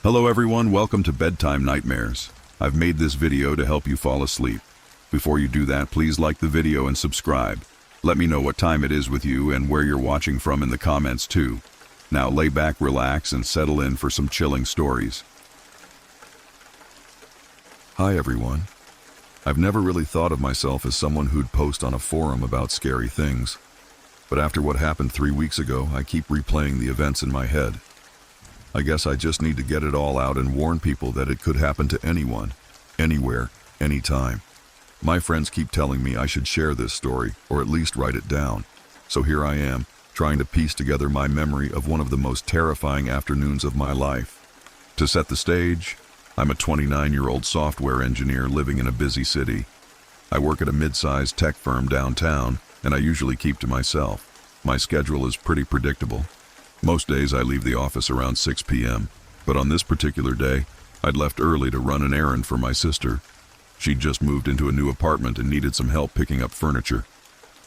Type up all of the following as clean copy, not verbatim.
Hello everyone, welcome to Bedtime Nightmares. I've made this video to help you fall asleep. Before you do that, please like the video and subscribe. Let me know what time it is with you and where you're watching from in the comments too. Now lay back, relax, and settle in for some chilling stories. Hi everyone. I've never really thought of myself as someone who'd post on a forum about scary things. But after what happened 3 weeks ago, I keep replaying the events in my head. I guess I just need to get it all out and warn people that it could happen to anyone, anywhere, anytime. My friends keep telling me I should share this story, or at least write it down. So here I am, trying to piece together my memory of one of the most terrifying afternoons of my life. To set the stage, I'm a 29-year-old software engineer living in a busy city. I work at a mid-sized tech firm downtown, and I usually keep to myself. My schedule is pretty predictable. Most days I leave the office around 6 p.m., but on this particular day, I'd left early to run an errand for my sister. She'd just moved into a new apartment and needed some help picking up furniture.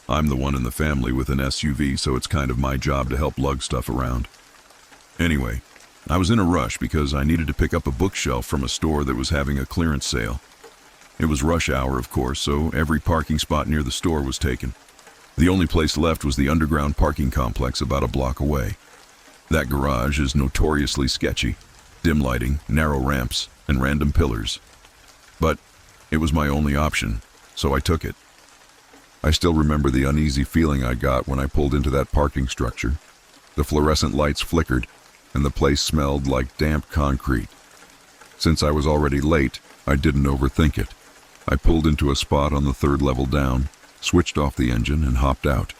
I'm the one in the family with an SUV, so it's kind of my job to help lug stuff around. Anyway, I was in a rush because I needed to pick up a bookshelf from a store that was having a clearance sale. It was rush hour, of course, so every parking spot near the store was taken. The only place left was the underground parking complex about a block away. That garage is notoriously sketchy, dim lighting, narrow ramps, and random pillars. But it was my only option, so I took it. I still remember the uneasy feeling I got when I pulled into that parking structure. The fluorescent lights flickered, and the place smelled like damp concrete. Since I was already late, I didn't overthink it. I pulled into a spot on the third level down, switched off the engine, and hopped out.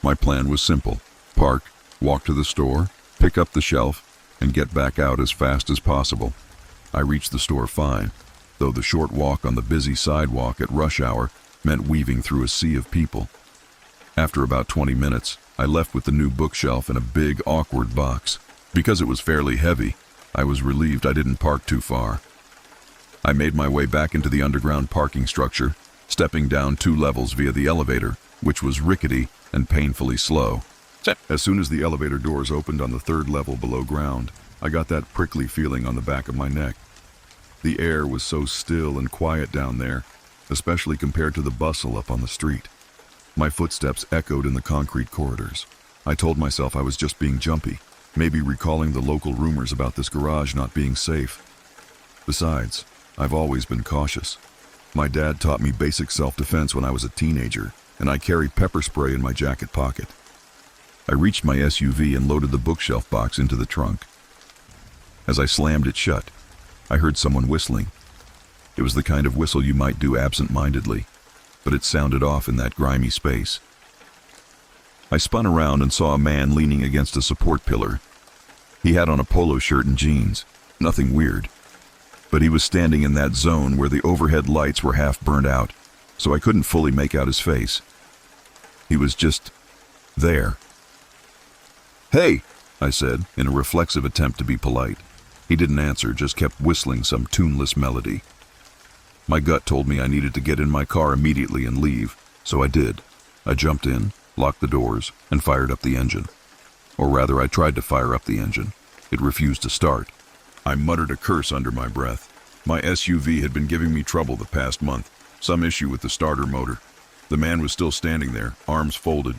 My plan was simple: park, walk to the store, pick up the shelf, and get back out as fast as possible. I reached the store fine, though the short walk on the busy sidewalk at rush hour meant weaving through a sea of people. After about 20 minutes, I left with the new bookshelf in a big, awkward box. Because it was fairly heavy, I was relieved I didn't park too far. I made my way back into the underground parking structure, stepping down 2 levels via the elevator, which was rickety and painfully slow. As soon as the elevator doors opened on the 3rd level below ground, I got that prickly feeling on the back of my neck. The air was so still and quiet down there, especially compared to the bustle up on the street. My footsteps echoed in the concrete corridors. I told myself I was just being jumpy, maybe recalling the local rumors about this garage not being safe. Besides, I've always been cautious. My dad taught me basic self-defense when I was a teenager, and I carried pepper spray in my jacket pocket. I reached my SUV and loaded the bookshelf box into the trunk. As I slammed it shut, I heard someone whistling. It was the kind of whistle you might do absent-mindedly, but it sounded off in that grimy space. I spun around and saw a man leaning against a support pillar. He had on a polo shirt and jeans, nothing weird. But he was standing in that zone where the overhead lights were half burnt out, so I couldn't fully make out his face. He was just there. "Hey," I said, in a reflexive attempt to be polite. He didn't answer, just kept whistling some tuneless melody. My gut told me I needed to get in my car immediately and leave, so I did. I jumped in, locked the doors, and fired up the engine. Or rather, I tried to fire up the engine. It refused to start. I muttered a curse under my breath. My SUV had been giving me trouble the past month, some issue with the starter motor. The man was still standing there, arms folded.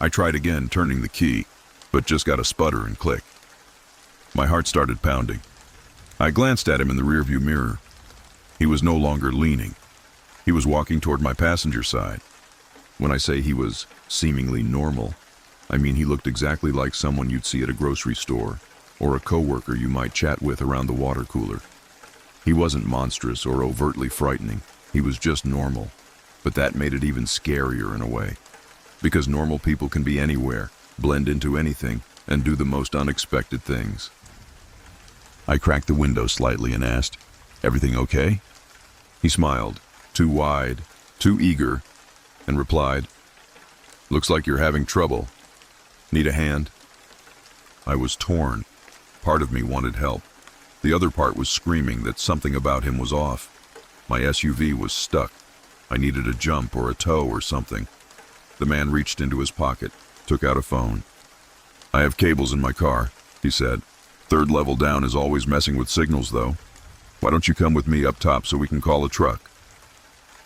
I tried again, turning the key, but just got a sputter and click. My heart started pounding. I glanced at him in the rearview mirror. He was no longer leaning. He was walking toward my passenger side. When I say he was seemingly normal, I mean he looked exactly like someone you'd see at a grocery store, or a coworker you might chat with around the water cooler. He wasn't monstrous or overtly frightening. He was just normal. But that made it even scarier in a way. Because normal people can be anywhere, blend into anything, and do the most unexpected things. I cracked the window slightly and asked, "Everything okay?" He smiled, too wide, too eager, and replied, "Looks like you're having trouble. Need a hand?" I was torn. Part of me wanted help. The other part was screaming that something about him was off. My SUV was stuck. I needed a jump or a tow or something. The man reached into his pocket, took out a phone. "I have cables in my car," he said. Third level down is always messing with signals, though. Why don't you come with me up top so we can call a truck?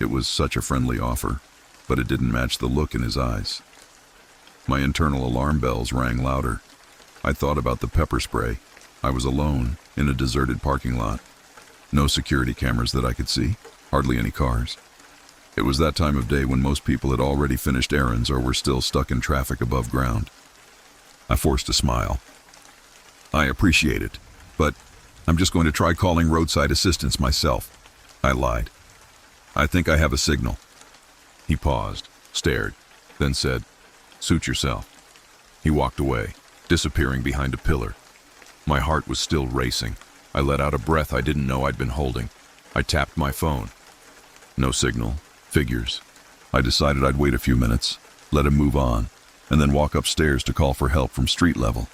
It was such a friendly offer, but it didn't match the look in his eyes. My internal alarm bells rang louder. I thought about the pepper spray. I was alone in a deserted parking lot. No security cameras that I could see, hardly any cars. It was that time of day when most people had already finished errands or were still stuck in traffic above ground. I forced a smile. I appreciate it, but I'm just going to try calling roadside assistance myself, I lied. I think I have a signal. He paused, stared, then said, "Suit yourself." He walked away, disappearing behind a pillar. My heart was still racing. I let out a breath I didn't know I'd been holding. I tapped my phone. No signal. Figures. I decided I'd wait a few minutes, let him move on, and then walk upstairs to call for help from street level.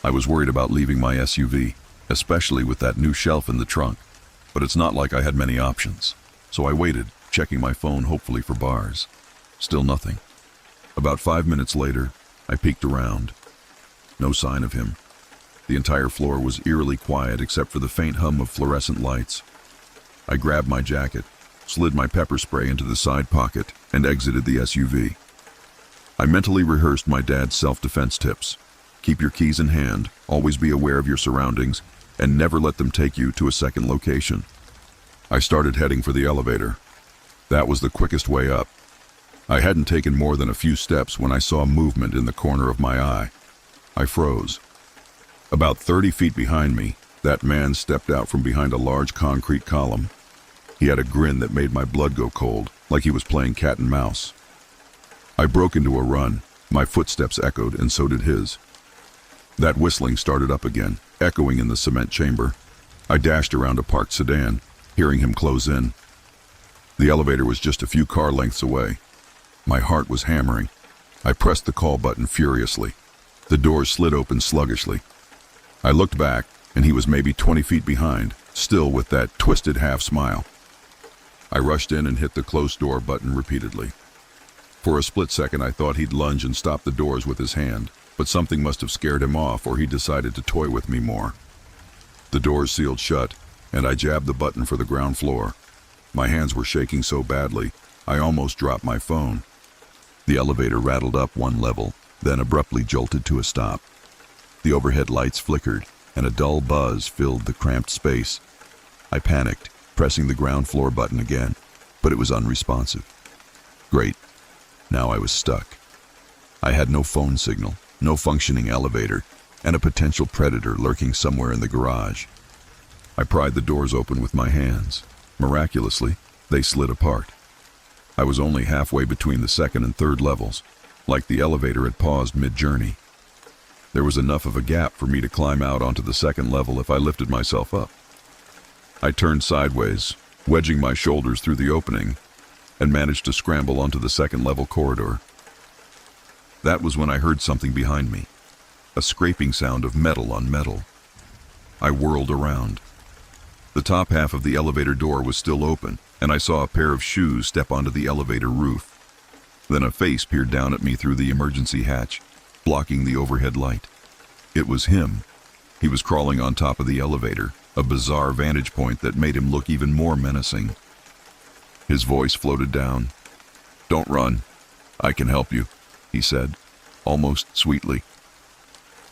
I was worried about leaving my SUV, especially with that new shelf in the trunk, but it's not like I had many options. So I waited, checking my phone hopefully for bars. Still nothing. About 5 minutes later, I peeked around. No sign of him. The entire floor was eerily quiet except for the faint hum of fluorescent lights. I grabbed my jacket, slid my pepper spray into the side pocket, and exited the SUV. I mentally rehearsed my dad's self-defense tips. Keep your keys in hand, always be aware of your surroundings, and never let them take you to a second location. I started heading for the elevator. That was the quickest way up. I hadn't taken more than a few steps when I saw movement in the corner of my eye. I froze. About 30 feet behind me, that man stepped out from behind a large concrete column. He had a grin that made my blood go cold, like he was playing cat and mouse. I broke into a run. My footsteps echoed, and so did his. That whistling started up again, echoing in the cement chamber. I dashed around a parked sedan, hearing him close in. The elevator was just a few car lengths away. My heart was hammering. I pressed the call button furiously. The doors slid open sluggishly. I looked back, and he was maybe 20 feet behind, still with that twisted half smile. I rushed in and hit the close door button repeatedly. For a split second I thought he'd lunge and stop the doors with his hand, but something must have scared him off or he decided to toy with me more. The doors sealed shut, and I jabbed the button for the ground floor. My hands were shaking so badly, I almost dropped my phone. The elevator rattled up one level, then abruptly jolted to a stop. The overhead lights flickered, and a dull buzz filled the cramped space. I panicked, pressing the ground floor button again, but it was unresponsive. Great. Now I was stuck. I had no phone signal, no functioning elevator, and a potential predator lurking somewhere in the garage. I pried the doors open with my hands. Miraculously, they slid apart. I was only halfway between the second and third levels, like the elevator had paused mid-journey. There was enough of a gap for me to climb out onto the second level if I lifted myself up. I turned sideways, wedging my shoulders through the opening, and managed to scramble onto the second level corridor. That was when I heard something behind me, a scraping sound of metal on metal. I whirled around. The top half of the elevator door was still open, and I saw a pair of shoes step onto the elevator roof. Then a face peered down at me through the emergency hatch, blocking the overhead light. It was him. He was crawling on top of the elevator, a bizarre vantage point that made him look even more menacing. His voice floated down. "Don't run. I can help you," he said, almost sweetly.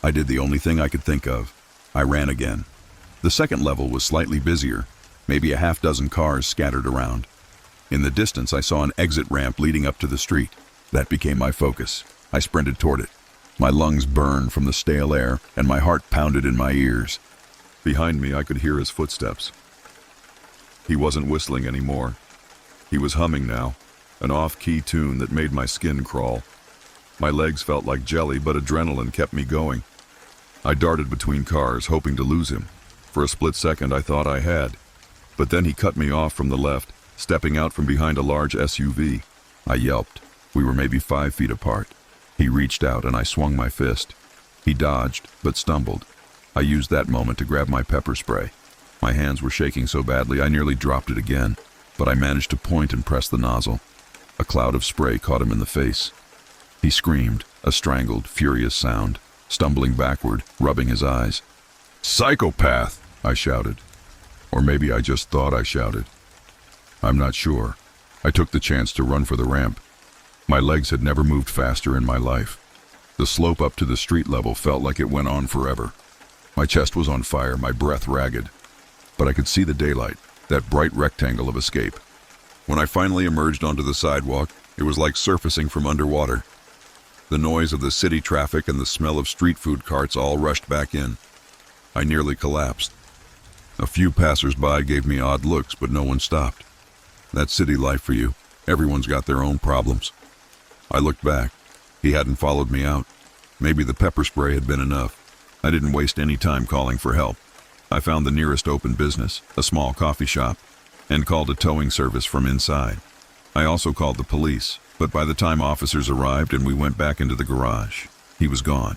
I did the only thing I could think of. I ran again. The second level was slightly busier, maybe a half-dozen cars scattered around. In the distance, I saw an exit ramp leading up to the street. That became my focus. I sprinted toward it. My lungs burned from the stale air, and my heart pounded in my ears. Behind me, I could hear his footsteps. He wasn't whistling anymore. He was humming now, an off-key tune that made my skin crawl. My legs felt like jelly, but adrenaline kept me going. I darted between cars, hoping to lose him. For a split second, I thought I had. But then he cut me off from the left, stepping out from behind a large SUV. I yelped. We were maybe 5 feet apart. He reached out and I swung my fist. He dodged, but stumbled. I used that moment to grab my pepper spray. My hands were shaking so badly I nearly dropped it again, but I managed to point and press the nozzle. A cloud of spray caught him in the face. He screamed, a strangled, furious sound, stumbling backward, rubbing his eyes. "Psychopath!" I shouted. Or maybe I just thought I shouted. I'm not sure. I took the chance to run for the ramp. My legs had never moved faster in my life. The slope up to the street level felt like it went on forever. My chest was on fire, my breath ragged. But I could see the daylight, that bright rectangle of escape. When I finally emerged onto the sidewalk, it was like surfacing from underwater. The noise of the city traffic and the smell of street food carts all rushed back in. I nearly collapsed. A few passers-by gave me odd looks, but no one stopped. That's city life for you. Everyone's got their own problems. I looked back. He hadn't followed me out. Maybe the pepper spray had been enough. I didn't waste any time calling for help. I found the nearest open business, a small coffee shop, and called a towing service from inside. I also called the police, but by the time officers arrived and we went back into the garage, he was gone.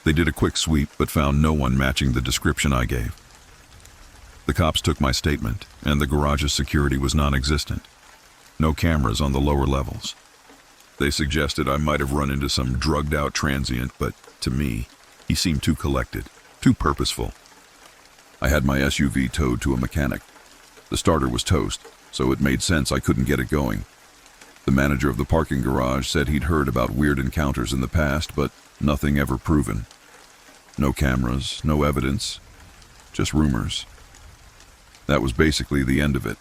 They did a quick sweep, but found no one matching the description I gave. The cops took my statement, and the garage's security was non-existent. No cameras on the lower levels. They suggested I might have run into some drugged-out transient, but to me, he seemed too collected, too purposeful. I had my SUV towed to a mechanic. The starter was toast, so it made sense I couldn't get it going. The manager of the parking garage said he'd heard about weird encounters in the past, but nothing ever proven. No cameras, no evidence, just rumors. That was basically the end of it.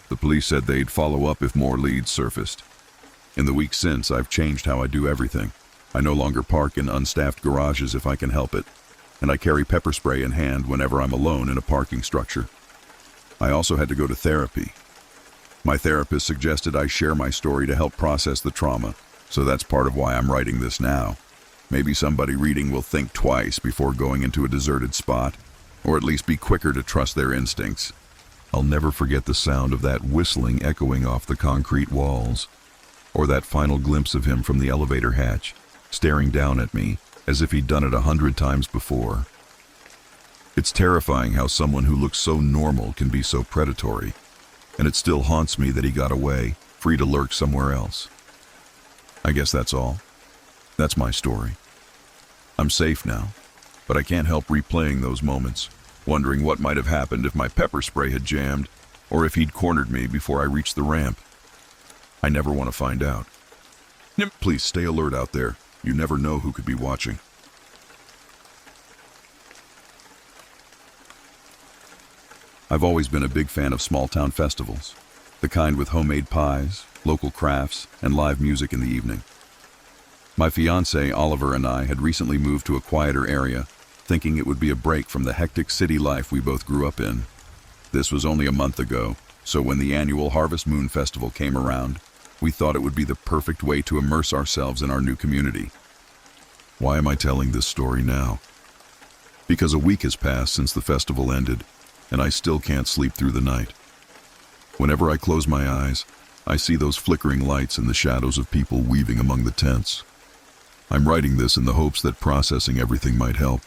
The police said they'd follow up if more leads surfaced. In the weeks since, I've changed how I do everything. I no longer park in unstaffed garages if I can help it, and I carry pepper spray in hand whenever I'm alone in a parking structure. I also had to go to therapy. My therapist suggested I share my story to help process the trauma, so that's part of why I'm writing this now. Maybe somebody reading will think twice before going into a deserted spot, or at least be quicker to trust their instincts. I'll never forget the sound of that whistling echoing off the concrete walls, or that final glimpse of him from the elevator hatch, staring down at me as if he'd done it 100 times before. It's terrifying how someone who looks so normal can be so predatory, and it still haunts me that he got away, free to lurk somewhere else. I guess that's all. That's my story. I'm safe now, but I can't help replaying those moments, wondering what might have happened if my pepper spray had jammed, or if he'd cornered me before I reached the ramp. I never want to find out. Please stay alert out there. You never know who could be watching. I've always been a big fan of small-town festivals, the kind with homemade pies, local crafts, and live music in the evening. My fiancé, Oliver, and I had recently moved to a quieter area, thinking it would be a break from the hectic city life we both grew up in. This was only a month ago, so when the annual Harvest Moon Festival came around, we thought it would be the perfect way to immerse ourselves in our new community. Why am I telling this story now? Because a week has passed since the festival ended, and I still can't sleep through the night. Whenever I close my eyes, I see those flickering lights and the shadows of people weaving among the tents. I'm writing this in the hopes that processing everything might help.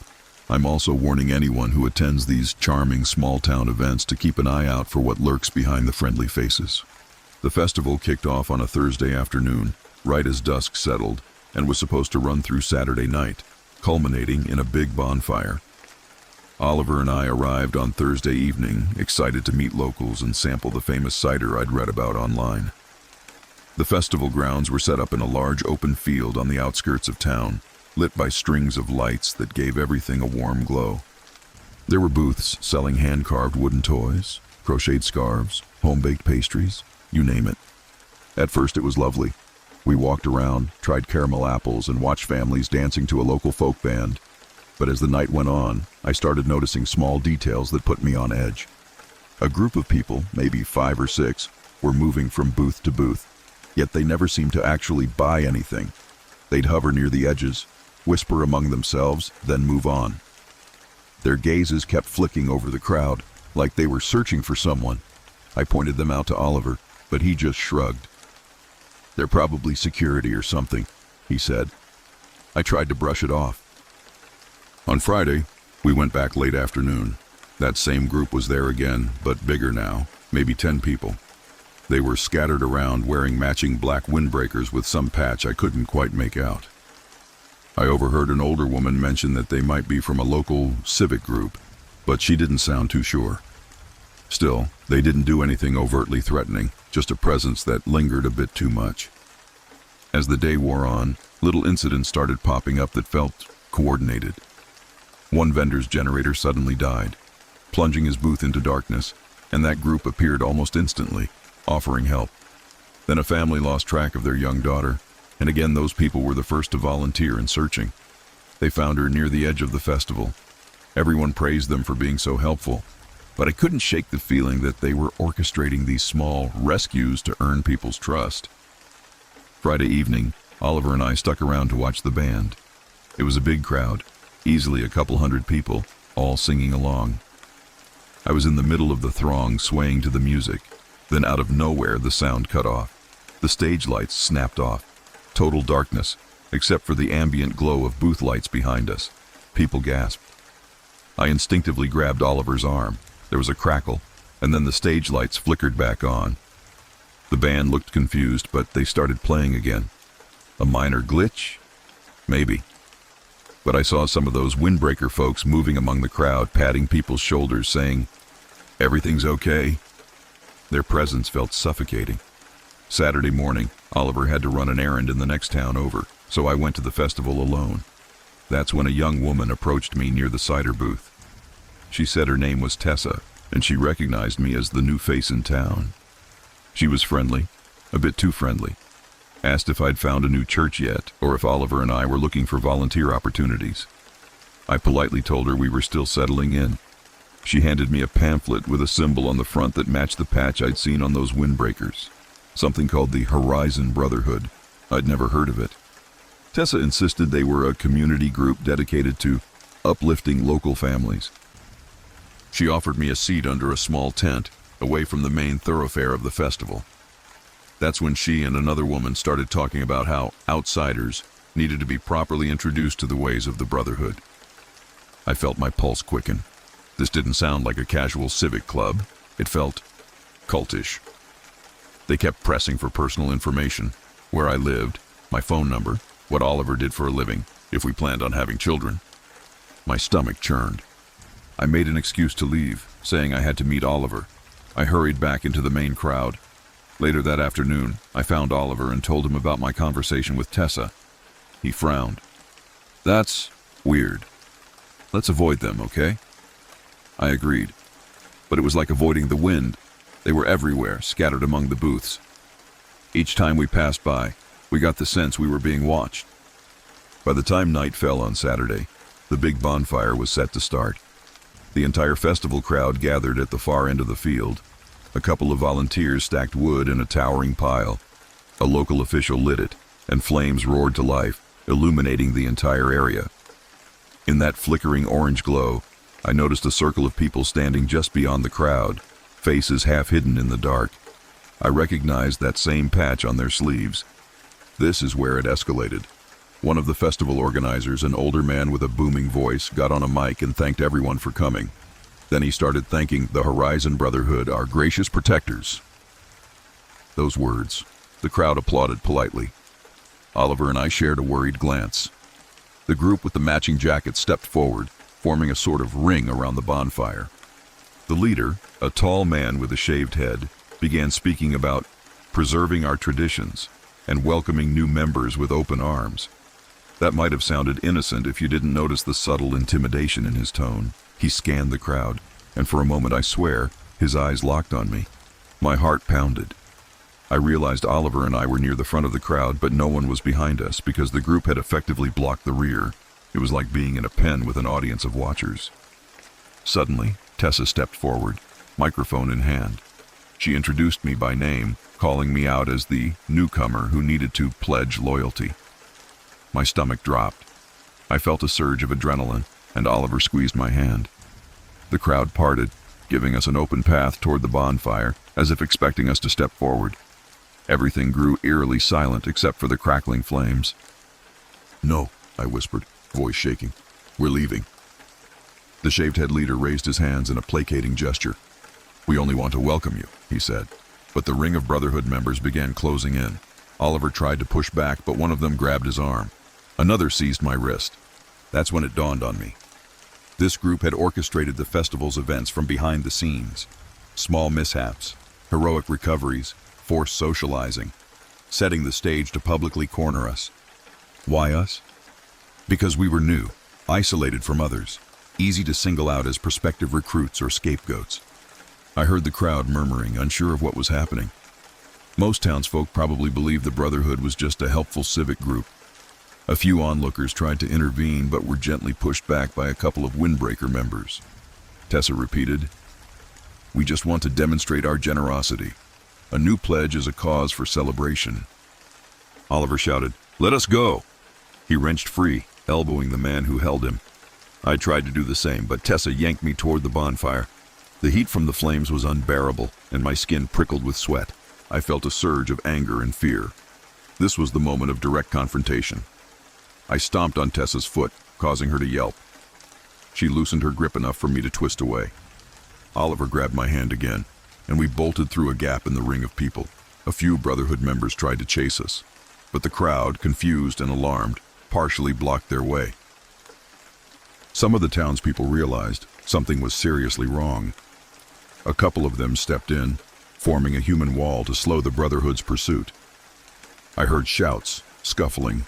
I'm also warning anyone who attends these charming small-town events to keep an eye out for what lurks behind the friendly faces. The festival kicked off on a Thursday afternoon, right as dusk settled, and was supposed to run through Saturday night, culminating in a big bonfire. Oliver and I arrived on Thursday evening, excited to meet locals and sample the famous cider I'd read about online. The festival grounds were set up in a large open field on the outskirts of town, lit by strings of lights that gave everything a warm glow. There were booths selling hand-carved wooden toys, crocheted scarves, home-baked pastries, you name it. At first it was lovely. We walked around, tried caramel apples, and watched families dancing to a local folk band. But as the night went on, I started noticing small details that put me on edge. A group of people, maybe 5 or 6, were moving from booth to booth, yet they never seemed to actually buy anything. They'd hover near the edges, whisper among themselves, then move on. Their gazes kept flicking over the crowd, like they were searching for someone. I pointed them out to Oliver, but he just shrugged. "They're probably security or something," he said. I tried to brush it off. On Friday, we went back late afternoon. That same group was there again, but bigger now, maybe 10 people. They were scattered around wearing matching black windbreakers with some patch I couldn't quite make out. I overheard an older woman mention that they might be from a local civic group, but she didn't sound too sure. Still, they didn't do anything overtly threatening, just a presence that lingered a bit too much. As the day wore on, little incidents started popping up that felt coordinated. One vendor's generator suddenly died, plunging his booth into darkness, and that group appeared almost instantly, offering help. Then a family lost track of their young daughter, and again those people were the first to volunteer in searching. They found her near the edge of the festival. Everyone praised them for being so helpful, but I couldn't shake the feeling that they were orchestrating these small rescues to earn people's trust. Friday evening, Oliver and I stuck around to watch the band. It was a big crowd, easily a couple hundred people, all singing along. I was in the middle of the throng swaying to the music. Then out of nowhere the sound cut off. The stage lights snapped off. Total darkness, except for the ambient glow of booth lights behind us. People gasped. I instinctively grabbed Oliver's arm. There was a crackle, and then the stage lights flickered back on. The band looked confused, but they started playing again. A minor glitch? Maybe. But I saw some of those windbreaker folks moving among the crowd, patting people's shoulders, saying, "Everything's okay." Their presence felt suffocating. Saturday morning, Oliver had to run an errand in the next town over, so I went to the festival alone. That's when a young woman approached me near the cider booth. She said her name was Tessa, and she recognized me as the new face in town. She was friendly, a bit too friendly. Asked if I'd found a new church yet, or if Oliver and I were looking for volunteer opportunities. I politely told her we were still settling in. She handed me a pamphlet with a symbol on the front that matched the patch I'd seen on those windbreakers. Something called the Horizon Brotherhood. I'd never heard of it. Tessa insisted they were a community group dedicated to uplifting local families. She offered me a seat under a small tent, away from the main thoroughfare of the festival. That's when she and another woman started talking about how outsiders needed to be properly introduced to the ways of the Brotherhood. I felt my pulse quicken. This didn't sound like a casual civic club. It felt cultish. They kept pressing for personal information, where I lived, my phone number, what Oliver did for a living, if we planned on having children. My stomach churned. I made an excuse to leave, saying I had to meet Oliver. I hurried back into the main crowd. Later that afternoon, I found Oliver and told him about my conversation with Tessa. He frowned. "That's weird. Let's avoid them, okay?" I agreed. But it was like avoiding the wind. They were everywhere, scattered among the booths. Each time we passed by, we got the sense we were being watched. By the time night fell on Saturday, the big bonfire was set to start. The entire festival crowd gathered at the far end of the field. A couple of volunteers stacked wood in a towering pile. A local official lit it, and flames roared to life, illuminating the entire area. In that flickering orange glow, I noticed a circle of people standing just beyond the crowd, faces half hidden in the dark. I recognized that same patch on their sleeves. This is where it escalated. One of the festival organizers, an older man with a booming voice, got on a mic and thanked everyone for coming. Then he started thanking the Horizon Brotherhood, our gracious protectors. Those words, the crowd applauded politely. Oliver and I shared a worried glance. The group with the matching jackets stepped forward, forming a sort of ring around the bonfire. The leader, a tall man with a shaved head, began speaking about preserving our traditions and welcoming new members with open arms. That might have sounded innocent if you didn't notice the subtle intimidation in his tone. He scanned the crowd, and for a moment, I swear, his eyes locked on me. My heart pounded. I realized Oliver and I were near the front of the crowd, but no one was behind us because the group had effectively blocked the rear. It was like being in a pen with an audience of watchers. Suddenly, Tessa stepped forward, microphone in hand. She introduced me by name, calling me out as the newcomer who needed to pledge loyalty. My stomach dropped. I felt a surge of adrenaline, and Oliver squeezed my hand. The crowd parted, giving us an open path toward the bonfire, as if expecting us to step forward. Everything grew eerily silent except for the crackling flames. "No," I whispered, voice shaking. "We're leaving." The shaved-head leader raised his hands in a placating gesture. "We only want to welcome you," he said. But the ring of Brotherhood members began closing in. Oliver tried to push back, but one of them grabbed his arm. Another seized my wrist. That's when it dawned on me. This group had orchestrated the festival's events from behind the scenes. Small mishaps, heroic recoveries, forced socializing, setting the stage to publicly corner us. Why us? Because we were new, isolated from others, easy to single out as prospective recruits or scapegoats. I heard the crowd murmuring, unsure of what was happening. Most townsfolk probably believed the Brotherhood was just a helpful civic group. A few onlookers tried to intervene but were gently pushed back by a couple of windbreaker members. Tessa repeated, "We just want to demonstrate our generosity. A new pledge is a cause for celebration." Oliver shouted, "Let us go!" He wrenched free, elbowing the man who held him. I tried to do the same, but Tessa yanked me toward the bonfire. The heat from the flames was unbearable, and my skin prickled with sweat. I felt a surge of anger and fear. This was the moment of direct confrontation. I stomped on Tessa's foot, causing her to yelp. She loosened her grip enough for me to twist away. Oliver grabbed my hand again, and we bolted through a gap in the ring of people. A few Brotherhood members tried to chase us, but the crowd, confused and alarmed, partially blocked their way. Some of the townspeople realized something was seriously wrong. A couple of them stepped in, forming a human wall to slow the Brotherhood's pursuit. I heard shouts, scuffling.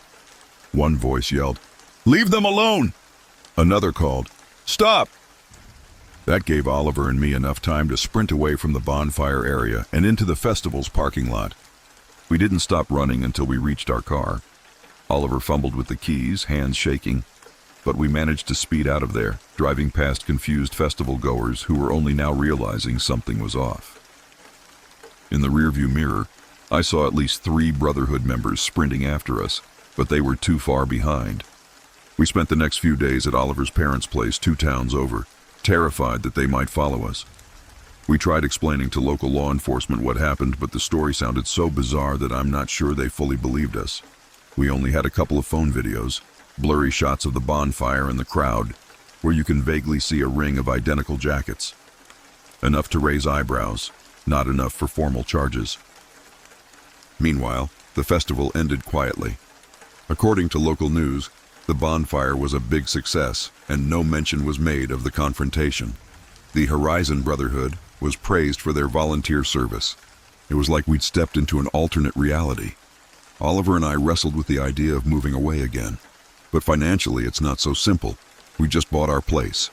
One voice yelled, "Leave them alone!" Another called, "Stop!" That gave Oliver and me enough time to sprint away from the bonfire area and into the festival's parking lot. We didn't stop running until we reached our car. Oliver fumbled with the keys, hands shaking, but we managed to speed out of there, driving past confused festival goers who were only now realizing something was off. In the rearview mirror, I saw at least 3 Brotherhood members sprinting after us, but they were too far behind. We spent the next few days at Oliver's parents' place 2 towns over, terrified that they might follow us. We tried explaining to local law enforcement what happened, but the story sounded so bizarre that I'm not sure they fully believed us. We only had a couple of phone videos, blurry shots of the bonfire and the crowd, where you can vaguely see a ring of identical jackets. Enough to raise eyebrows, not enough for formal charges. Meanwhile, the festival ended quietly. According to local news, the bonfire was a big success, and no mention was made of the confrontation. The Horizon Brotherhood was praised for their volunteer service. It was like we'd stepped into an alternate reality. Oliver and I wrestled with the idea of moving away again. But financially, it's not so simple. We just bought our place.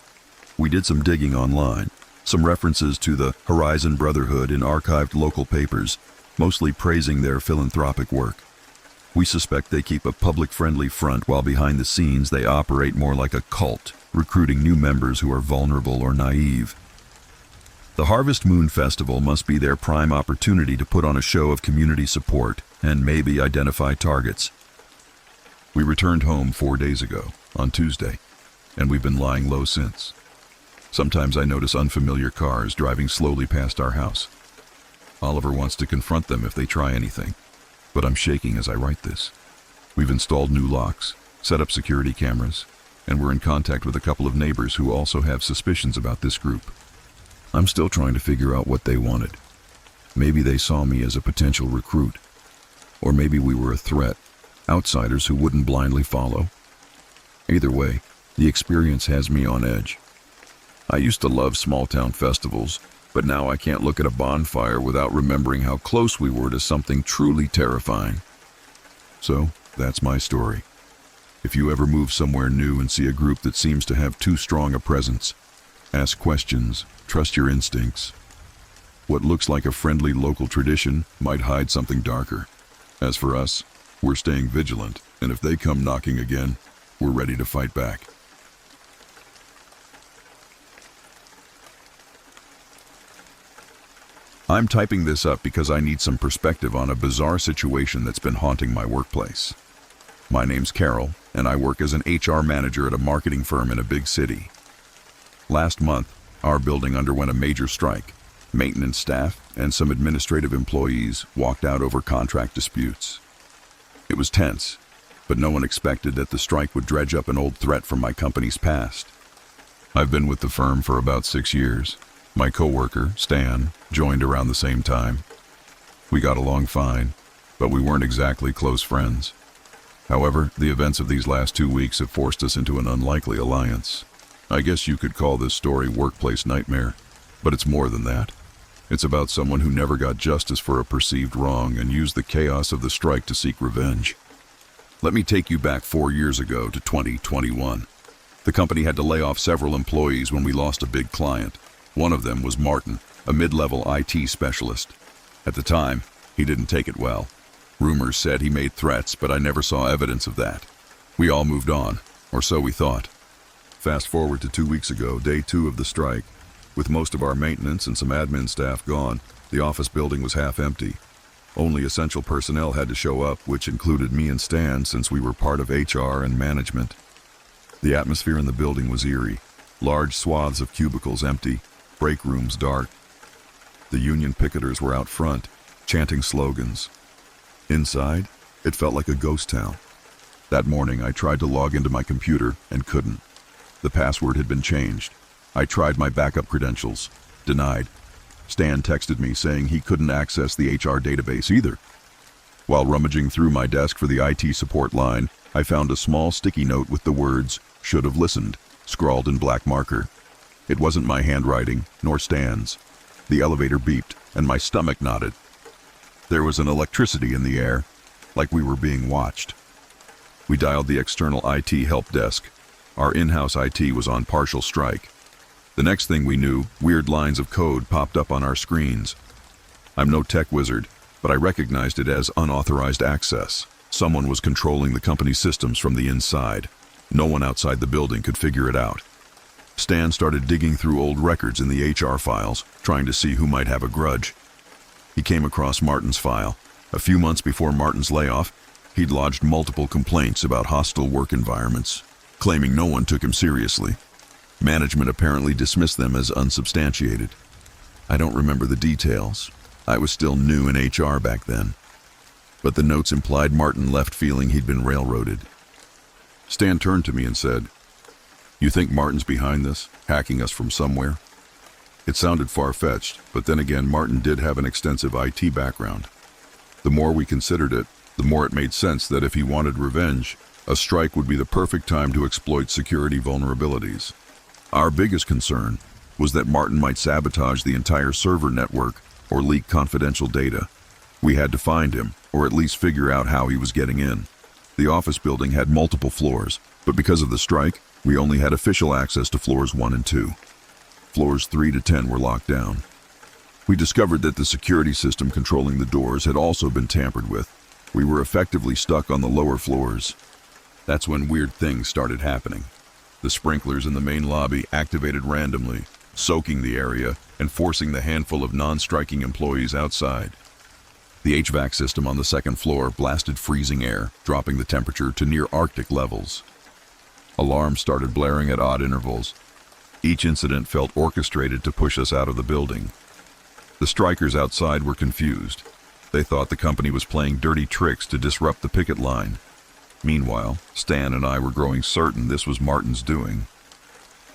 We did some digging online, some references to the Horizon Brotherhood in archived local papers, mostly praising their philanthropic work. We suspect they keep a public-friendly front while behind the scenes they operate more like a cult, recruiting new members who are vulnerable or naive. The Harvest Moon Festival must be their prime opportunity to put on a show of community support and maybe identify targets. We returned home 4 days ago, on Tuesday, and we've been lying low since. Sometimes I notice unfamiliar cars driving slowly past our house. Oliver wants to confront them if they try anything, but I'm shaking as I write this. We've installed new locks, set up security cameras, and we're in contact with a couple of neighbors who also have suspicions about this group. I'm still trying to figure out what they wanted. Maybe they saw me as a potential recruit, or maybe we were a threat, outsiders who wouldn't blindly follow. Either way, the experience has me on edge. I used to love small-town festivals, but now I can't look at a bonfire without remembering how close we were to something truly terrifying. So, that's my story. If you ever move somewhere new and see a group that seems to have too strong a presence, ask questions, trust your instincts. What looks like a friendly local tradition might hide something darker. As for us, we're staying vigilant, and if they come knocking again, we're ready to fight back. I'm typing this up because I need some perspective on a bizarre situation that's been haunting my workplace. My name's Carol, and I work as an HR manager at a marketing firm in a big city. Last month, our building underwent a major strike. Maintenance staff and some administrative employees walked out over contract disputes. It was tense, but no one expected that the strike would dredge up an old threat from my company's past. I've been with the firm for about 6 years. My coworker, Stan, joined around the same time. We got along fine, but we weren't exactly close friends. However, the events of these last 2 weeks have forced us into an unlikely alliance. I guess you could call this story workplace nightmare, but it's more than that. It's about someone who never got justice for a perceived wrong and used the chaos of the strike to seek revenge. Let me take you back 4 years ago to 2021. The company had to lay off several employees when we lost a big client. One of them was Martin, a mid-level IT specialist. At the time, he didn't take it well. Rumors said he made threats, but I never saw evidence of that. We all moved on, or so we thought. Fast forward to 2 weeks ago, day 2 of the strike. With most of our maintenance and some admin staff gone, the office building was half empty. Only essential personnel had to show up, which included me and Stan since we were part of HR and management. The atmosphere in the building was eerie. Large swaths of cubicles empty, break rooms dark. The union picketers were out front, chanting slogans. Inside, it felt like a ghost town. That morning, I tried to log into my computer and couldn't. The password had been changed. I tried my backup credentials. Denied. Stan texted me saying he couldn't access the HR database either. While rummaging through my desk for the IT support line, I found a small sticky note with the words, "Should have listened," scrawled in black marker. It wasn't my handwriting, nor Stan's. The elevator beeped, and my stomach knotted. There was an electricity in the air, like we were being watched. We dialed the external IT help desk. Our in-house IT was on partial strike. The next thing we knew, weird lines of code popped up on our screens. I'm no tech wizard, but I recognized it as unauthorized access. Someone was controlling the company's systems from the inside. No one outside the building could figure it out. Stan started digging through old records in the HR files, trying to see who might have a grudge. He came across Martin's file. A few months before Martin's layoff, he'd lodged multiple complaints about hostile work environments, claiming no one took him seriously. Management apparently dismissed them as unsubstantiated. I don't remember the details. I was still new in HR back then. But the notes implied Martin left feeling he'd been railroaded. Stan turned to me and said, "You think Martin's behind this, hacking us from somewhere?" It sounded far-fetched, but then again, Martin did have an extensive IT background. The more we considered it, the more it made sense that if he wanted revenge, a strike would be the perfect time to exploit security vulnerabilities. Our biggest concern was that Martin might sabotage the entire server network or leak confidential data. We had to find him, or at least figure out how he was getting in. The office building had multiple floors, but because of the strike, we only had official access to floors 1 and 2. Floors 3 to 10 were locked down. We discovered that the security system controlling the doors had also been tampered with. We were effectively stuck on the lower floors. That's when weird things started happening. The sprinklers in the main lobby activated randomly, soaking the area and forcing the handful of non-striking employees outside. The HVAC system on the second floor blasted freezing air, dropping the temperature to near Arctic levels. Alarms started blaring at odd intervals. Each incident felt orchestrated to push us out of the building. The strikers outside were confused. They thought the company was playing dirty tricks to disrupt the picket line. Meanwhile, Stan and I were growing certain this was Martin's doing.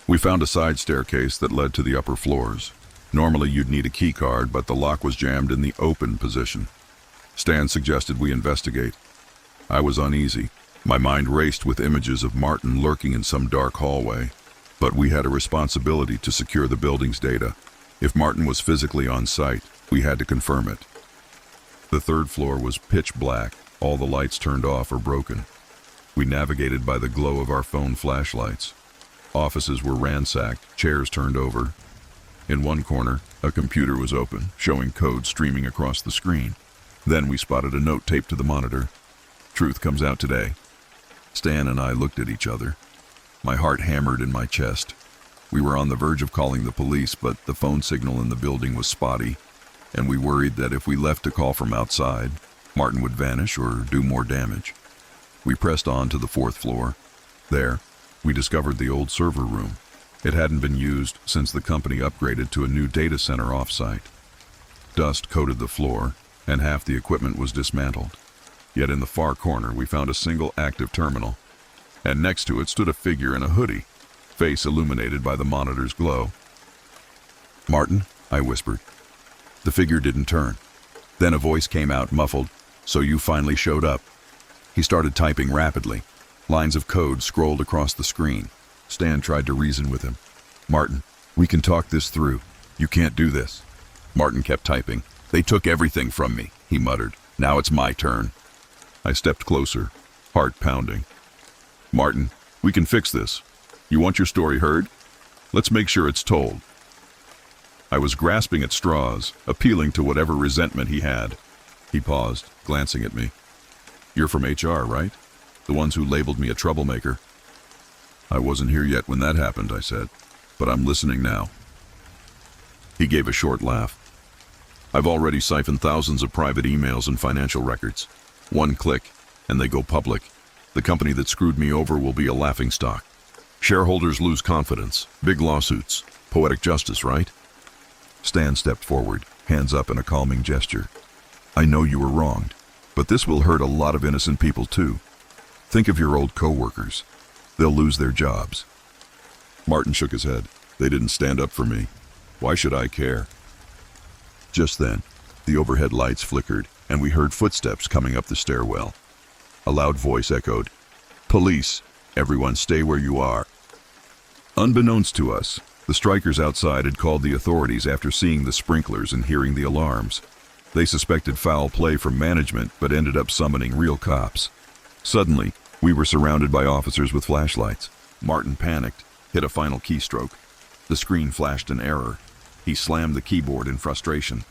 We found a side staircase that led to the upper floors. Normally you'd need a key card, but the lock was jammed in the open position. Stan suggested we investigate. I was uneasy. My mind raced with images of Martin lurking in some dark hallway. But we had a responsibility to secure the building's data. If Martin was physically on site, we had to confirm it. The third floor was pitch black, all the lights turned off or broken. We navigated by the glow of our phone flashlights. Offices were ransacked, chairs turned over. In one corner, a computer was open, showing code streaming across the screen. Then we spotted a note taped to the monitor. "Truth comes out today." Stan and I looked at each other. My heart hammered in my chest. We were on the verge of calling the police, but the phone signal in the building was spotty, and we worried that if we left a call from outside, Martin would vanish or do more damage. We pressed on to the 4th floor. There, we discovered the old server room. It hadn't been used since the company upgraded to a new data center off-site. Dust coated the floor, and half the equipment was dismantled. Yet in the far corner, we found a single active terminal, and next to it stood a figure in a hoodie, face illuminated by the monitor's glow. "Martin," I whispered. The figure didn't turn. Then a voice came out, muffled, "So you finally showed up." He started typing rapidly. Lines of code scrolled across the screen. Stan tried to reason with him. "Martin, we can talk this through. You can't do this." Martin kept typing. "They took everything from me," he muttered. "Now it's my turn." I stepped closer, heart pounding. "Martin, we can fix this. You want your story heard? Let's make sure it's told." I was grasping at straws, appealing to whatever resentment he had. He paused, glancing at me. "You're from HR, right? The ones who labeled me a troublemaker." "I wasn't here yet when that happened," I said, "but I'm listening now." He gave a short laugh. "I've already siphoned thousands of private emails and financial records. One click, and they go public. The company that screwed me over will be a laughingstock. Shareholders lose confidence. Big lawsuits. Poetic justice, right?" Stan stepped forward, hands up in a calming gesture. "I know you were wronged, but this will hurt a lot of innocent people too. Think of your old co-workers. They'll lose their jobs." Martin shook his head. "They didn't stand up for me. Why should I care?" Just then, the overhead lights flickered, and we heard footsteps coming up the stairwell. A loud voice echoed, "Police! Everyone stay where you are." Unbeknownst to us, the strikers outside had called the authorities after seeing the sprinklers and hearing the alarms. They suspected foul play from management, but ended up summoning real cops. Suddenly, we were surrounded by officers with flashlights. Martin panicked, hit a final keystroke. The screen flashed an error. He slammed the keyboard in frustration.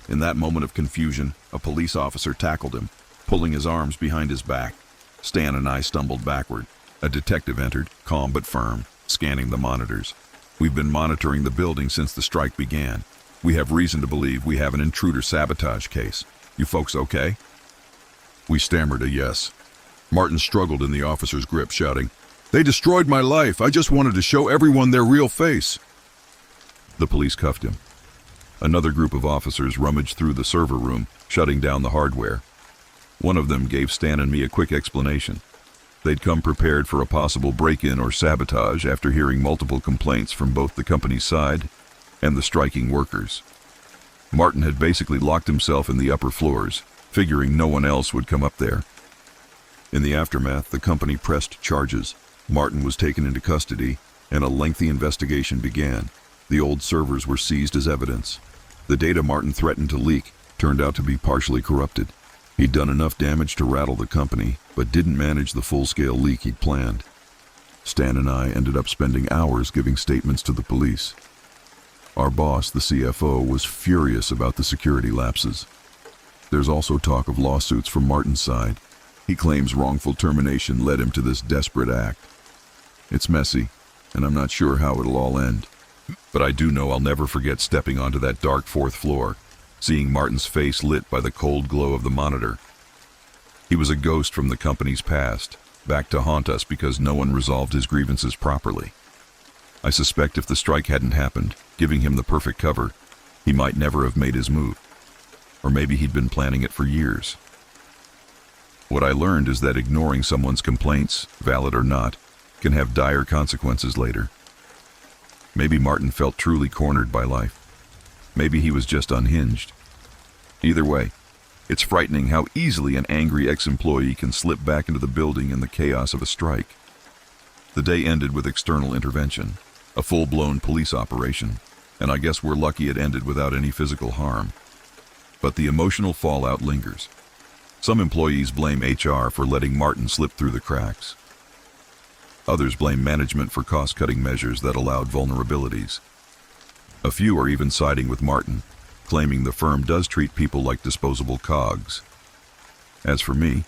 In that moment of confusion, a police officer tackled him, pulling his arms behind his back. Stan and I stumbled backward. A detective entered, calm but firm, scanning the monitors. "We've been monitoring the building since the strike began. We have reason to believe we have an intruder sabotage case. You folks okay?" We stammered a yes. Martin struggled in the officer's grip, shouting, "They destroyed my life. I just wanted to show everyone their real face." The police cuffed him. Another group of officers rummaged through the server room, shutting down the hardware. One of them gave Stan and me a quick explanation. They'd come prepared for a possible break-in or sabotage after hearing multiple complaints from both the company's side and the striking workers. Martin had basically locked himself in the upper floors, figuring no one else would come up there. In the aftermath, the company pressed charges. Martin was taken into custody, and a lengthy investigation began. The old servers were seized as evidence. The data Martin threatened to leak turned out to be partially corrupted. He'd done enough damage to rattle the company, but didn't manage the full-scale leak he'd planned. Stan and I ended up spending hours giving statements to the police. Our boss, the CFO, was furious about the security lapses. There's also talk of lawsuits from Martin's side. He claims wrongful termination led him to this desperate act. It's messy, and I'm not sure how it'll all end. But I do know I'll never forget stepping onto that dark fourth floor, seeing Martin's face lit by the cold glow of the monitor. He was a ghost from the company's past, back to haunt us because no one resolved his grievances properly. I suspect if the strike hadn't happened, giving him the perfect cover, he might never have made his move. Or maybe he'd been planning it for years. What I learned is that ignoring someone's complaints, valid or not, can have dire consequences later. Maybe Martin felt truly cornered by life. Maybe he was just unhinged. Either way, it's frightening how easily an angry ex-employee can slip back into the building in the chaos of a strike. The day ended with external intervention, a full-blown police operation, and I guess we're lucky it ended without any physical harm. But the emotional fallout lingers. Some employees blame HR for letting Martin slip through the cracks. Others blame management for cost-cutting measures that allowed vulnerabilities. A few are even siding with Martin, claiming the firm does treat people like disposable cogs. As for me,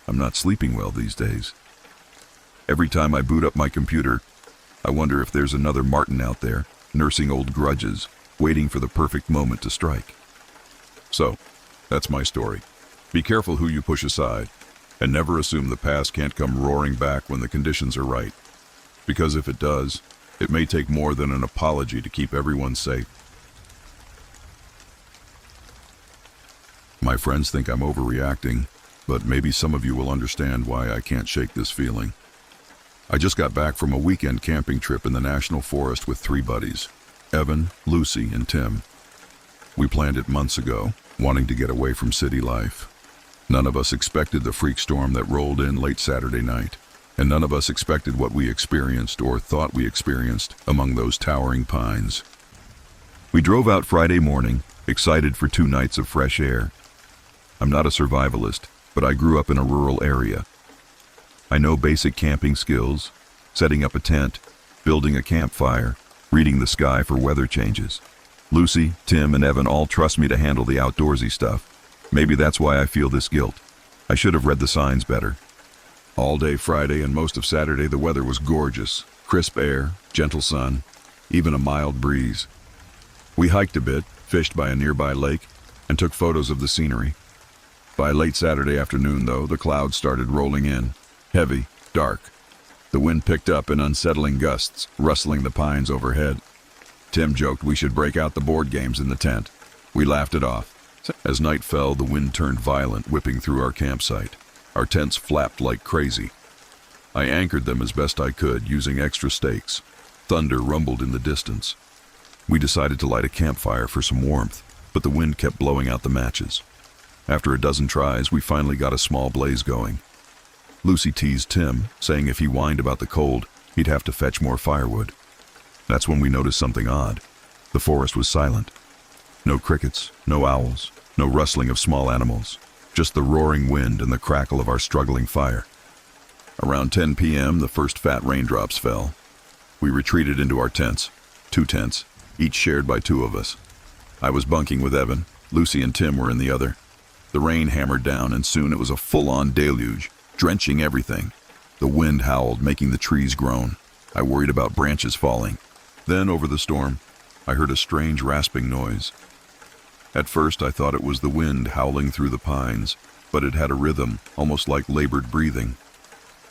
I'm not sleeping well these days. Every time I boot up my computer, I wonder if there's another Martin out there, nursing old grudges, waiting for the perfect moment to strike. So, that's my story. Be careful who you push aside, and never assume the past can't come roaring back when the conditions are right. Because if it does, it may take more than an apology to keep everyone safe. My friends think I'm overreacting, but maybe some of you will understand why I can't shake this feeling. I just got back from a weekend camping trip in the National Forest with 3 buddies, Evan, Lucy, and Tim. We planned it months ago, wanting to get away from city life. None of us expected the freak storm that rolled in late Saturday night, and none of us expected what we experienced or thought we experienced among those towering pines. We drove out Friday morning, excited for 2 nights of fresh air. I'm not a survivalist, but I grew up in a rural area. I know basic camping skills, setting up a tent, building a campfire, reading the sky for weather changes. Lucy, Tim, and Evan all trust me to handle the outdoorsy stuff. Maybe that's why I feel this guilt. I should have read the signs better. All day Friday and most of Saturday the weather was gorgeous. Crisp air, gentle sun, even a mild breeze. We hiked a bit, fished by a nearby lake, and took photos of the scenery. By late Saturday afternoon, though, the clouds started rolling in. Heavy, dark. The wind picked up in unsettling gusts, rustling the pines overhead. Tim joked we should break out the board games in the tent. We laughed it off. As night fell, the wind turned violent, whipping through our campsite. Our tents flapped like crazy. I anchored them as best I could, using extra stakes. Thunder rumbled in the distance. We decided to light a campfire for some warmth, but the wind kept blowing out the matches. After a dozen tries, we finally got a small blaze going. Lucy teased Tim, saying if he whined about the cold, he'd have to fetch more firewood. That's when we noticed something odd. The forest was silent. No crickets, no owls, no rustling of small animals, just the roaring wind and the crackle of our struggling fire. Around 10 p.m., the first fat raindrops fell. We retreated into our tents, 2 tents, each shared by 2 of us. I was bunking with Evan, Lucy and Tim were in the other. The rain hammered down, and soon it was a full-on deluge, drenching everything. The wind howled, making the trees groan. I worried about branches falling. Then, over the storm, I heard a strange rasping noise. At first, I thought it was the wind howling through the pines, but it had a rhythm, almost like labored breathing.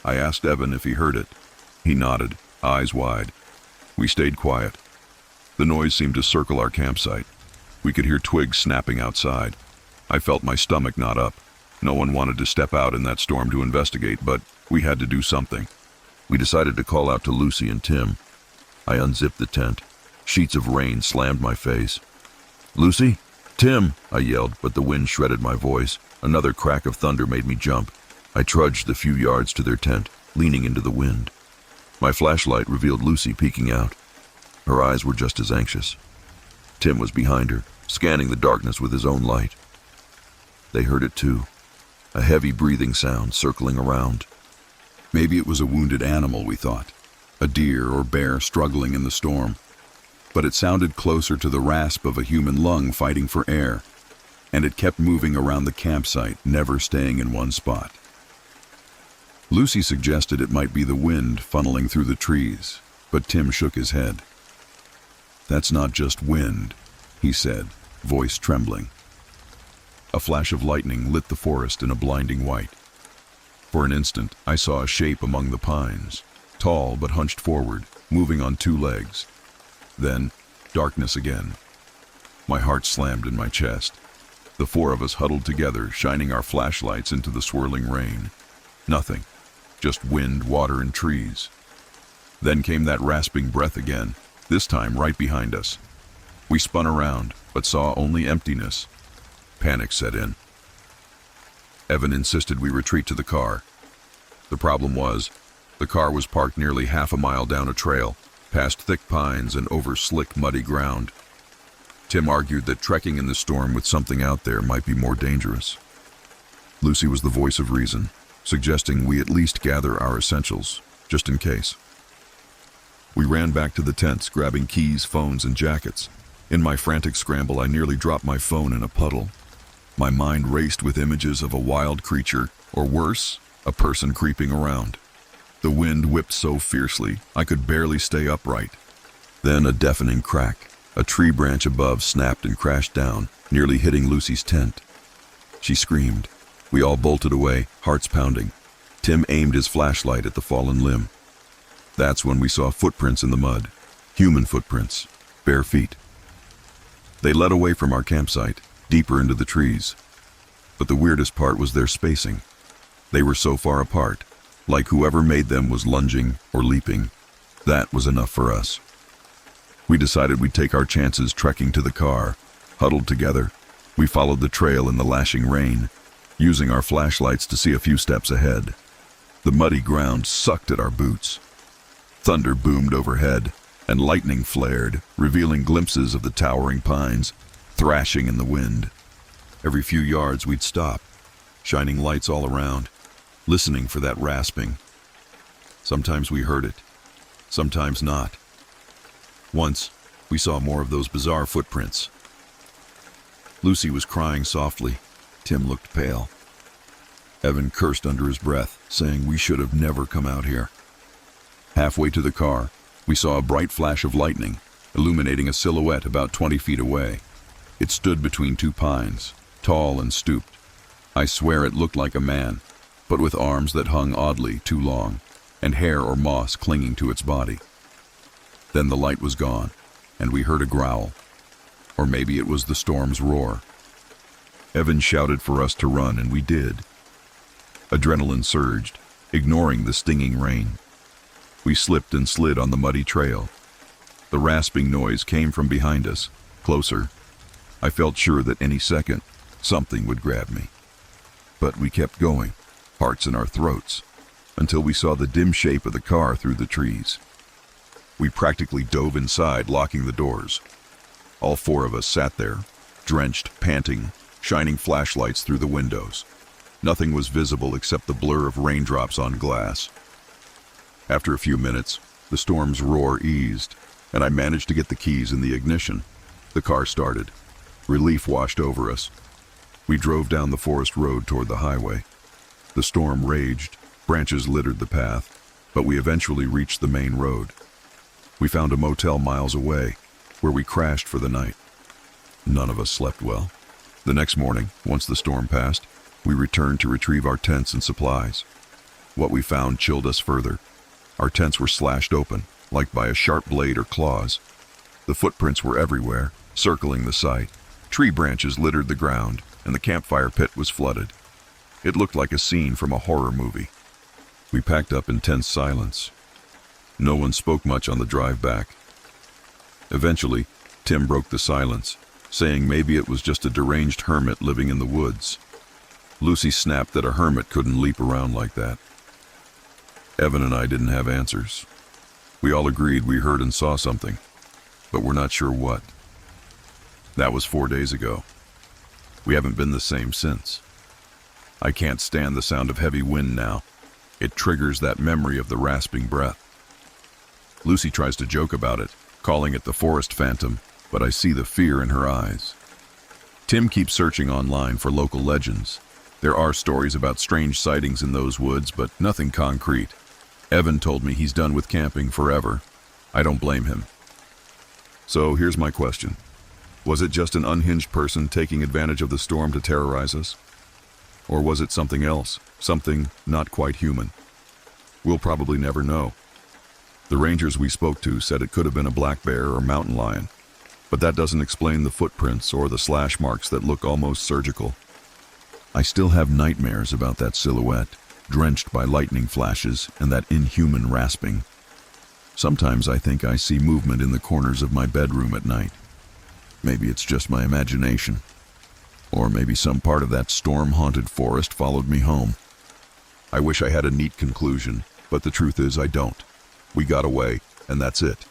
I asked Evan if he heard it. He nodded, eyes wide. We stayed quiet. The noise seemed to circle our campsite. We could hear twigs snapping outside. I felt my stomach knot up. No one wanted to step out in that storm to investigate, but we had to do something. We decided to call out to Lucy and Tim. I unzipped the tent. Sheets of rain slammed my face. "Lucy? Tim!" I yelled, but the wind shredded my voice. Another crack of thunder made me jump. I trudged the few yards to their tent, leaning into the wind. My flashlight revealed Lucy peeking out. Her eyes were just as anxious. Tim was behind her, scanning the darkness with his own light. They heard it too, a heavy breathing sound circling around. Maybe it was a wounded animal, we thought, a deer or bear struggling in the storm. But it sounded closer to the rasp of a human lung fighting for air, and it kept moving around the campsite, never staying in one spot. Lucy suggested it might be the wind funneling through the trees, but Tim shook his head. "That's not just wind," he said, voice trembling. A flash of lightning lit the forest in a blinding white. For an instant, I saw a shape among the pines, tall but hunched forward, moving on 2 legs. Then, darkness again. My heart slammed in my chest. The 4 of us huddled together, shining our flashlights into the swirling rain. Nothing, just wind, water, and trees. Then came that rasping breath again, this time right behind us. We spun around, but saw only emptiness. Panic set in. Evan insisted we retreat to the car. The problem was, the car was parked nearly half a mile down a trail, past thick pines and over slick, muddy ground. Tim argued that trekking in the storm with something out there might be more dangerous. Lucy was the voice of reason, suggesting we at least gather our essentials, just in case. We ran back to the tents, grabbing keys, phones, and jackets. In my frantic scramble, I nearly dropped my phone in a puddle. My mind raced with images of a wild creature, or worse, a person creeping around. The wind whipped so fiercely, I could barely stay upright. Then a deafening crack. A tree branch above snapped and crashed down, nearly hitting Lucy's tent. She screamed. We all bolted away, hearts pounding. Tim aimed his flashlight at the fallen limb. That's when we saw footprints in the mud. Human footprints. Bare feet. They led away from our campsite, deeper into the trees. But the weirdest part was their spacing. They were so far apart, like whoever made them was lunging or leaping. That was enough for us. We decided we'd take our chances trekking to the car. Huddled together, we followed the trail in the lashing rain. using our flashlights to see a few steps ahead. The muddy ground sucked at our boots. Thunder boomed overhead, and lightning flared, revealing glimpses of the towering pines, thrashing in the wind. Every few yards we'd stop, shining lights all around, listening for that rasping. Sometimes we heard it, sometimes not. Once, we saw more of those bizarre footprints. Lucy was crying softly. Tim looked pale. Evan cursed under his breath, saying we should have never come out here. Halfway to the car, we saw a bright flash of lightning, illuminating a silhouette about 20 feet away. It stood between two pines, tall and stooped. I swear it looked like a man, but with arms that hung oddly too long, and hair or moss clinging to its body. Then the light was gone, and we heard a growl. Or maybe it was the storm's roar. Evan shouted for us to run, and we did. Adrenaline surged, ignoring the stinging rain. We slipped and slid on the muddy trail. The rasping noise came from behind us, closer. I felt sure that any second, something would grab me. But we kept going, hearts in our throats, until we saw the dim shape of the car through the trees. We practically dove inside, locking the doors. All four of us sat there, drenched, panting, shining flashlights through the windows. Nothing was visible except the blur of raindrops on glass. After a few minutes, the storm's roar eased, and I managed to get the keys in the ignition. The car started. Relief washed over us. We drove down the forest road toward the highway. The storm raged, branches littered the path, but we eventually reached the main road. We found a motel miles away, where we crashed for the night. None of us slept well. The next morning, once the storm passed, we returned to retrieve our tents and supplies. What we found chilled us further. Our tents were slashed open, like by a sharp blade or claws. The footprints were everywhere, circling the site. Tree branches littered the ground, and the campfire pit was flooded. It looked like a scene from a horror movie. We packed up in tense silence. No one spoke much on the drive back. Eventually, Tim broke the silence, saying maybe it was just a deranged hermit living in the woods. Lucy snapped that a hermit couldn't leap around like that. Evan and I didn't have answers. We all agreed we heard and saw something, but we're not sure what. That was 4 days ago. We haven't been the same since. I can't stand the sound of heavy wind now. It triggers that memory of the rasping breath. Lucy tries to joke about it, calling it the forest phantom, but I see the fear in her eyes. Tim keeps searching online for local legends. There are stories about strange sightings in those woods, but nothing concrete. Evan told me he's done with camping forever. I don't blame him. So here's my question. Was it just an unhinged person taking advantage of the storm to terrorize us? Or was it something else, something not quite human? We'll probably never know. The rangers we spoke to said it could have been a black bear or mountain lion, but that doesn't explain the footprints or the slash marks that look almost surgical. I still have nightmares about that silhouette, drenched by lightning flashes and that inhuman rasping. Sometimes I think I see movement in the corners of my bedroom at night. Maybe it's just my imagination. Or maybe some part of that storm-haunted forest followed me home. I wish I had a neat conclusion, but the truth is I don't. We got away, and that's it.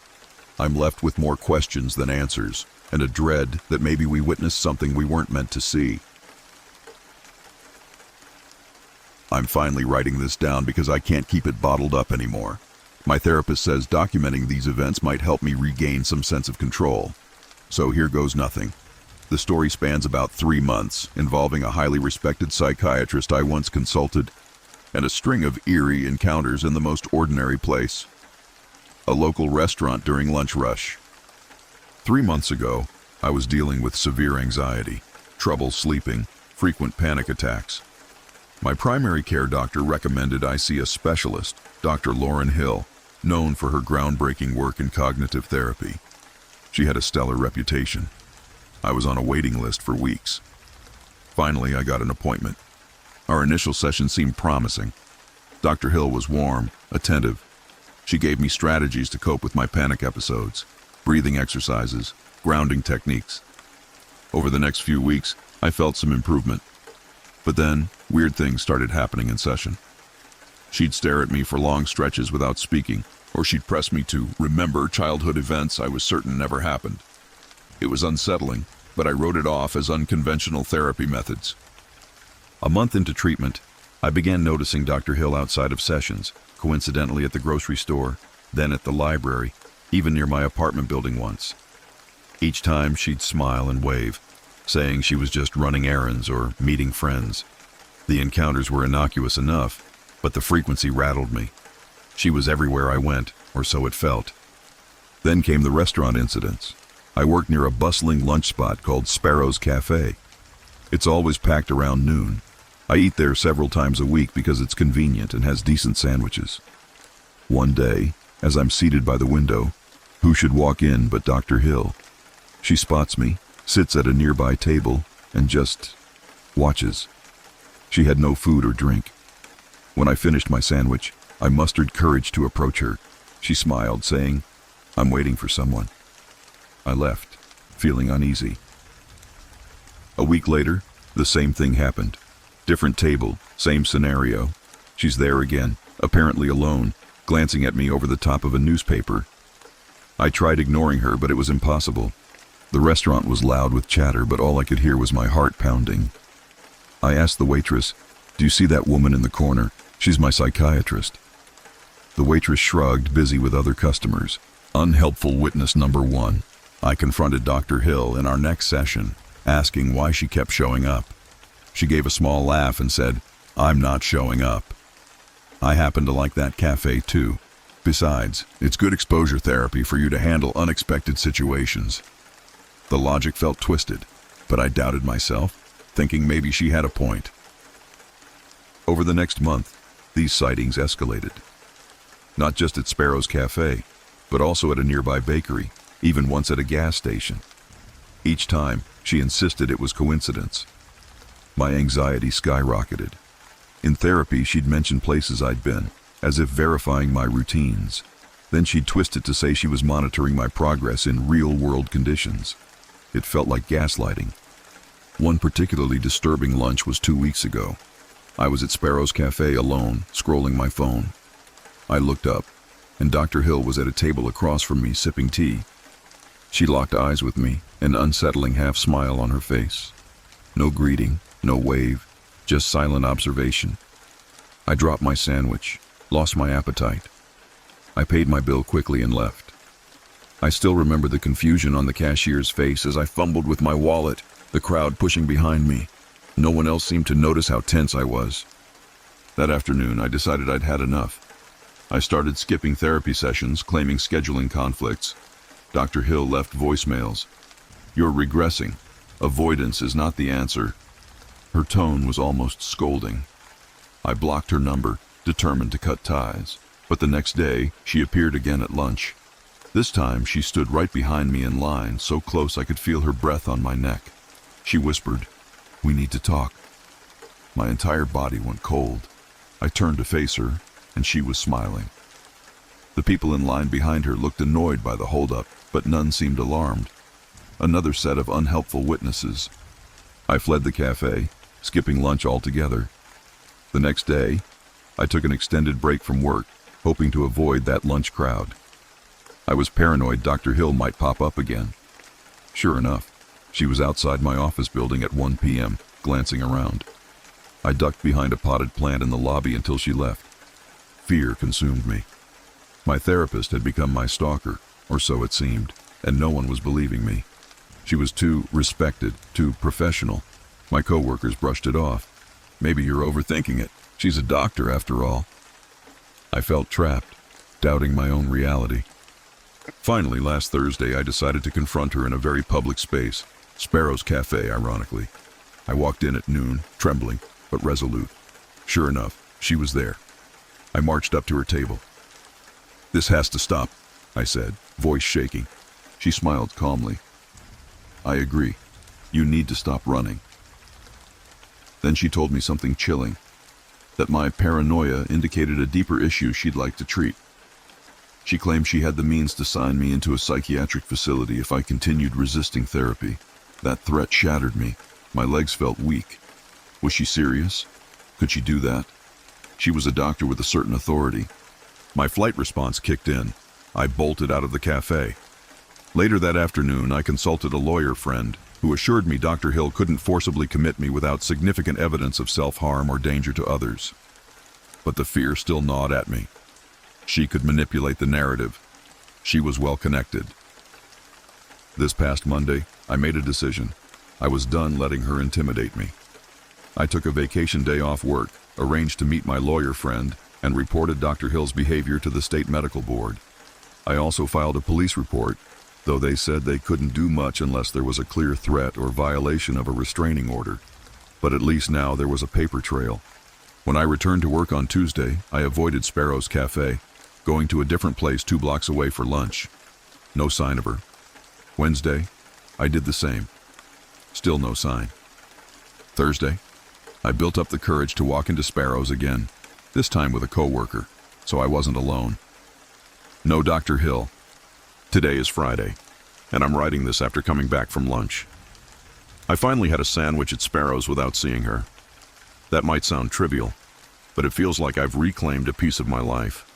I'm left with more questions than answers, and a dread that maybe we witnessed something we weren't meant to see. I'm finally writing this down because I can't keep it bottled up anymore. My therapist says documenting these events might help me regain some sense of control. So here goes nothing. The story spans about 3 months, involving a highly respected psychiatrist I once consulted, and a string of eerie encounters in the most ordinary place. A local restaurant during lunch rush. 3 months ago, I was dealing with severe anxiety, trouble sleeping, frequent panic attacks. My primary care doctor recommended I see a specialist, Dr. Lauren Hill, known for her groundbreaking work in cognitive therapy. She had a stellar reputation. I was on a waiting list for weeks. Finally, I got an appointment. Our initial session seemed promising. Dr. Hill was warm, attentive. She gave me strategies to cope with my panic episodes, breathing exercises, grounding techniques. Over the next few weeks, I felt some improvement. But then, weird things started happening in session. She'd stare at me for long stretches without speaking, or she'd press me to remember childhood events I was certain never happened. It was unsettling, but I wrote it off as unconventional therapy methods. A month into treatment, I began noticing Dr. Hill outside of sessions, coincidentally at the grocery store, then at the library, even near my apartment building once. Each time she'd smile and wave, saying she was just running errands or meeting friends. The encounters were innocuous enough, but the frequency rattled me. She was everywhere I went, or so it felt. Then came the restaurant incidents. I worked near a bustling lunch spot called Sparrow's Cafe. It's always packed around noon. I eat there several times a week because it's convenient and has decent sandwiches. One day, as I'm seated by the window, who should walk in but Dr. Hill? She spots me, sits at a nearby table, and just watches. She had no food or drink. When I finished my sandwich, I mustered courage to approach her. She smiled, saying, "I'm waiting for someone." I left, feeling uneasy. A week later, the same thing happened. Different table, same scenario. She's there again, apparently alone, glancing at me over the top of a newspaper. I tried ignoring her, but it was impossible. The restaurant was loud with chatter, but all I could hear was my heart pounding. I asked the waitress, "Do you see that woman in the corner? She's my psychiatrist." The waitress shrugged, busy with other customers. Unhelpful witness number one. I confronted Dr. Hill in our next session, asking why she kept showing up. She gave a small laugh and said, "I'm not showing up." I happen to like that cafe too. Besides, it's good exposure therapy for you to handle unexpected situations. The logic felt twisted, but I doubted myself, thinking maybe she had a point. Over the next month, these sightings escalated. Not just at Sparrow's Cafe, but also at a nearby bakery, even once at a gas station. Each time, she insisted it was coincidence. My anxiety skyrocketed. In therapy, she'd mention places I'd been, as if verifying my routines. Then she'd twist it to say she was monitoring my progress in real-world conditions. It felt like gaslighting. One particularly disturbing lunch was 2 weeks ago. I was at Sparrow's Cafe alone, scrolling my phone. I looked up, and Dr. Hill was at a table across from me sipping tea. She locked eyes with me, an unsettling half-smile on her face. No greeting, no wave, just silent observation. I dropped my sandwich, lost my appetite. I paid my bill quickly and left. I still remember the confusion on the cashier's face as I fumbled with my wallet, the crowd pushing behind me. No one else seemed to notice how tense I was. That afternoon, I decided I'd had enough. I started skipping therapy sessions, claiming scheduling conflicts. Dr. Hill left voicemails. "You're regressing. Avoidance is not the answer." Her tone was almost scolding. I blocked her number, determined to cut ties. But the next day, she appeared again at lunch. This time, she stood right behind me in line, so close I could feel her breath on my neck. She whispered, "We need to talk." My entire body went cold. I turned to face her, and she was smiling. The people in line behind her looked annoyed by the holdup, but none seemed alarmed. Another set of unhelpful witnesses. I fled the cafe, skipping lunch altogether. The next day, I took an extended break from work, hoping to avoid that lunch crowd. I was paranoid Dr. Hill might pop up again. Sure enough, she was outside my office building at 1 p.m., glancing around. I ducked behind a potted plant in the lobby until she left. Fear consumed me. My therapist had become my stalker, or so it seemed, and no one was believing me. She was too respected, too professional. My coworkers brushed it off. "Maybe you're overthinking it. She's a doctor after all." I felt trapped, doubting my own reality. Finally, last Thursday, I decided to confront her in a very public space, Sparrow's Cafe, ironically. I walked in at noon, trembling, but resolute. Sure enough, she was there. I marched up to her table. "This has to stop," I said, voice shaking. She smiled calmly. "I agree. You need to stop running." Then she told me something chilling, that my paranoia indicated a deeper issue she'd like to treat. She claimed she had the means to sign me into a psychiatric facility if I continued resisting therapy. That threat shattered me. My legs felt weak. Was she serious? Could she do that? She was a doctor with a certain authority. My flight response kicked in. I bolted out of the cafe. Later that afternoon, I consulted a lawyer friend who assured me Dr. Hill couldn't forcibly commit me without significant evidence of self-harm or danger to others. But the fear still gnawed at me. She could manipulate the narrative. She was well connected. This past Monday, I made a decision. I was done letting her intimidate me. I took a vacation day off work, arranged to meet my lawyer friend, and reported Dr. Hill's behavior to the state medical board. I also filed a police report, though they said they couldn't do much unless there was a clear threat or violation of a restraining order. But at least now there was a paper trail. When I returned to work on Tuesday, I avoided Sparrow's Cafe, going to a different place 2 blocks away for lunch. No sign of her. Wednesday, I did the same. Still no sign. Thursday, I built up the courage to walk into Sparrow's again, this time with a coworker, so I wasn't alone. No Dr. Hill. Today is Friday, and I'm writing this after coming back from lunch. I finally had a sandwich at Sparrow's without seeing her. That might sound trivial, but it feels like I've reclaimed a piece of my life.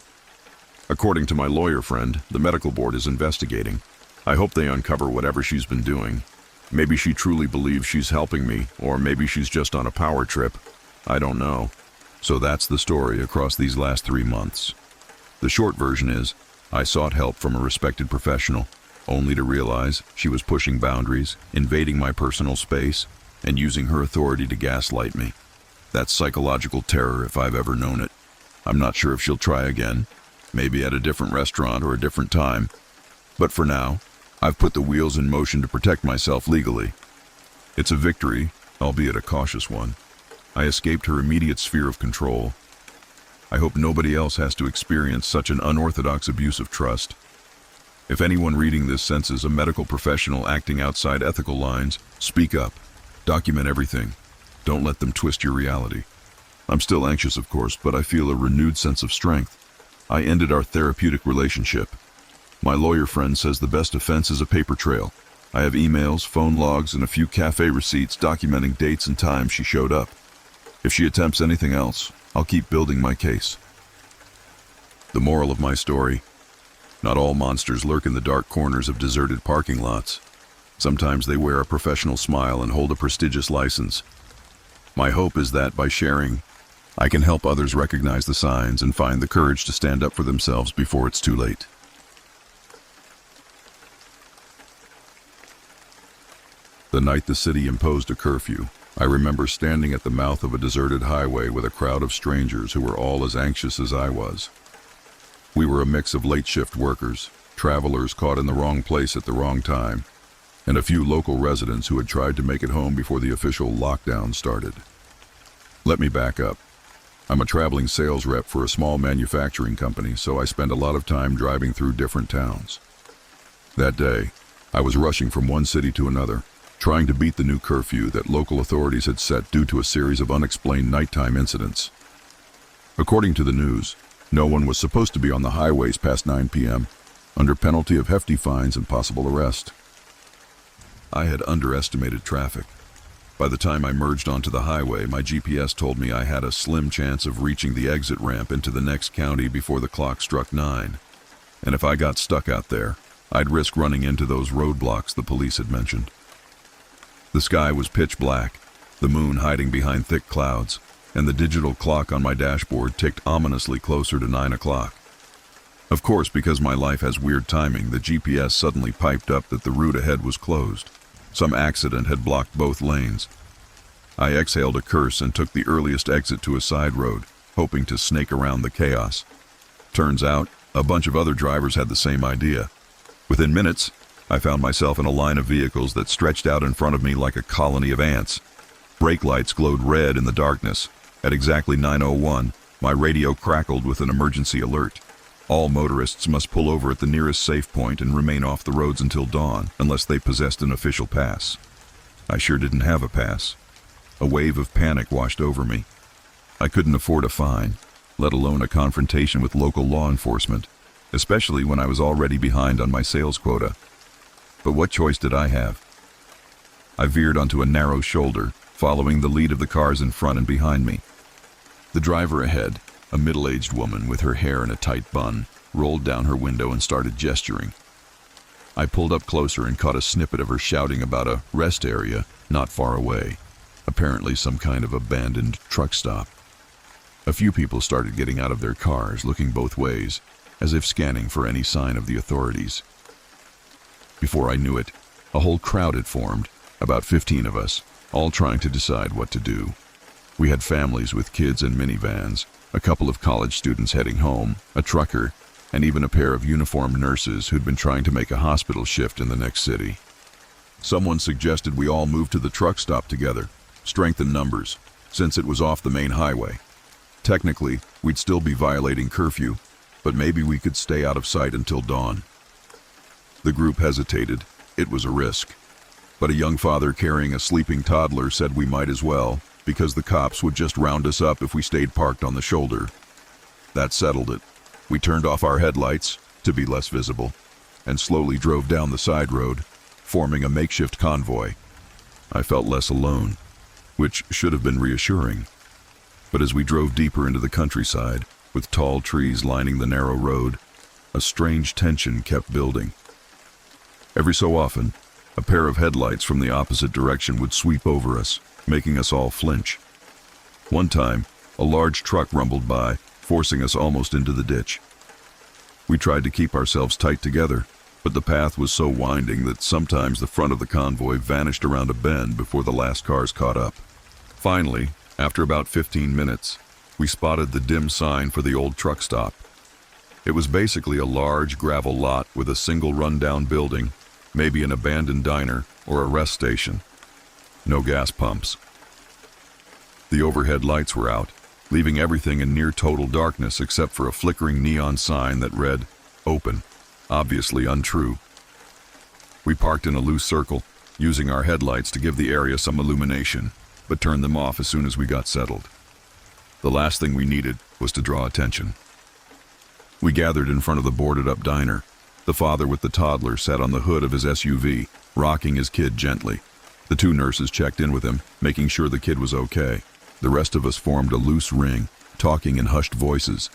According to my lawyer friend, the medical board is investigating. I hope they uncover whatever she's been doing. Maybe she truly believes she's helping me, or maybe she's just on a power trip. I don't know. So that's the story across these last 3 months. The short version is, I sought help from a respected professional, only to realize she was pushing boundaries, invading my personal space, and using her authority to gaslight me. That's psychological terror if I've ever known it. I'm not sure if she'll try again, maybe at a different restaurant or a different time. But for now, I've put the wheels in motion to protect myself legally. It's a victory, albeit a cautious one. I escaped her immediate sphere of control. I hope nobody else has to experience such an unorthodox abuse of trust. If anyone reading this senses a medical professional acting outside ethical lines, speak up. Document everything. Don't let them twist your reality. I'm still anxious, of course, but I feel a renewed sense of strength. I ended our therapeutic relationship. My lawyer friend says the best defense is a paper trail. I have emails, phone logs, and a few cafe receipts documenting dates and times she showed up. If she attempts anything else, I'll keep building my case. The moral of my story: not all monsters lurk in the dark corners of deserted parking lots. Sometimes they wear a professional smile and hold a prestigious license. My hope is that by sharing, I can help others recognize the signs and find the courage to stand up for themselves before it's too late. The night the city imposed a curfew, I remember standing at the mouth of a deserted highway with a crowd of strangers who were all as anxious as I was. We were a mix of late-shift workers, travelers caught in the wrong place at the wrong time, and a few local residents who had tried to make it home before the official lockdown started. Let me back up. I'm a traveling sales rep for a small manufacturing company, so I spend a lot of time driving through different towns. That day, I was rushing from one city to another, trying to beat the new curfew that local authorities had set due to a series of unexplained nighttime incidents. According to the news, no one was supposed to be on the highways past 9 p.m., under penalty of hefty fines and possible arrest. I had underestimated traffic. By the time I merged onto the highway, my GPS told me I had a slim chance of reaching the exit ramp into the next county before the clock struck 9. And if I got stuck out there, I'd risk running into those roadblocks the police had mentioned. The sky was pitch black, the moon hiding behind thick clouds, and the digital clock on my dashboard ticked ominously closer to 9 o'clock. Of course, because my life has weird timing, the GPS suddenly piped up that the route ahead was closed. Some accident had blocked both lanes. I exhaled a curse and took the earliest exit to a side road, hoping to snake around the chaos. Turns out, a bunch of other drivers had the same idea. Within minutes, I found myself in a line of vehicles that stretched out in front of me like a colony of ants. Brake lights glowed red in the darkness. At exactly 9:01, my radio crackled with an emergency alert. All motorists must pull over at the nearest safe point and remain off the roads until dawn, unless they possessed an official pass. I sure didn't have a pass. A wave of panic washed over me. I couldn't afford a fine, let alone a confrontation with local law enforcement, especially when I was already behind on my sales quota. But what choice did I have? I veered onto a narrow shoulder, following the lead of the cars in front and behind me. The driver ahead, a middle-aged woman with her hair in a tight bun, rolled down her window and started gesturing. I pulled up closer and caught a snippet of her shouting about a rest area not far away, apparently some kind of abandoned truck stop. A few people started getting out of their cars, looking both ways, as if scanning for any sign of the authorities. Before I knew it, a whole crowd had formed, about 15 of us, all trying to decide what to do. We had families with kids in minivans, a couple of college students heading home, a trucker, and even a pair of uniformed nurses who'd been trying to make a hospital shift in the next city. Someone suggested we all move to the truck stop together, strengthen numbers, since it was off the main highway. Technically, we'd still be violating curfew, but maybe we could stay out of sight until dawn. The group hesitated. It was a risk. But a young father carrying a sleeping toddler said we might as well, because the cops would just round us up if we stayed parked on the shoulder. That settled it. We turned off our headlights, to be less visible, and slowly drove down the side road, forming a makeshift convoy. I felt less alone, which should have been reassuring. But as we drove deeper into the countryside, with tall trees lining the narrow road, a strange tension kept building. Every so often, a pair of headlights from the opposite direction would sweep over us, making us all flinch. One time, a large truck rumbled by, forcing us almost into the ditch. We tried to keep ourselves tight together, but the path was so winding that sometimes the front of the convoy vanished around a bend before the last cars caught up. Finally, after about 15 minutes, we spotted the dim sign for the old truck stop. It was basically a large gravel lot with a single rundown building, maybe an abandoned diner or a rest station. No gas pumps. The overhead lights were out, leaving everything in near total darkness except for a flickering neon sign that read, "Open," obviously untrue. We parked in a loose circle, using our headlights to give the area some illumination, but turned them off as soon as we got settled. The last thing we needed was to draw attention. We gathered in front of the boarded-up diner. The father with the toddler sat on the hood of his SUV, rocking his kid gently. The two nurses checked in with him, making sure the kid was okay. The rest of us formed a loose ring, talking in hushed voices.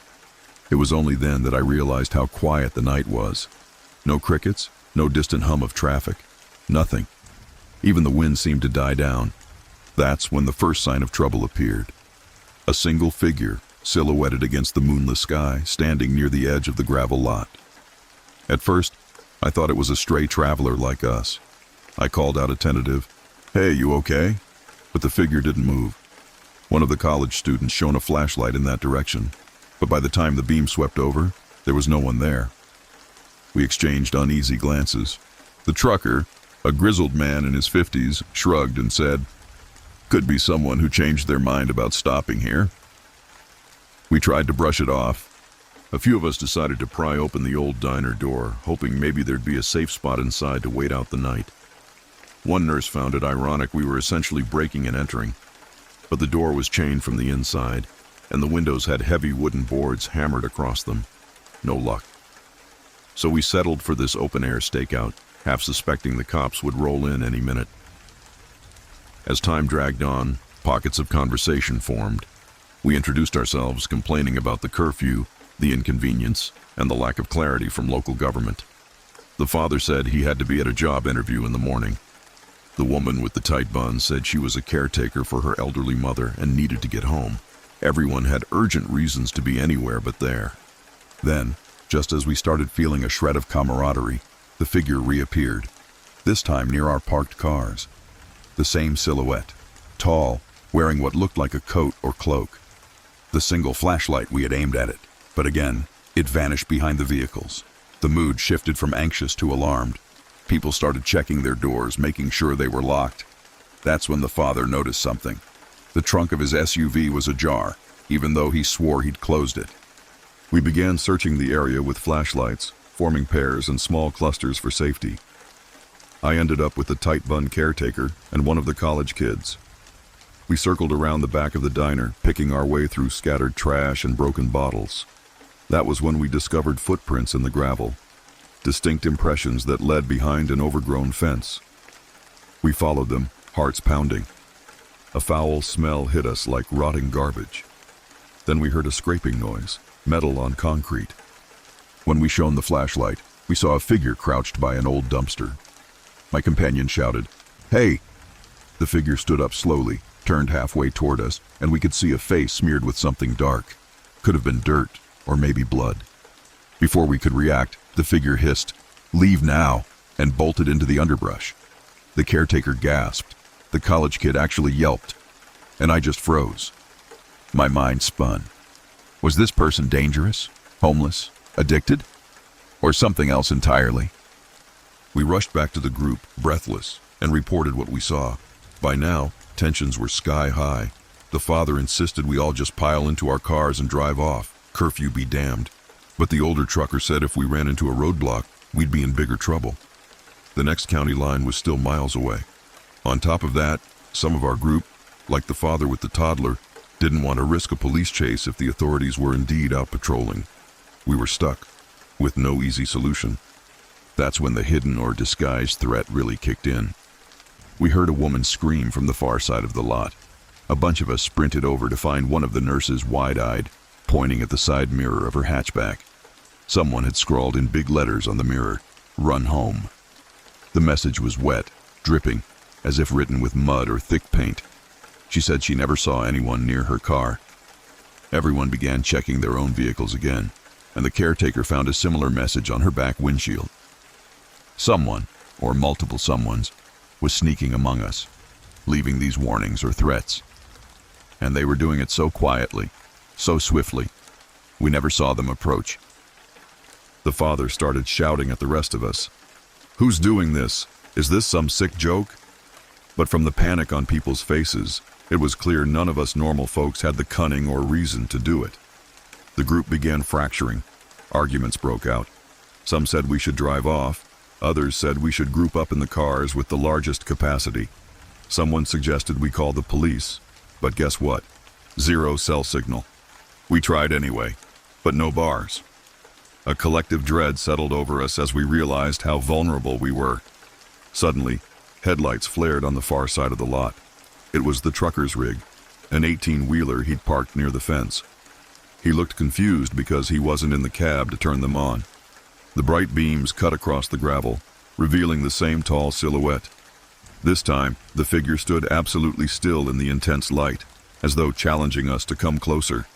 It was only then that I realized how quiet the night was. No crickets, no distant hum of traffic, nothing. Even the wind seemed to die down. That's when the first sign of trouble appeared. A single figure, silhouetted against the moonless sky, standing near the edge of the gravel lot. At first, I thought it was a stray traveler like us. I called out a tentative, "Hey, you okay?" But the figure didn't move. One of the college students shone a flashlight in that direction, but by the time the beam swept over, there was no one there. We exchanged uneasy glances. The trucker, a grizzled man in his 50s, shrugged and said, "Could be someone who changed their mind about stopping here." We tried to brush it off. A few of us decided to pry open the old diner door, hoping maybe there'd be a safe spot inside to wait out the night. One nurse found it ironic we were essentially breaking and entering, but the door was chained from the inside, and the windows had heavy wooden boards hammered across them. No luck. So we settled for this open-air stakeout, half suspecting the cops would roll in any minute. As time dragged on, pockets of conversation formed. We introduced ourselves, complaining about the curfew, the inconvenience, and the lack of clarity from local government. The father said he had to be at a job interview in the morning. The woman with the tight bun said she was a caretaker for her elderly mother and needed to get home. Everyone had urgent reasons to be anywhere but there. Then, just as we started feeling a shred of camaraderie, the figure reappeared, this time near our parked cars. The same silhouette, tall, wearing what looked like a coat or cloak. The single flashlight we had aimed at it, but again, it vanished behind the vehicles. The mood shifted from anxious to alarmed. People started checking their doors, making sure they were locked. That's when the father noticed something. The trunk of his SUV was ajar, even though he swore he'd closed it. We began searching the area with flashlights, forming pairs and small clusters for safety. I ended up with the tight bun caretaker and one of the college kids. We circled around the back of the diner, picking our way through scattered trash and broken bottles. That was when we discovered footprints in the gravel, distinct impressions that led behind an overgrown fence. We followed them, hearts pounding. A foul smell hit us like rotting garbage. Then we heard a scraping noise, metal on concrete. When we shone the flashlight, we saw a figure crouched by an old dumpster. My companion shouted, "Hey!" The figure stood up slowly, turned halfway toward us, and we could see a face smeared with something dark. Could have been dirt, or maybe blood. Before we could react, the figure hissed, "Leave now," and bolted into the underbrush. The caretaker gasped. The college kid actually yelped, and I just froze. My mind spun. Was this person dangerous, homeless, addicted, or something else entirely? We rushed back to the group, breathless, and reported what we saw. By now, tensions were sky high. The father insisted we all just pile into our cars and drive off. Curfew be damned. But the older trucker said if we ran into a roadblock, we'd be in bigger trouble. The next county line was still miles away. On top of that, some of our group, like the father with the toddler, didn't want to risk a police chase if the authorities were indeed out patrolling. We were stuck, with no easy solution. That's when the hidden or disguised threat really kicked in. We heard a woman scream from the far side of the lot. A bunch of us sprinted over to find one of the nurses wide-eyed, pointing at the side mirror of her hatchback. Someone had scrawled in big letters on the mirror, "Run home." The message was wet, dripping, as if written with mud or thick paint. She said she never saw anyone near her car. Everyone began checking their own vehicles again, and the caretaker found a similar message on her back windshield. Someone, or multiple someones, was sneaking among us, leaving these warnings or threats. And they were doing it so quietly, so swiftly, we never saw them approach. The father started shouting at the rest of us. "Who's doing this? Is this some sick joke?" But from the panic on people's faces, it was clear none of us normal folks had the cunning or reason to do it. The group began fracturing. Arguments broke out. Some said we should drive off. Others said we should group up in the cars with the largest capacity. Someone suggested we call the police. But guess what? Zero cell signal. We tried anyway, but no bars. A collective dread settled over us as we realized how vulnerable we were. Suddenly, headlights flared on the far side of the lot. It was the trucker's rig, an 18-wheeler he'd parked near the fence. He looked confused because he wasn't in the cab to turn them on. The bright beams cut across the gravel, revealing the same tall silhouette. This time, the figure stood absolutely still in the intense light, as though challenging us to come closer.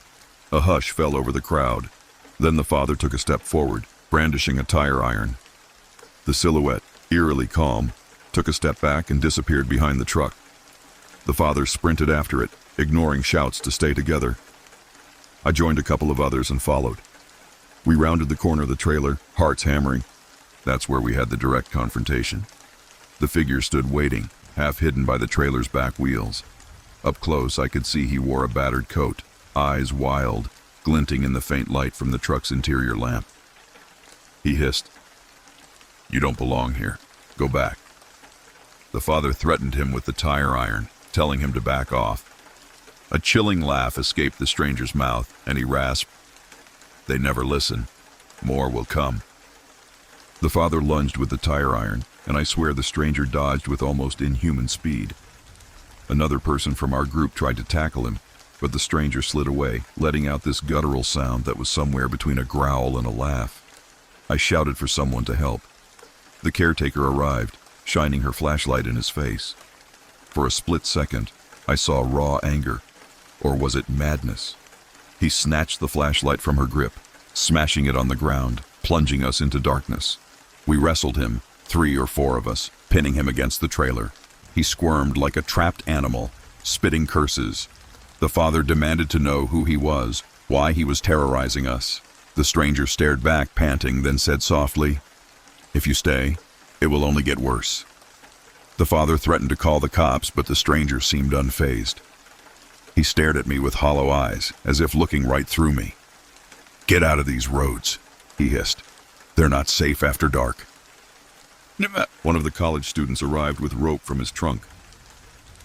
A hush fell over the crowd. Then the father took a step forward, brandishing a tire iron. The silhouette, eerily calm, took a step back and disappeared behind the truck. The father sprinted after it, ignoring shouts to stay together. I joined a couple of others and followed. We rounded the corner of the trailer, hearts hammering. That's where we had the direct confrontation. The figure stood waiting, half hidden by the trailer's back wheels. Up close, I could see he wore a battered coat, eyes wild, glinting in the faint light from the truck's interior lamp. He hissed, "You don't belong here. Go back." The father threatened him with the tire iron, telling him to back off. A chilling laugh escaped the stranger's mouth, and he rasped, "They never listen. More will come." The father lunged with the tire iron, and I swear the stranger dodged with almost inhuman speed. Another person from our group tried to tackle him, but the stranger slid away, letting out this guttural sound that was somewhere between a growl and a laugh. I shouted for someone to help. The caretaker arrived, shining her flashlight in his face. For a split second, I saw raw anger. Or was it madness? He snatched the flashlight from her grip, smashing it on the ground, plunging us into darkness. We wrestled him, 3 or 4 of us, pinning him against the trailer. He squirmed like a trapped animal, spitting curses. The father demanded to know who he was, why he was terrorizing us. The stranger stared back, panting, then said softly, "If you stay, it will only get worse." The father threatened to call the cops, but the stranger seemed unfazed. He stared at me with hollow eyes, as if looking right through me. "Get out of these roads," he hissed. "They're not safe after dark." One of the college students arrived with rope from his trunk.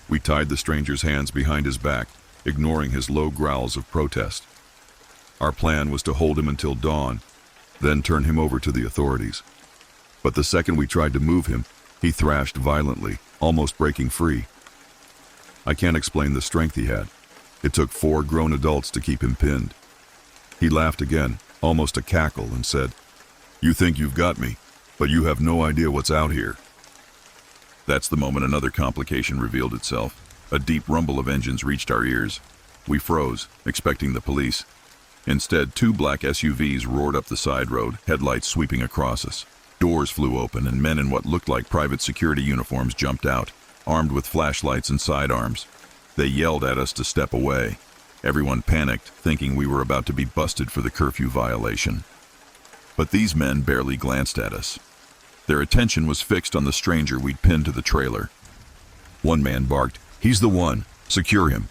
We tied the stranger's hands behind his back, ignoring his low growls of protest. Our plan was to hold him until dawn, then turn him over to the authorities. But the second we tried to move him, he thrashed violently, almost breaking free. I can't explain the strength he had. It took 4 grown adults to keep him pinned. He laughed again, almost a cackle, and said, "You think you've got me, but you have no idea what's out here." That's the moment another complication revealed itself. A deep rumble of engines reached our ears. We froze, expecting the police. Instead, 2 black SUVs roared up the side road, headlights sweeping across us. Doors flew open, and men in what looked like private security uniforms jumped out, armed with flashlights and sidearms. They yelled at us to step away. Everyone panicked, thinking we were about to be busted for the curfew violation. But these men barely glanced at us. Their attention was fixed on the stranger we'd pinned to the trailer. One man barked, "He's the one! Secure him!"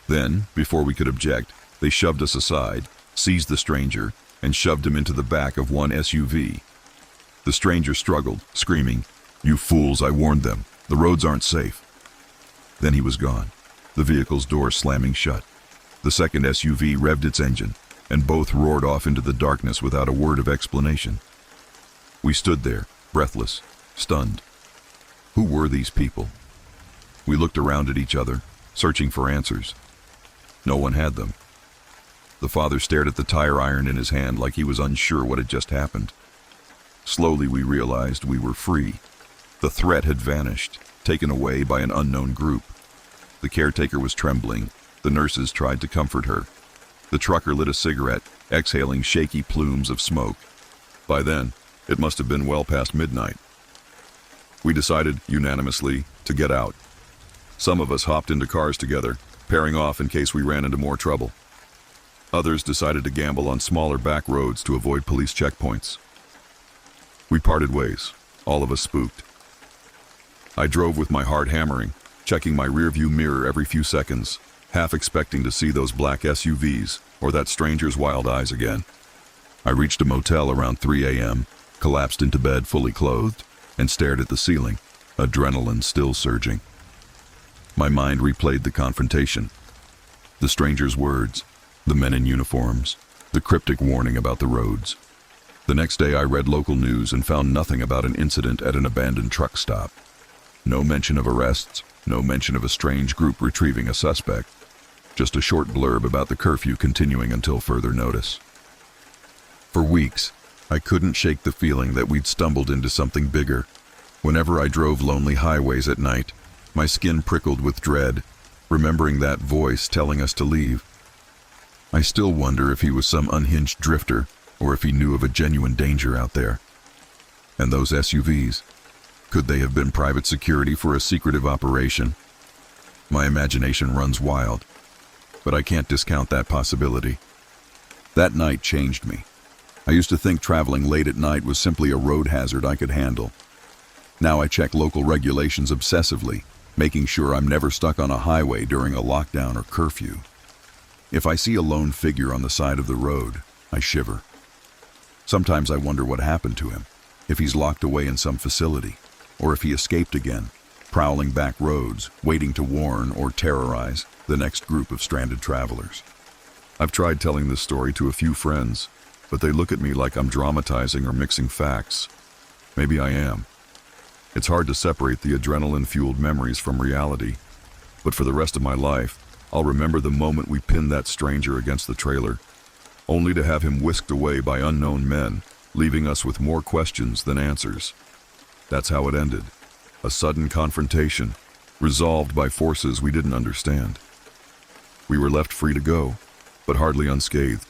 Then, before we could object, they shoved us aside, seized the stranger, and shoved him into the back of one SUV. The stranger struggled, screaming, "You fools, I warned them. The roads aren't safe." Then he was gone, the vehicle's door slamming shut. The second SUV revved its engine, and both roared off into the darkness without a word of explanation. We stood there, breathless, stunned. Who were these people? We looked around at each other, searching for answers. No one had them. The father stared at the tire iron in his hand like he was unsure what had just happened. Slowly we realized we were free. The threat had vanished, taken away by an unknown group. The caretaker was trembling. The nurses tried to comfort her. The trucker lit a cigarette, exhaling shaky plumes of smoke. By then, it must have been well past midnight. We decided, unanimously, to get out. Some of us hopped into cars together, pairing off in case we ran into more trouble. Others decided to gamble on smaller back roads to avoid police checkpoints. We parted ways, all of us spooked. I drove with my heart hammering, checking my rearview mirror every few seconds, half expecting to see those black SUVs or that stranger's wild eyes again. I reached a motel around 3 a.m., collapsed into bed fully clothed, and stared at the ceiling, adrenaline still surging. My mind replayed the confrontation. The stranger's words, the men in uniforms, the cryptic warning about the roads. The next day I read local news and found nothing about an incident at an abandoned truck stop. No mention of arrests, no mention of a strange group retrieving a suspect. Just a short blurb about the curfew continuing until further notice. For weeks, I couldn't shake the feeling that we'd stumbled into something bigger. Whenever I drove lonely highways at night, my skin prickled with dread, remembering that voice telling us to leave. I still wonder if he was some unhinged drifter, or if he knew of a genuine danger out there. And those SUVs, could they have been private security for a secretive operation? My imagination runs wild, but I can't discount that possibility. That night changed me. I used to think traveling late at night was simply a road hazard I could handle. Now I check local regulations obsessively, making sure I'm never stuck on a highway during a lockdown or curfew. If I see a lone figure on the side of the road, I shiver. Sometimes I wonder what happened to him, if he's locked away in some facility, or if he escaped again, prowling back roads, waiting to warn or terrorize the next group of stranded travelers. I've tried telling this story to a few friends, but they look at me like I'm dramatizing or mixing facts. Maybe I am. It's hard to separate the adrenaline-fueled memories from reality, but for the rest of my life, I'll remember the moment we pinned that stranger against the trailer, only to have him whisked away by unknown men, leaving us with more questions than answers. That's how it ended. A sudden confrontation, resolved by forces we didn't understand. We were left free to go, but hardly unscathed.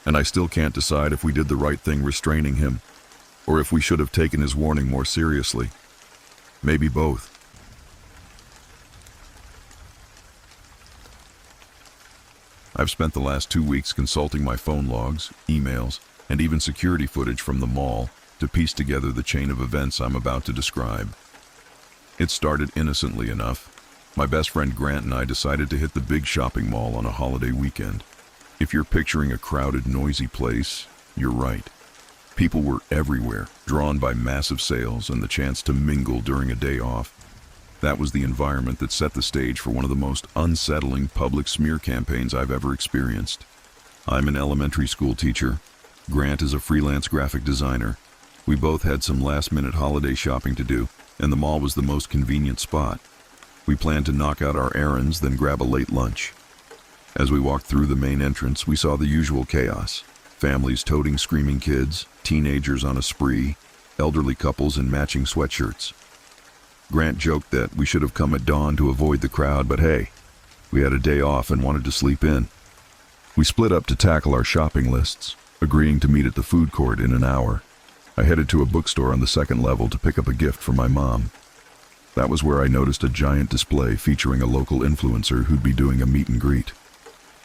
And I still can't decide if we did the right thing restraining him, or if we should have taken his warning more seriously. Maybe both. I've spent the last 2 weeks consulting my phone logs, emails, and even security footage from the mall to piece together the chain of events I'm about to describe. It started innocently enough. My best friend Grant and I decided to hit the big shopping mall on a holiday weekend. If you're picturing a crowded, noisy place, you're right. People were everywhere, drawn by massive sales and the chance to mingle during a day off. That was the environment that set the stage for one of the most unsettling public smear campaigns I've ever experienced. I'm an elementary school teacher. Grant is a freelance graphic designer. We both had some last-minute holiday shopping to do, and the mall was the most convenient spot. We planned to knock out our errands, then grab a late lunch. As we walked through the main entrance, we saw the usual chaos. Families toting screaming kids, teenagers on a spree, elderly couples in matching sweatshirts. Grant joked that we should have come at dawn to avoid the crowd, but hey, we had a day off and wanted to sleep in. We split up to tackle our shopping lists, agreeing to meet at the food court in an hour. I headed to a bookstore on the second level to pick up a gift for my mom. That was where I noticed a giant display featuring a local influencer who'd be doing a meet and greet.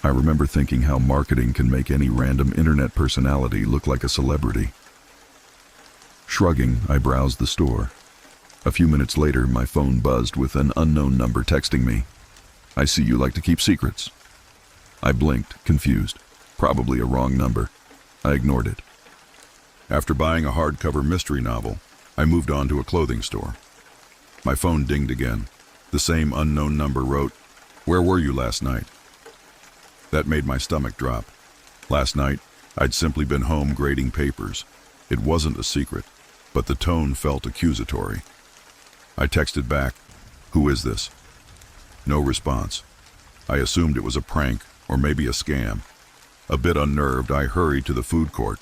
I remember thinking how marketing can make any random internet personality look like a celebrity. Shrugging, I browsed the store. A few minutes later, my phone buzzed with an unknown number texting me. "I see you like to keep secrets." I blinked, confused. Probably a wrong number. I ignored it. After buying a hardcover mystery novel, I moved on to a clothing store. My phone dinged again. The same unknown number wrote, "Where were you last night?" That made my stomach drop. Last night, I'd simply been home grading papers. It wasn't a secret, but the tone felt accusatory. I texted back, "Who is this?" No response. I assumed it was a prank or maybe a scam. A bit unnerved, I hurried to the food court.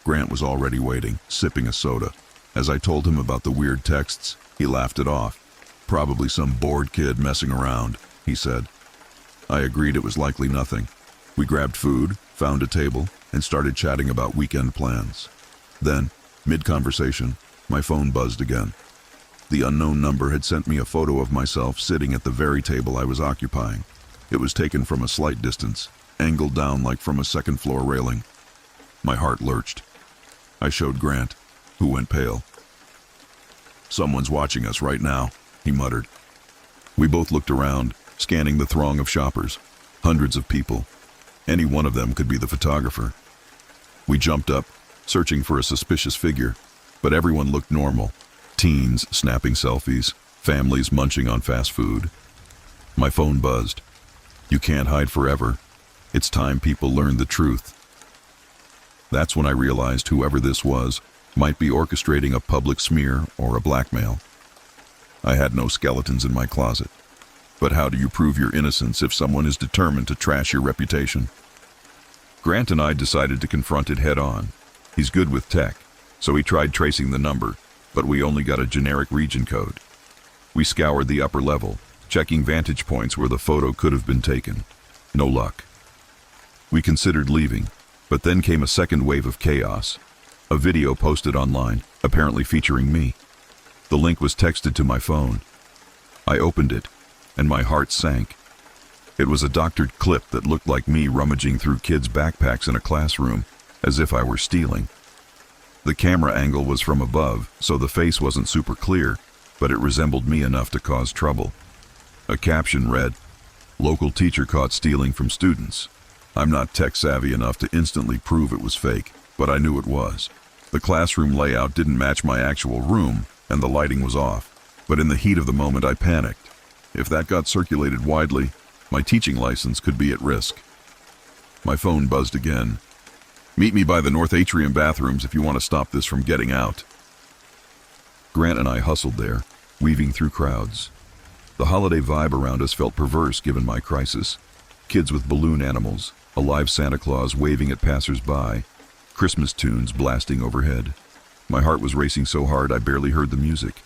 Grant was already waiting, sipping a soda. As I told him about the weird texts, he laughed it off. "Probably some bored kid messing around," he said. I agreed it was likely nothing. We grabbed food, found a table, and started chatting about weekend plans. Then, mid-conversation, my phone buzzed again. The unknown number had sent me a photo of myself sitting at the very table I was occupying. It was taken from a slight distance, angled down like from a second-floor railing. My heart lurched. I showed Grant, who went pale. "Someone's watching us right now," he muttered. We both looked around, scanning the throng of shoppers. Hundreds of people. Any one of them could be the photographer. We jumped up, searching for a suspicious figure, but everyone looked normal. Teens snapping selfies, families munching on fast food. My phone buzzed. "You can't hide forever. It's time people learned the truth." That's when I realized whoever this was might be orchestrating a public smear or a blackmail. I had no skeletons in my closet. But how do you prove your innocence if someone is determined to trash your reputation? Grant and I decided to confront it head on. He's good with tech, so he tried tracing the number, but we only got a generic region code. We scoured the upper level, checking vantage points where the photo could have been taken. No luck. We considered leaving, but then came a second wave of chaos. A video posted online, apparently featuring me. The link was texted to my phone. I opened it, and my heart sank. It was a doctored clip that looked like me rummaging through kids' backpacks in a classroom, as if I were stealing. The camera angle was from above, so the face wasn't super clear, but it resembled me enough to cause trouble. A caption read, "Local teacher caught stealing from students." I'm not tech savvy enough to instantly prove it was fake, but I knew it was. The classroom layout didn't match my actual room, and the lighting was off. But in the heat of the moment, I panicked. If that got circulated widely, my teaching license could be at risk. My phone buzzed again. "Meet me by the North Atrium bathrooms if you want to stop this from getting out." Grant and I hustled there, weaving through crowds. The holiday vibe around us felt perverse given my crisis. Kids with balloon animals, a live Santa Claus waving at passers-by, Christmas tunes blasting overhead. My heart was racing so hard I barely heard the music.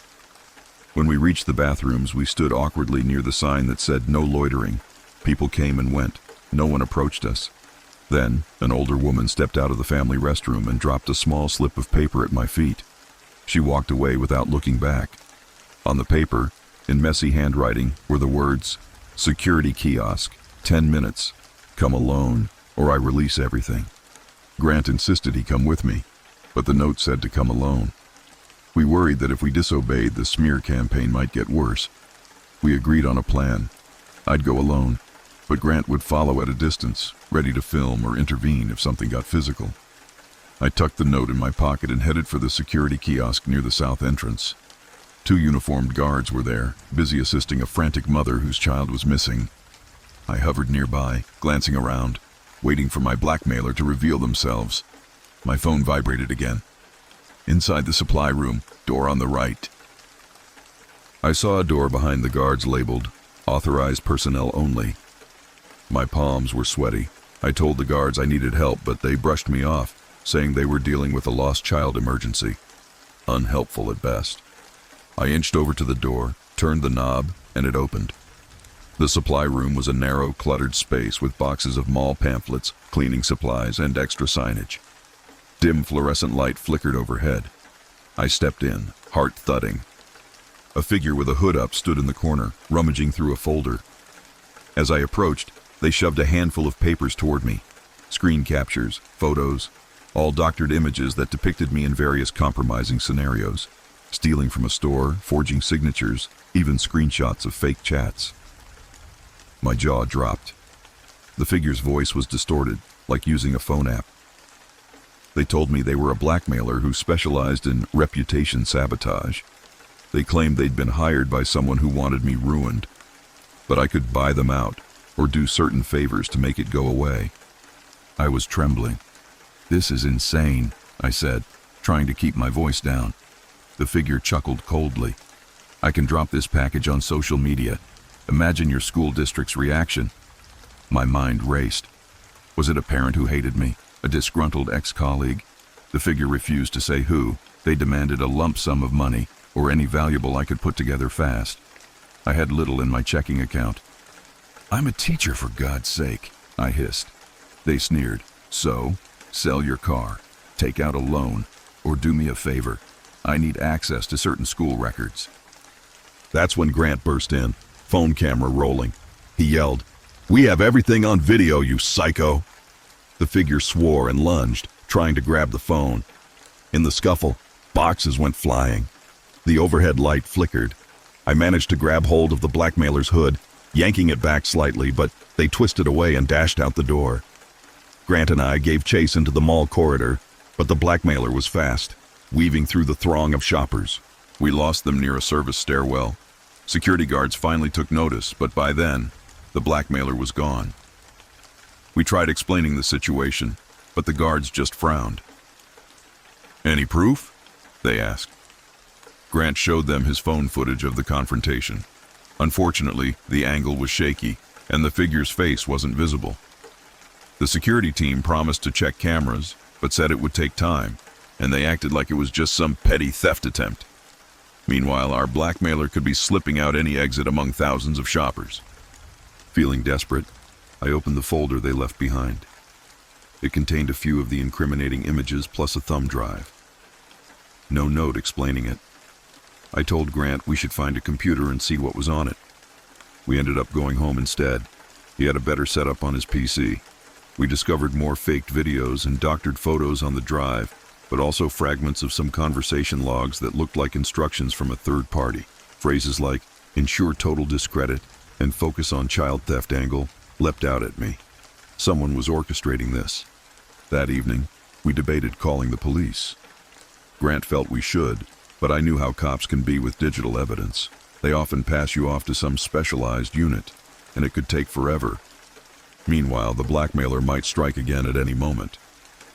When we reached the bathrooms, we stood awkwardly near the sign that said "No loitering." People came and went. No one approached us. Then, an older woman stepped out of the family restroom and dropped a small slip of paper at my feet. She walked away without looking back. On the paper, in messy handwriting, were the words, "Security kiosk, 10 minutes. Come alone, or I release everything." Grant insisted he come with me, but the note said to come alone. We worried that if we disobeyed, the smear campaign might get worse. We agreed on a plan. I'd go alone, but Grant would follow at a distance, ready to film or intervene if something got physical. I tucked the note in my pocket and headed for the security kiosk near the south entrance. 2 uniformed guards were there, busy assisting a frantic mother whose child was missing. I hovered nearby, glancing around, waiting for my blackmailer to reveal themselves. My phone vibrated again. Inside the supply room, door on the right. I saw a door behind the guards labeled, "Authorized personnel only." My palms were sweaty. I told the guards I needed help, but they brushed me off, saying they were dealing with a lost child emergency. Unhelpful at best. I inched over to the door, turned the knob, and it opened. The supply room was a narrow, cluttered space with boxes of mall pamphlets, cleaning supplies, and extra signage. Dim fluorescent light flickered overhead. I stepped in, heart thudding. A figure with a hood up stood in the corner, rummaging through a folder. As I approached, they shoved a handful of papers toward me. Screen captures, photos, all doctored images that depicted me in various compromising scenarios. Stealing from a store, forging signatures, even screenshots of fake chats. My jaw dropped. The figure's voice was distorted, like using a phone app. They told me they were a blackmailer who specialized in reputation sabotage. They claimed they'd been hired by someone who wanted me ruined, but I could buy them out or do certain favors to make it go away. I was trembling. "This is insane," I said, trying to keep my voice down. The figure chuckled coldly. "I can drop this package on social media. Imagine your school district's reaction." My mind raced. Was it a parent who hated me? A disgruntled ex-colleague? The figure refused to say who. They demanded a lump sum of money, or any valuable I could put together fast. I had little in my checking account. "I'm a teacher, for God's sake," I hissed. They sneered. "So, sell your car, take out a loan, or do me a favor. I need access to certain school records." That's when Grant burst in, phone camera rolling. He yelled, "We have everything on video, you psycho!" The figure swore and lunged, trying to grab the phone. In the scuffle, boxes went flying. The overhead light flickered. I managed to grab hold of the blackmailer's hood, yanking it back slightly, but they twisted away and dashed out the door. Grant and I gave chase into the mall corridor, but the blackmailer was fast, weaving through the throng of shoppers. We lost them near a service stairwell. Security guards finally took notice, but by then, the blackmailer was gone. We tried explaining the situation, but the guards just frowned. "Any proof?" they asked. Grant showed them his phone footage of the confrontation. Unfortunately, the angle was shaky, and the figure's face wasn't visible. The security team promised to check cameras, but said it would take time, and they acted like it was just some petty theft attempt. Meanwhile, our blackmailer could be slipping out any exit among thousands of shoppers. Feeling desperate, I opened the folder they left behind. It contained a few of the incriminating images plus a thumb drive. No note explaining it. I told Grant we should find a computer and see what was on it. We ended up going home instead. He had a better setup on his PC. We discovered more faked videos and doctored photos on the drive, but also fragments of some conversation logs that looked like instructions from a third party. Phrases like, "ensure total discredit," and "focus on child theft angle," leapt out at me. Someone was orchestrating this. That evening, we debated calling the police. Grant felt we should, but I knew how cops can be with digital evidence. They often pass you off to some specialized unit, and it could take forever. Meanwhile, the blackmailer might strike again at any moment.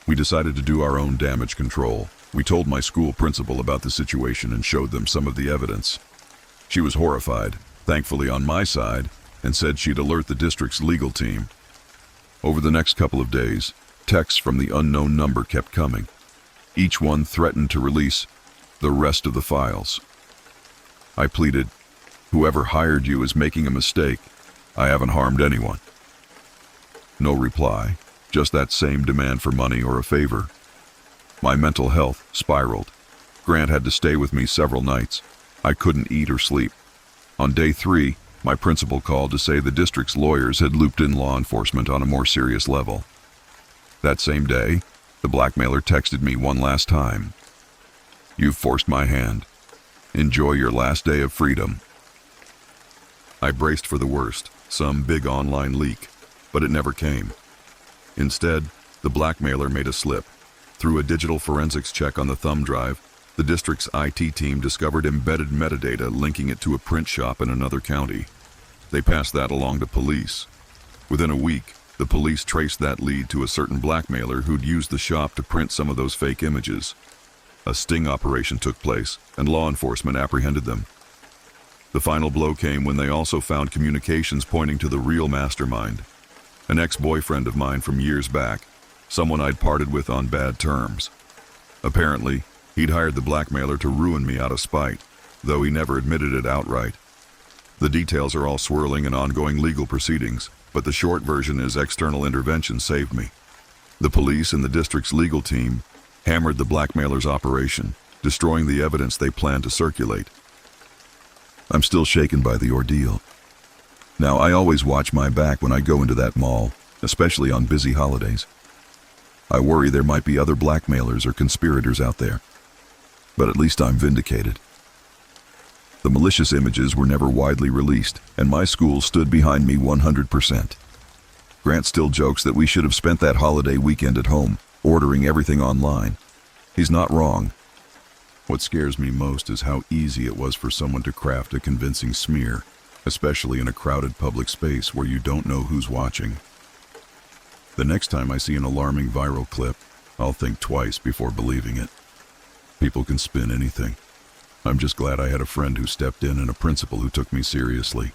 We decided to do our own damage control. We told my school principal about the situation and showed them some of the evidence. She was horrified, thankfully on my side, and said she'd alert the district's legal team. Over the next couple of days, texts from the unknown number kept coming. Each one threatened to release the rest of the files. I pleaded, "Whoever hired you is making a mistake. I haven't harmed anyone." No reply, just that same demand for money or a favor. My mental health spiraled. Grant had to stay with me several nights. I couldn't eat or sleep. On day 3, my principal called to say the district's lawyers had looped in law enforcement on a more serious level. That same day, the blackmailer texted me one last time. "You've forced my hand. Enjoy your last day of freedom." I braced for the worst, some big online leak, but it never came. Instead, the blackmailer made a slip. Through a digital forensics check on the thumb drive, the district's IT team discovered embedded metadata linking it to a print shop in another county. They passed that along to police. Within a week, the police traced that lead to a certain blackmailer who'd used the shop to print some of those fake images. A sting operation took place, and law enforcement apprehended them. The final blow came when they also found communications pointing to the real mastermind, an ex-boyfriend of mine from years back, someone I'd parted with on bad terms. Apparently, he'd hired the blackmailer to ruin me out of spite, though he never admitted it outright. The details are all swirling in ongoing legal proceedings, but the short version is external intervention saved me. The police and the district's legal team hammered the blackmailer's operation, destroying the evidence they planned to circulate. I'm still shaken by the ordeal. Now, I always watch my back when I go into that mall, especially on busy holidays. I worry there might be other blackmailers or conspirators out there. But at least I'm vindicated. The malicious images were never widely released, and my school stood behind me 100%. Grant still jokes that we should have spent that holiday weekend at home, ordering everything online. He's not wrong. What scares me most is how easy it was for someone to craft a convincing smear, especially in a crowded public space where you don't know who's watching. The next time I see an alarming viral clip, I'll think twice before believing it. People can spin anything. I'm just glad I had a friend who stepped in and a principal who took me seriously.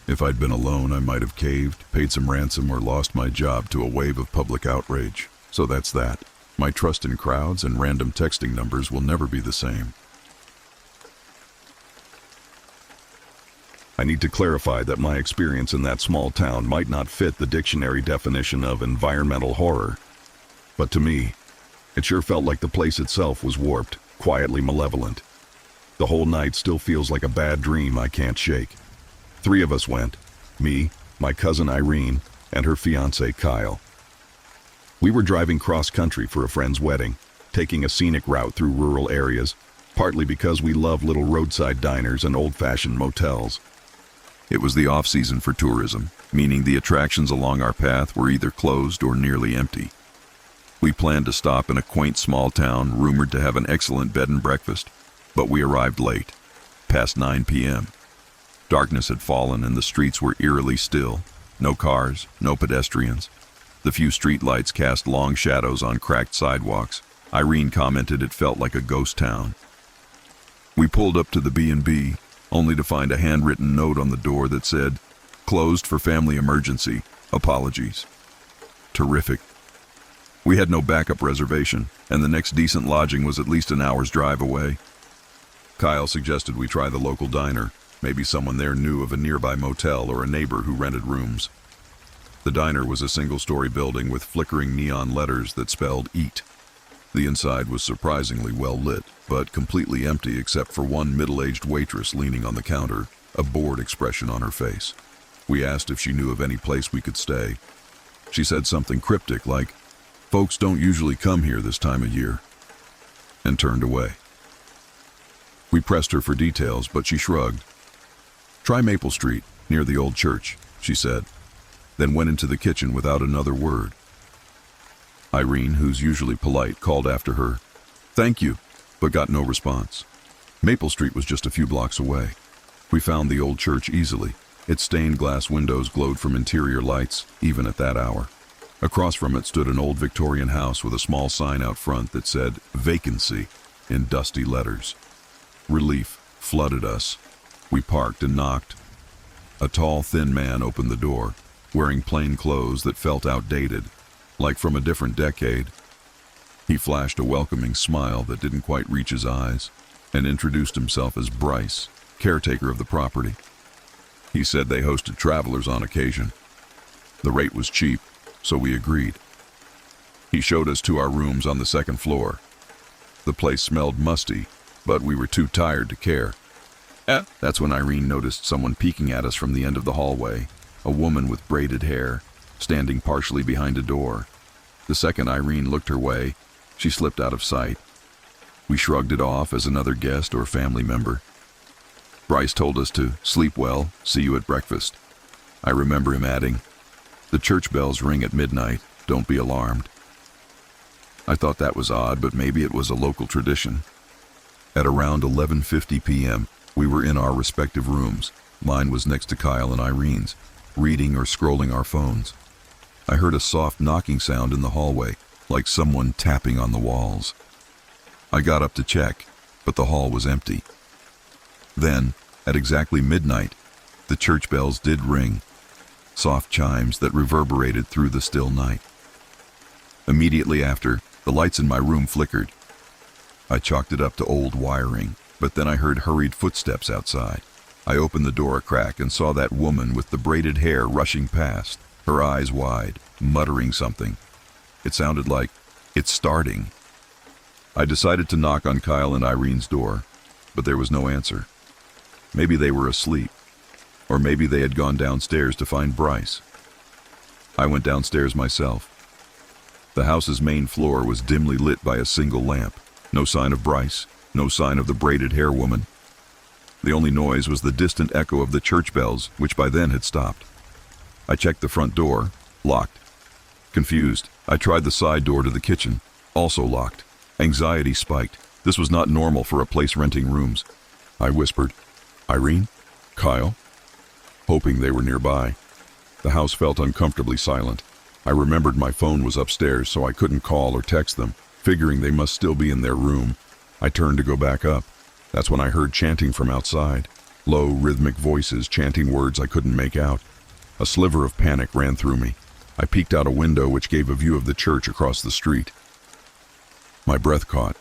If I'd been alone, I might have caved, paid some ransom, or lost my job to a wave of public outrage. So that's that. My trust in crowds and random texting numbers will never be the same. I need to clarify that my experience in that small town might not fit the dictionary definition of environmental horror. But to me, it sure felt like the place itself was warped, quietly malevolent. The whole night still feels like a bad dream I can't shake. 3 of us went, me, my cousin Irene, and her fiancé Kyle. We were driving cross-country for a friend's wedding, taking a scenic route through rural areas, partly because we love little roadside diners and old-fashioned motels. It was the off-season for tourism, meaning the attractions along our path were either closed or nearly empty. We planned to stop in a quaint small town rumored to have an excellent bed and breakfast, but we arrived late, past 9 p.m. Darkness had fallen and the streets were eerily still. No cars, no pedestrians. The few street lights cast long shadows on cracked sidewalks. Irene commented it felt like a ghost town. We pulled up to the B&B, only to find a handwritten note on the door that said, "Closed for family emergency. Apologies." Terrific. We had no backup reservation, and the next decent lodging was at least an hour's drive away. Kyle suggested we try the local diner. Maybe someone there knew of a nearby motel or a neighbor who rented rooms. The diner was a single-story building with flickering neon letters that spelled "Eat." The inside was surprisingly well lit, but completely empty except for one middle-aged waitress leaning on the counter, a bored expression on her face. We asked if she knew of any place we could stay. She said something cryptic like, "Folks don't usually come here this time of year," and turned away. We pressed her for details, but she shrugged. "Try Maple Street, near the old church," she said, then went into the kitchen without another word. Irene, who's usually polite, called after her, "Thank you," but got no response. Maple Street was just a few blocks away. We found the old church easily. Its stained glass windows glowed from interior lights, even at that hour. Across from it stood an old Victorian house with a small sign out front that said "Vacancy" in dusty letters. Relief flooded us. We parked and knocked. A tall, thin man opened the door, wearing plain clothes that felt outdated, like from a different decade. He flashed a welcoming smile that didn't quite reach his eyes, and introduced himself as Bryce, caretaker of the property. He said they hosted travelers on occasion. The rate was cheap, so we agreed. He showed us to our rooms on the second floor. The place smelled musty, but we were too tired to care. That's when Irene noticed someone peeking at us from the end of the hallway, a woman with braided hair, standing partially behind a door. The second Irene looked her way, she slipped out of sight. We shrugged it off as another guest or family member. Bryce told us to sleep well, see you at breakfast. I remember him adding, "The church bells ring at midnight, don't be alarmed." I thought that was odd, but maybe it was a local tradition. At around 11:50 p.m., we were in our respective rooms. Mine was next to Kyle and Irene's, reading or scrolling our phones. I heard a soft knocking sound in the hallway, like someone tapping on the walls. I got up to check, but the hall was empty. Then, At exactly midnight, the church bells did ring, soft chimes that reverberated through the still night. Immediately after, the lights in my room flickered. I chalked it up to old wiring, but then I heard hurried footsteps outside. I opened the door a crack and saw that woman with the braided hair rushing past, her eyes wide, muttering something. It sounded like, "It's starting." I decided to knock on Kyle and Irene's door, but there was no answer. Maybe they were asleep, or maybe they had gone downstairs to find Bryce. I went downstairs myself. The house's main floor was dimly lit by a single lamp. No sign of Bryce, no sign of the braided hair woman. The only noise was the distant echo of the church bells, which by then had stopped. I checked the front door, locked. Confused, I tried the side door to the kitchen, also locked. Anxiety spiked. This was not normal for a place renting rooms. I whispered, "Irene? Kyle?" hoping they were nearby. The house felt uncomfortably silent. I remembered my phone was upstairs, so I couldn't call or text them. Figuring they must still be in their room, I turned to go back up. That's when I heard chanting from outside. Low, rhythmic voices chanting words I couldn't make out. A sliver of panic ran through me. I peeked out a window which gave a view of the church across the street. My breath caught.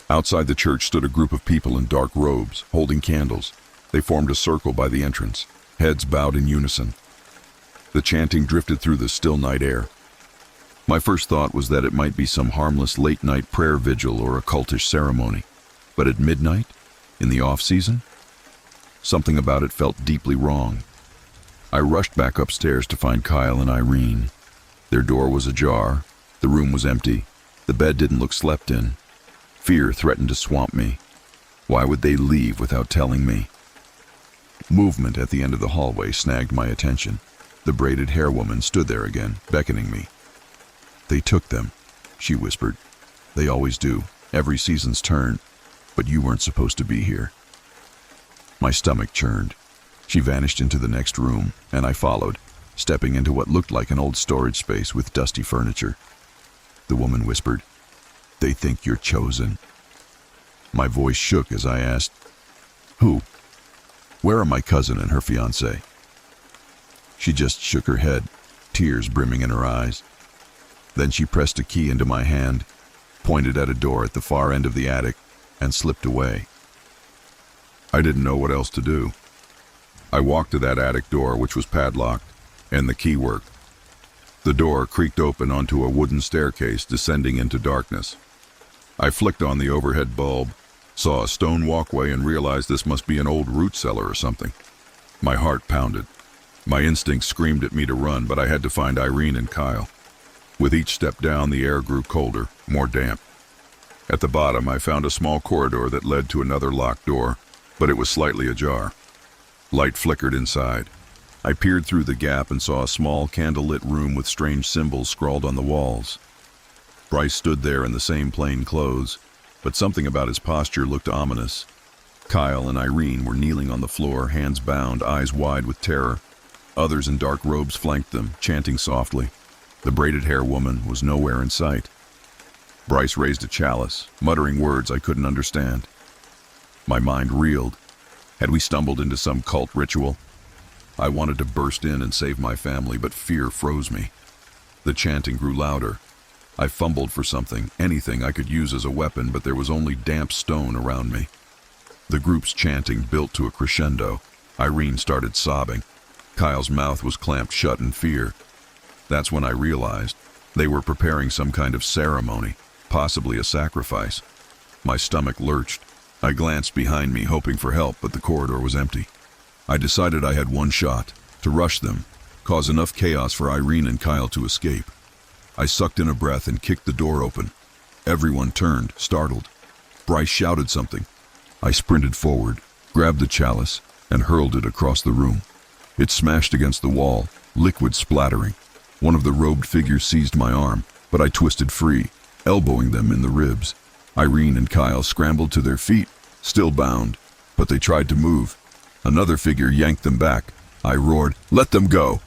Outside the church stood a group of people in dark robes, holding candles. They formed a circle by the entrance, heads bowed in unison. The chanting drifted through the still night air. My first thought was that it might be some harmless late-night prayer vigil or a cultish ceremony. But at midnight, in the off-season, something about it felt deeply wrong. I rushed back upstairs to find Kyle and Irene. Their door was ajar. The room was empty. The bed didn't look slept in. Fear threatened to swamp me. Why would they leave without telling me? Movement at the end of the hallway snagged my attention. The braided hair woman stood there again, beckoning me. "They took them," she whispered. "They always do, every season's turn, but you weren't supposed to be here." My stomach churned. She vanished into the next room, and I followed, stepping into what looked like an old storage space with dusty furniture. The woman whispered, "They think you're chosen." My voice shook as I asked, "Who? Where are my cousin and her fiancé?" She just shook her head, tears brimming in her eyes. Then she pressed a key into my hand, pointed at a door at the far end of the attic, and slipped away. I didn't know what else to do. I walked to that attic door, which was padlocked, and the key worked. The door creaked open onto a wooden staircase descending into darkness. I flicked on the overhead bulb, saw a stone walkway, and realized this must be an old root cellar or something. My heart pounded. My instincts screamed at me to run, but I had to find Irene and Kyle. With each step down, the air grew colder, more damp. At the bottom, I found a small corridor that led to another locked door, but it was slightly ajar. Light flickered inside. I peered through the gap and saw a small candlelit room with strange symbols scrawled on the walls. Bryce stood there in the same plain clothes, but something about his posture looked ominous. Kyle and Irene were kneeling on the floor, hands bound, eyes wide with terror. Others in dark robes flanked them, chanting softly. The braided hair woman was nowhere in sight. Bryce raised a chalice, muttering words I couldn't understand. My mind reeled. Had we stumbled into some cult ritual? I wanted to burst in and save my family, but fear froze me. The chanting grew louder. I fumbled for something, anything I could use as a weapon, but there was only damp stone around me. The group's chanting built to a crescendo. Irene started sobbing. Kyle's mouth was clamped shut in fear. That's when I realized they were preparing some kind of ceremony, possibly a sacrifice. My stomach lurched. I glanced behind me, hoping for help, but the corridor was empty. I decided I had one shot, to rush them, cause enough chaos for Irene and Kyle to escape. I sucked in a breath and kicked the door open. Everyone turned, startled. Bryce shouted something. I sprinted forward, grabbed the chalice, and hurled it across the room. It smashed against the wall, liquid splattering. One of the robed figures seized my arm, but I twisted free, elbowing them in the ribs. Irene and Kyle scrambled to their feet, still bound, but they tried to move. Another figure yanked them back. I roared, "Let them go!"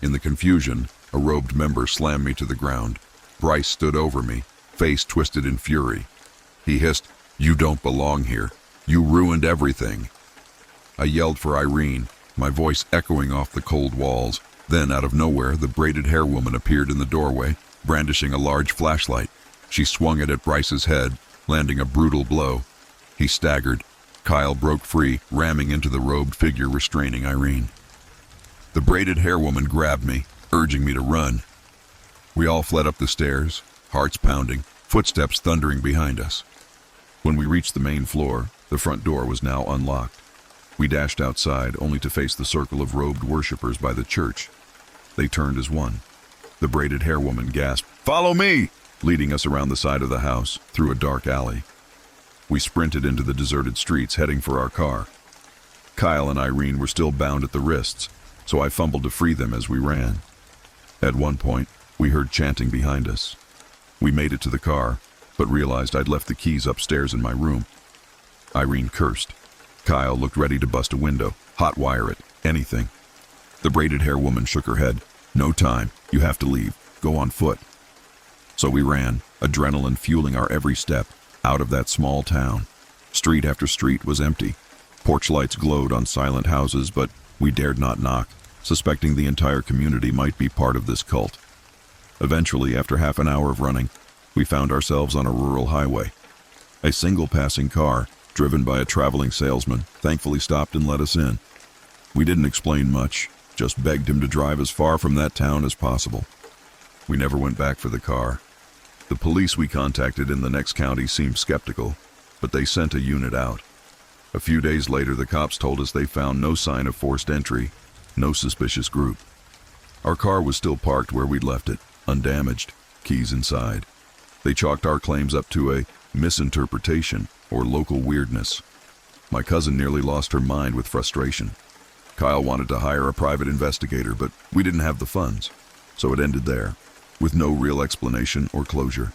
In the confusion, a robed member slammed me to the ground. Bryce stood over me, face twisted in fury. He hissed, "You don't belong here." You ruined everything. I yelled for Irene, my voice echoing off the cold walls. Then, out of nowhere, the braided hair woman appeared in the doorway, brandishing a large flashlight. She swung it at Bryce's head, landing a brutal blow. He staggered. Kyle broke free, ramming into the robed figure restraining Irene. The braided hair woman grabbed me, urging me to run. We all fled up the stairs, hearts pounding, footsteps thundering behind us. When we reached the main floor, the front door was now unlocked. We dashed outside, only to face the circle of robed worshippers by the church. They turned as one. The braided hair woman gasped, "Follow me!" leading us around the side of the house, through a dark alley. We sprinted into the deserted streets, heading for our car. Kyle and Irene were still bound at the wrists, so I fumbled to free them as we ran. At one point, we heard chanting behind us. We made it to the car, but realized I'd left the keys upstairs in my room. Irene cursed. Kyle looked ready to bust a window, hotwire it, anything. The braided hair woman shook her head. "No time. You have to leave. Go on foot." So we ran, adrenaline fueling our every step, out of that small town. Street after street was empty. Porch lights glowed on silent houses, but we dared not knock, suspecting the entire community might be part of this cult. Eventually, after half an hour of running, we found ourselves on a rural highway. A single passing car, driven by a traveling salesman, thankfully stopped and let us in. We didn't explain much, just begged him to drive as far from that town as possible. We never went back for the car. The police we contacted in the next county seemed skeptical, but they sent a unit out. A few days later, the cops told us they found no sign of forced entry, no suspicious group. Our car was still parked where we'd left it, undamaged, keys inside. They chalked our claims up to a misinterpretation or local weirdness. My cousin nearly lost her mind with frustration. Kyle wanted to hire a private investigator, but we didn't have the funds, so it ended there, with no real explanation or closure.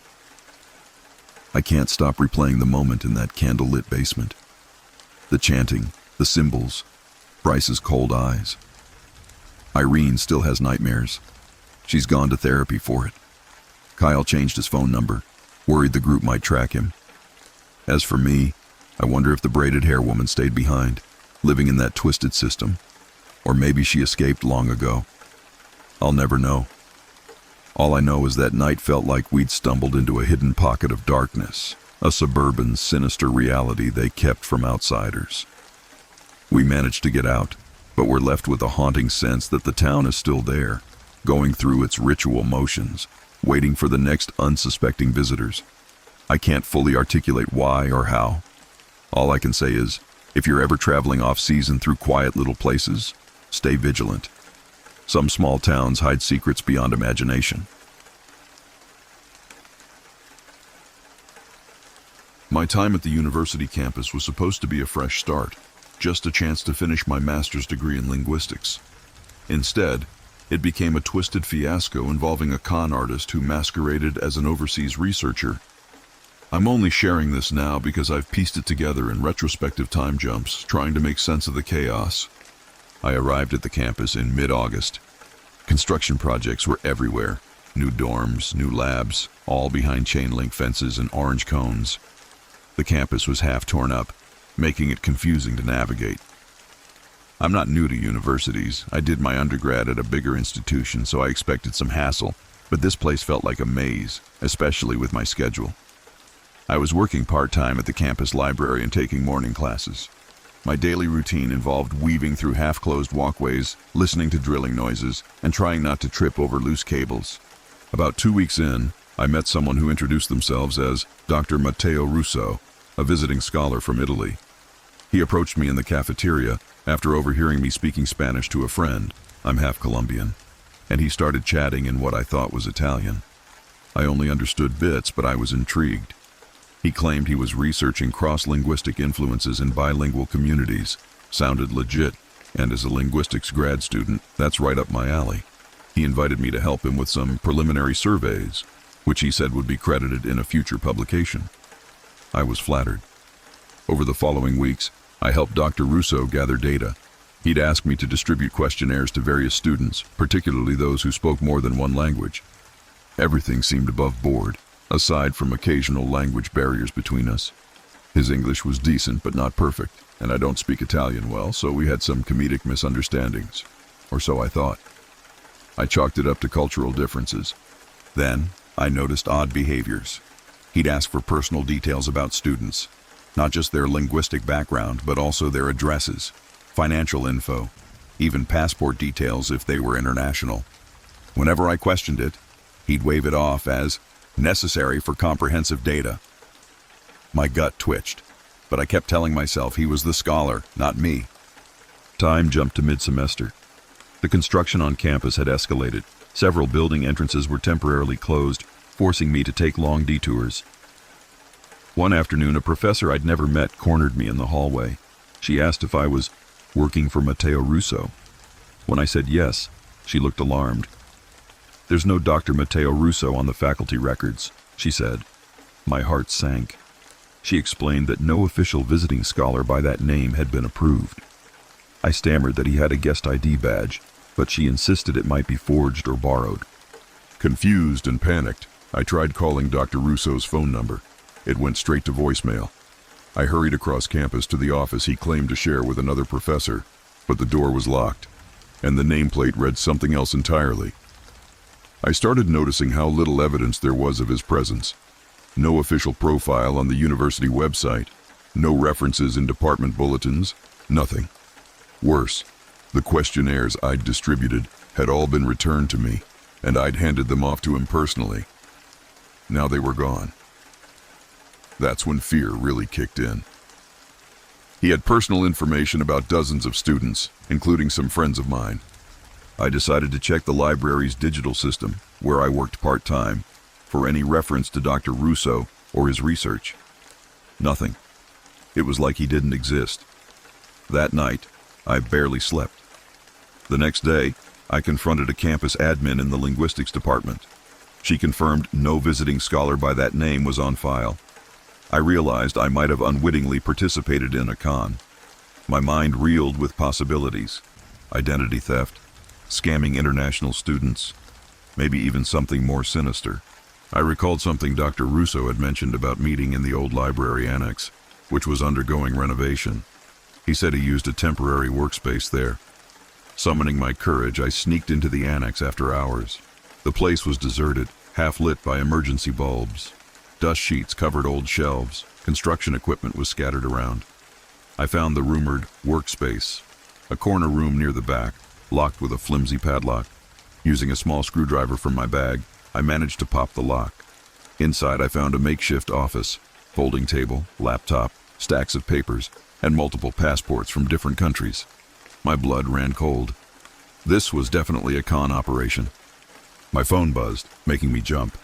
I can't stop replaying the moment in that candlelit basement. The chanting, the symbols, Bryce's cold eyes. Irene still has nightmares. She's gone to therapy for it. Kyle changed his phone number, worried the group might track him. As for me, I wonder if the braided hair woman stayed behind, living in that twisted system. Or maybe she escaped long ago. I'll never know. All I know is that night felt like we'd stumbled into a hidden pocket of darkness, a suburban, sinister reality they kept from outsiders. We managed to get out, but we're left with a haunting sense that the town is still there, going through its ritual motions, waiting for the next unsuspecting visitors. I can't fully articulate why or how. All I can say is, if you're ever traveling off-season through quiet little places, stay vigilant. Some small towns hide secrets beyond imagination. My time at the university campus was supposed to be a fresh start, just a chance to finish my master's degree in linguistics. Instead, it became a twisted fiasco involving a con artist who masqueraded as an overseas researcher. I'm only sharing this now because I've pieced it together in retrospective time jumps, trying to make sense of the chaos. I arrived at the campus in mid-August. Construction projects were everywhere. New dorms, new labs, all behind chain-link fences and orange cones. The campus was half torn up, making it confusing to navigate. I'm not new to universities. I did my undergrad at a bigger institution, so I expected some hassle, but this place felt like a maze, especially with my schedule. I was working part-time at the campus library and taking morning classes. My daily routine involved weaving through half-closed walkways, listening to drilling noises, and trying not to trip over loose cables. About 2 weeks in, I met someone who introduced themselves as Dr. Matteo Russo, a visiting scholar from Italy. He approached me in the cafeteria after overhearing me speaking Spanish to a friend. I'm half Colombian, and he started chatting in what I thought was Italian. I only understood bits, but I was intrigued. He claimed he was researching cross-linguistic influences in bilingual communities. Sounded legit, and as a linguistics grad student, that's right up my alley. He invited me to help him with some preliminary surveys, which he said would be credited in a future publication. I was flattered. Over the following weeks, I helped Dr. Russo gather data. He'd asked me to distribute questionnaires to various students, particularly those who spoke more than one language. Everything seemed above board, aside from occasional language barriers between us. His English was decent but not perfect, and I don't speak Italian well, so we had some comedic misunderstandings. Or so I thought. I chalked it up to cultural differences. Then, I noticed odd behaviors. He'd ask for personal details about students, not just their linguistic background, but also their addresses, financial info, even passport details if they were international. Whenever I questioned it, he'd wave it off as necessary for comprehensive data. My gut twitched, but I kept telling myself he was the scholar, not me. Time jumped to mid-semester. The construction on campus had escalated. Several building entrances were temporarily closed, forcing me to take long detours. One afternoon, a professor I'd never met cornered me in the hallway. She asked if I was working for Matteo Russo. When I said yes, she looked alarmed. "There's no Dr. Matteo Russo on the faculty records," she said. My heart sank. She explained that no official visiting scholar by that name had been approved. I stammered that he had a guest ID badge, but she insisted it might be forged or borrowed. Confused and panicked, I tried calling Dr. Russo's phone number. It went straight to voicemail. I hurried across campus to the office he claimed to share with another professor, but the door was locked, and the nameplate read something else entirely. I started noticing how little evidence there was of his presence. No official profile on the university website, no references in department bulletins, nothing. Worse, the questionnaires I'd distributed had all been returned to me, and I'd handed them off to him personally. Now they were gone. That's when fear really kicked in. He had personal information about dozens of students, including some friends of mine. I decided to check the library's digital system, where I worked part-time, for any reference to Dr. Russo or his research. Nothing. It was like he didn't exist. That night, I barely slept. The next day, I confronted a campus admin in the linguistics department. She confirmed no visiting scholar by that name was on file. I realized I might have unwittingly participated in a con. My mind reeled with possibilities. Identity theft, scamming international students, maybe even something more sinister. I recalled something Dr. Russo had mentioned about meeting in the old library annex, which was undergoing renovation. He said he used a temporary workspace there. Summoning my courage, I sneaked into the annex after hours. The place was deserted, half lit by emergency bulbs. Dust sheets covered old shelves. Construction equipment was scattered around. I found the rumored workspace, a corner room near the back, locked with a flimsy padlock. Using a small screwdriver from my bag, I managed to pop the lock. Inside, I found a makeshift office, folding table, laptop, stacks of papers, and multiple passports from different countries. My blood ran cold. This was definitely a con operation. My phone buzzed, making me jump.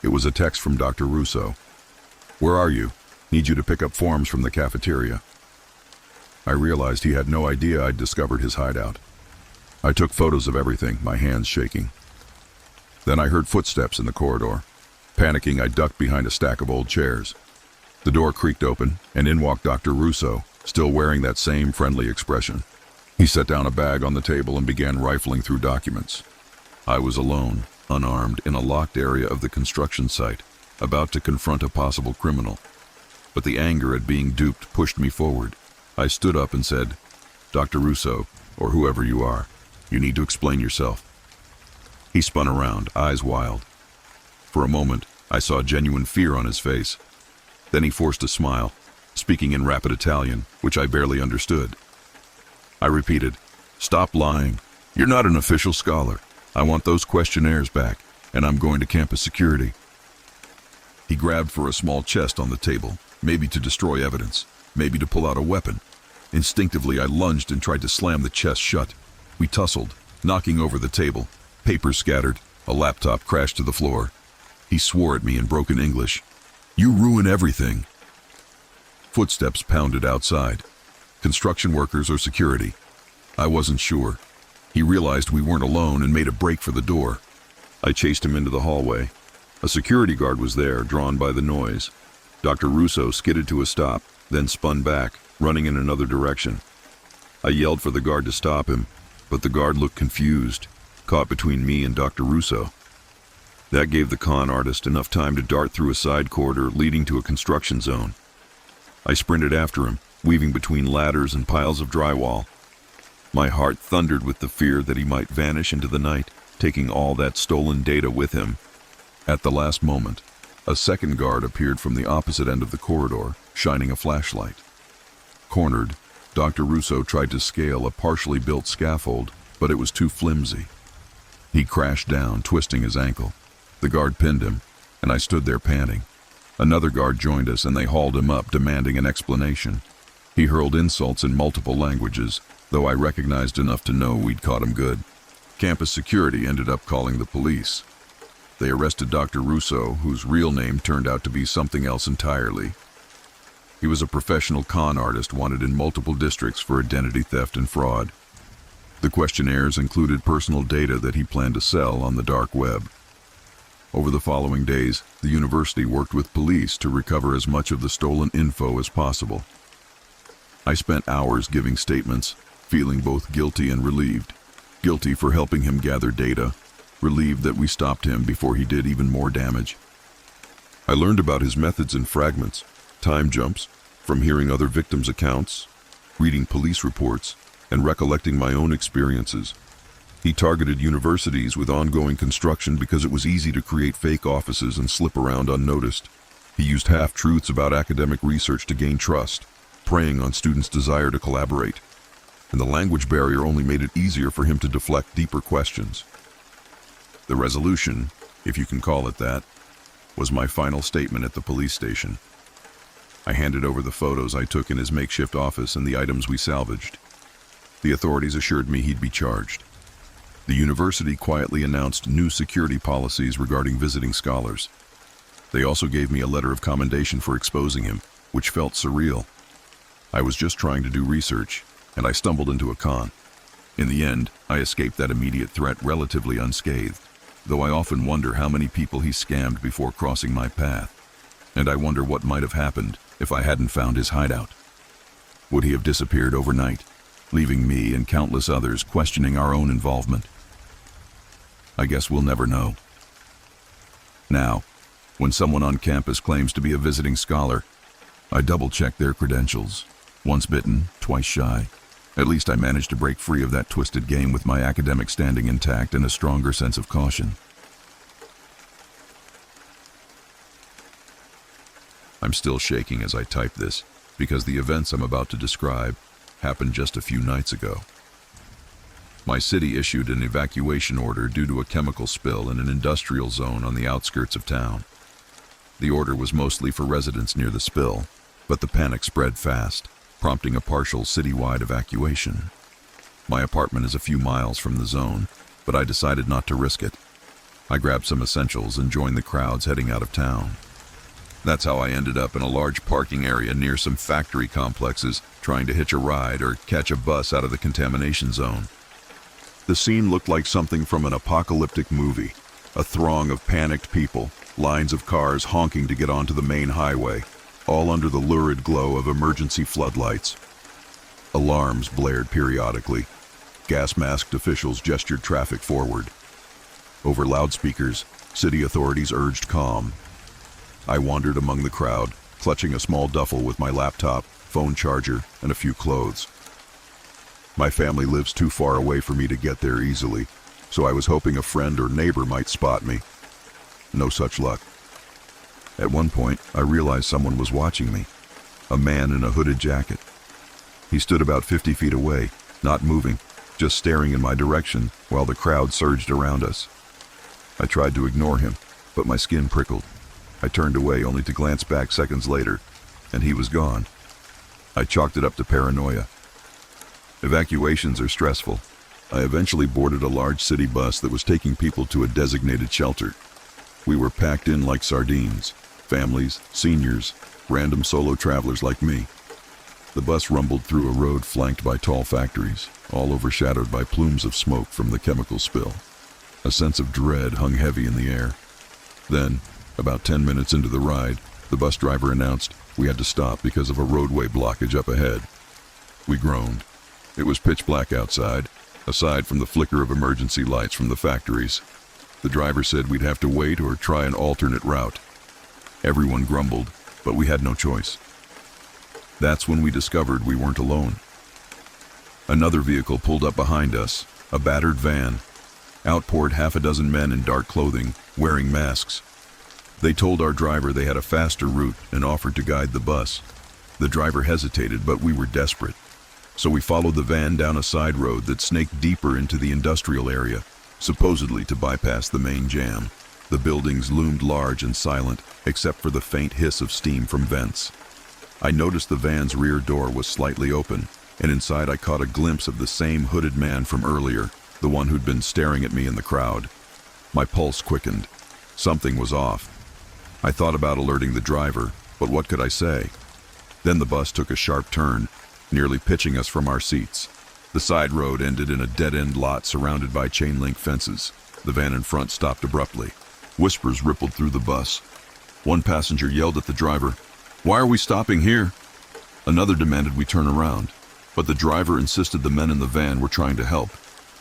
It was a text from Dr. Russo. "Where are you? Need you to pick up forms from the cafeteria." I realized he had no idea I'd discovered his hideout. I took photos of everything, my hands shaking. Then I heard footsteps in the corridor. Panicking, I ducked behind a stack of old chairs. The door creaked open, and in walked Dr. Russo, still wearing that same friendly expression. He set down a bag on the table and began rifling through documents. I was alone, unarmed, in a locked area of the construction site, about to confront a possible criminal. But the anger at being duped pushed me forward. I stood up and said, "Dr. Russo, or whoever you are, you need to explain yourself." He spun around, eyes wild. For a moment, I saw genuine fear on his face. Then he forced a smile, speaking in rapid Italian, which I barely understood. I repeated, "Stop lying. You're not an official scholar. I want those questionnaires back, and I'm going to campus security." He grabbed for a small chest on the table, maybe to destroy evidence, maybe to pull out a weapon. Instinctively, I lunged and tried to slam the chest shut. We tussled, knocking over the table. Papers scattered. A laptop crashed to the floor. He swore at me in broken English. "You ruin everything." Footsteps pounded outside. Construction workers or security? I wasn't sure. He realized we weren't alone and made a break for the door. I chased him into the hallway. A security guard was there, drawn by the noise. Dr. Russo skidded to a stop, then spun back, running in another direction. I yelled for the guard to stop him, but the guard looked confused, caught between me and Dr. Russo. That gave the con artist enough time to dart through a side corridor leading to a construction zone. I sprinted after him, weaving between ladders and piles of drywall. My heart thundered with the fear that he might vanish into the night, taking all that stolen data with him. At the last moment, a second guard appeared from the opposite end of the corridor, shining a flashlight. Cornered, Dr. Russo tried to scale a partially built scaffold, but it was too flimsy. He crashed down, twisting his ankle. The guard pinned him, and I stood there panting. Another guard joined us, and they hauled him up, demanding an explanation. He hurled insults in multiple languages, though I recognized enough to know we'd caught him good. Campus security ended up calling the police. They arrested Dr. Russo, whose real name turned out to be something else entirely. He was a professional con artist wanted in multiple districts for identity theft and fraud. The questionnaires included personal data that he planned to sell on the dark web. Over the following days, the university worked with police to recover as much of the stolen info as possible. I spent hours giving statements, feeling both guilty and relieved. Guilty for helping him gather data, relieved that we stopped him before he did even more damage. I learned about his methods in fragments, time jumps, from hearing other victims' accounts, reading police reports, and recollecting my own experiences. He targeted universities with ongoing construction because it was easy to create fake offices and slip around unnoticed. He used half-truths about academic research to gain trust, preying on students' desire to collaborate. And the language barrier only made it easier for him to deflect deeper questions. The resolution, if you can call it that, was my final statement at the police station. I handed over the photos I took in his makeshift office and the items we salvaged. The authorities assured me he'd be charged. The university quietly announced new security policies regarding visiting scholars. They also gave me a letter of commendation for exposing him, which felt surreal. I was just trying to do research, and I stumbled into a con. In the end, I escaped that immediate threat relatively unscathed, though I often wonder how many people he scammed before crossing my path. And I wonder what might have happened if I hadn't found his hideout. Would he have disappeared overnight, leaving me and countless others questioning our own involvement? I guess we'll never know. Now, when someone on campus claims to be a visiting scholar, I double-check their credentials. Once bitten, twice shy. At least I managed to break free of that twisted game with my academic standing intact and a stronger sense of caution. I'm still shaking as I type this, because the events I'm about to describe happened just a few nights ago. My city issued an evacuation order due to a chemical spill in an industrial zone on the outskirts of town. The order was mostly for residents near the spill, but the panic spread fast, prompting a partial citywide evacuation. My apartment is a few miles from the zone, but I decided not to risk it. I grabbed some essentials and joined the crowds heading out of town. That's how I ended up in a large parking area near some factory complexes, trying to hitch a ride or catch a bus out of the contamination zone. The scene looked like something from an apocalyptic movie. A throng of panicked people, lines of cars honking to get onto the main highway, all under the lurid glow of emergency floodlights. Alarms blared periodically. Gas-masked officials gestured traffic forward. Over loudspeakers, city authorities urged calm. I wandered among the crowd, clutching a small duffel with my laptop, phone charger, and a few clothes. My family lives too far away for me to get there easily, so I was hoping a friend or neighbor might spot me. No such luck. At one point, I realized someone was watching me, a man in a hooded jacket. He stood about 50 feet away, not moving, just staring in my direction while the crowd surged around us. I tried to ignore him, but my skin prickled. I turned away only to glance back seconds later, and he was gone. I chalked it up to paranoia. Evacuations are stressful. I eventually boarded a large city bus that was taking people to a designated shelter. We were packed in like sardines, families, seniors, random solo travelers like me. The bus rumbled through a road flanked by tall factories, all overshadowed by plumes of smoke from the chemical spill. A sense of dread hung heavy in the air. Then, about 10 minutes into the ride, the bus driver announced we had to stop because of a roadway blockage up ahead. We groaned. It was pitch black outside, aside from the flicker of emergency lights from the factories. The driver said we'd have to wait or try an alternate route. Everyone grumbled, but we had no choice. That's when we discovered we weren't alone. Another vehicle pulled up behind us, a battered van. Out poured half a dozen men in dark clothing, wearing masks. They told our driver they had a faster route and offered to guide the bus. The driver hesitated, but we were desperate. So we followed the van down a side road that snaked deeper into the industrial area, supposedly to bypass the main jam. The buildings loomed large and silent, except for the faint hiss of steam from vents. I noticed the van's rear door was slightly open, and inside I caught a glimpse of the same hooded man from earlier, the one who'd been staring at me in the crowd. My pulse quickened. Something was off. I thought about alerting the driver, but what could I say? Then the bus took a sharp turn, nearly pitching us from our seats. The side road ended in a dead-end lot surrounded by chain-link fences. The van in front stopped abruptly. Whispers rippled through the bus. One passenger yelled at the driver, "Why are we stopping here?" Another demanded we turn around, but the driver insisted the men in the van were trying to help.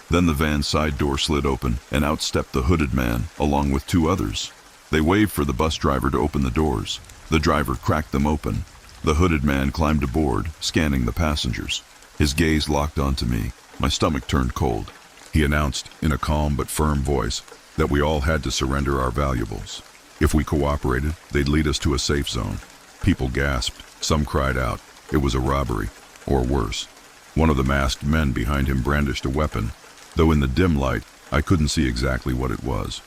Then the van's side door slid open, and out stepped the hooded man, along with two others. They waved for the bus driver to open the doors. The driver cracked them open. The hooded man climbed aboard, scanning the passengers. His gaze locked onto me. My stomach turned cold. He announced, in a calm but firm voice, that we all had to surrender our valuables. If we cooperated, they'd lead us to a safe zone. People gasped. Some cried out. It was a robbery, or worse. One of the masked men behind him brandished a weapon, though in the dim light, I couldn't see exactly what it was.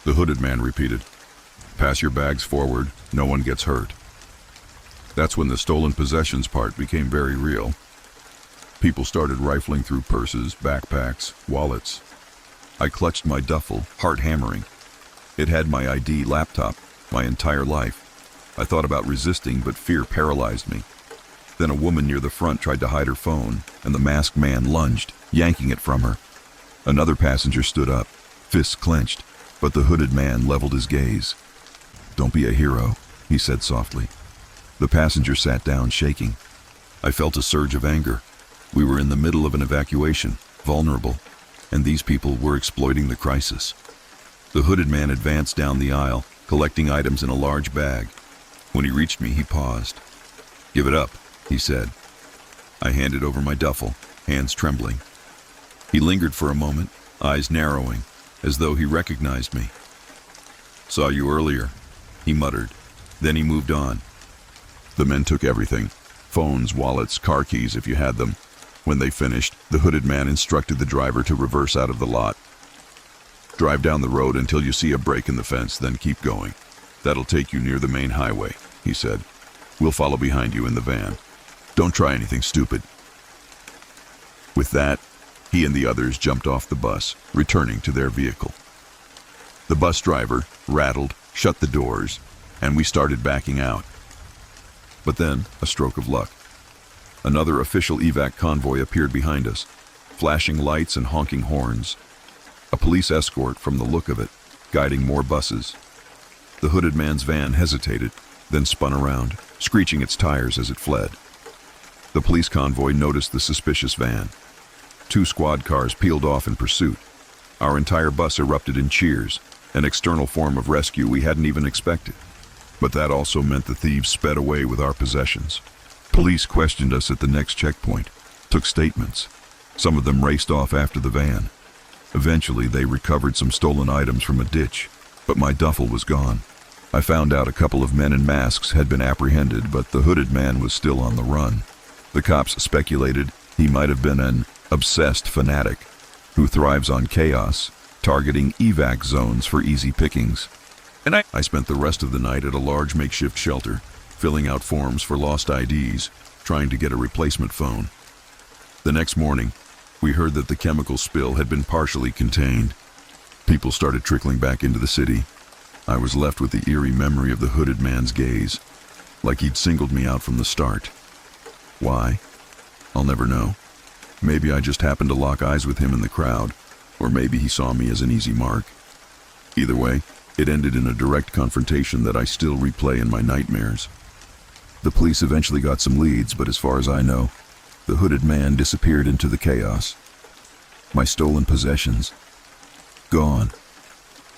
The hooded man repeated, "Pass your bags forward, no one gets hurt." That's when the stolen possessions part became very real. People started rifling through purses, backpacks, wallets. I clutched my duffel, heart hammering. It had my ID, laptop, my entire life. I thought about resisting, but fear paralyzed me. Then a woman near the front tried to hide her phone, and the masked man lunged, yanking it from her. Another passenger stood up, fists clenched, but the hooded man leveled his gaze. "Don't be a hero," he said softly. The passenger sat down, shaking. I felt a surge of anger. We were in the middle of an evacuation, vulnerable, and these people were exploiting the crisis. The hooded man advanced down the aisle, collecting items in a large bag. When he reached me, he paused. "Give it up," he said. I handed over my duffel, hands trembling. He lingered for a moment, eyes narrowing, as though he recognized me. "Saw you earlier," he muttered. Then he moved on. The men took everything, phones, wallets, car keys if you had them. When they finished, the hooded man instructed the driver to reverse out of the lot. "Drive down the road until you see a break in the fence, then keep going. That'll take you near the main highway," he said. "We'll follow behind you in the van. Don't try anything stupid." With that, he and the others jumped off the bus, returning to their vehicle. The bus driver, rattled, shut the doors, and we started backing out. But then, a stroke of luck. Another official evac convoy appeared behind us, flashing lights and honking horns. A police escort from the look of it, guiding more buses. The hooded man's van hesitated, then spun around, screeching its tires as it fled. The police convoy noticed the suspicious van. 2 squad cars peeled off in pursuit. Our entire bus erupted in cheers, an external form of rescue we hadn't even expected. But that also meant the thieves sped away with our possessions. Police questioned us at the next checkpoint, took statements. Some of them raced off after the van. Eventually, they recovered some stolen items from a ditch, but my duffel was gone. I found out a couple of men in masks had been apprehended, but the hooded man was still on the run. The cops speculated he might have been an obsessed fanatic who thrives on chaos, targeting evac zones for easy pickings. And I spent the rest of the night at a large makeshift shelter, filling out forms for lost IDs, trying to get a replacement phone. The next morning, we heard that the chemical spill had been partially contained. People started trickling back into the city. I was left with the eerie memory of the hooded man's gaze, like he'd singled me out from the start. Why? I'll never know. Maybe I just happened to lock eyes with him in the crowd, or maybe he saw me as an easy mark. Either way, it ended in a direct confrontation that I still replay in my nightmares. The police eventually got some leads, but as far as I know, the hooded man disappeared into the chaos. My stolen possessions, gone.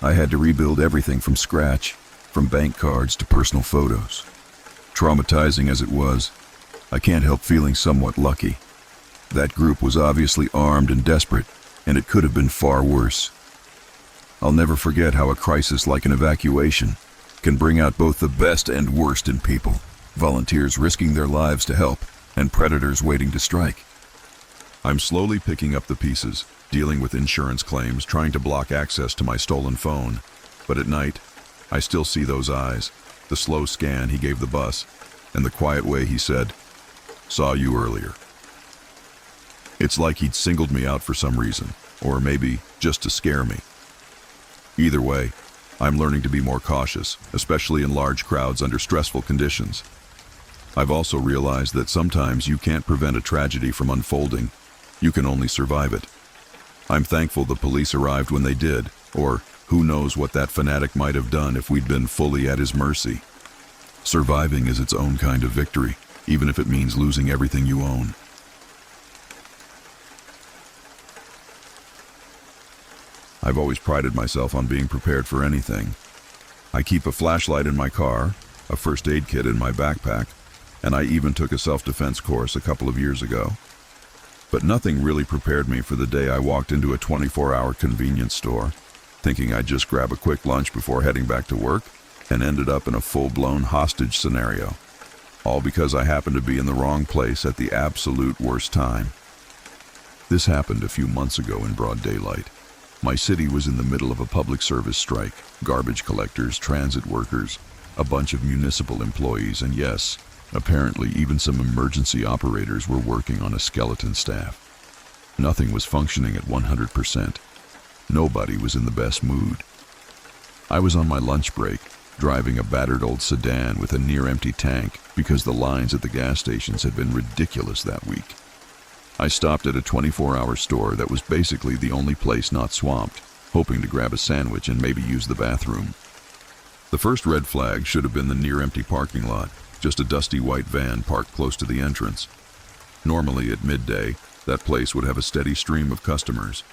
I had to rebuild everything from scratch, from bank cards to personal photos. Traumatizing as it was, I can't help feeling somewhat lucky. That group was obviously armed and desperate, and it could have been far worse. I'll never forget how a crisis like an evacuation can bring out both the best and worst in people. Volunteers risking their lives to help, and predators waiting to strike. I'm slowly picking up the pieces, dealing with insurance claims, trying to block access to my stolen phone. But at night, I still see those eyes, the slow scan he gave the bus, and the quiet way he said, "Saw you earlier." It's like he'd singled me out for some reason, or maybe just to scare me. Either way, I'm learning to be more cautious, especially in large crowds under stressful conditions. I've also realized that sometimes you can't prevent a tragedy from unfolding. You can only survive it. I'm thankful the police arrived when they did, or who knows what that fanatic might have done if we'd been fully at his mercy. Surviving is its own kind of victory, even if it means losing everything you own. I've always prided myself on being prepared for anything. I keep a flashlight in my car, a first aid kit in my backpack, and I even took a self-defense course a couple of years ago. But nothing really prepared me for the day I walked into a 24-hour convenience store, thinking I'd just grab a quick lunch before heading back to work, and ended up in a full-blown hostage scenario. All because I happened to be in the wrong place at the absolute worst time. This happened a few months ago in broad daylight. My city was in the middle of a public service strike. Garbage collectors, transit workers, a bunch of municipal employees, and yes, apparently even some emergency operators were working on a skeleton staff. Nothing was functioning at 100%. Nobody was in the best mood. I was on my lunch break, driving a battered old sedan with a near-empty tank because the lines at the gas stations had been ridiculous that week. I stopped at a 24-hour store that was basically the only place not swamped, hoping to grab a sandwich and maybe use the bathroom. The first red flag should have been the near-empty parking lot, just a dusty white van parked close to the entrance. Normally at midday, that place would have a steady stream of customers,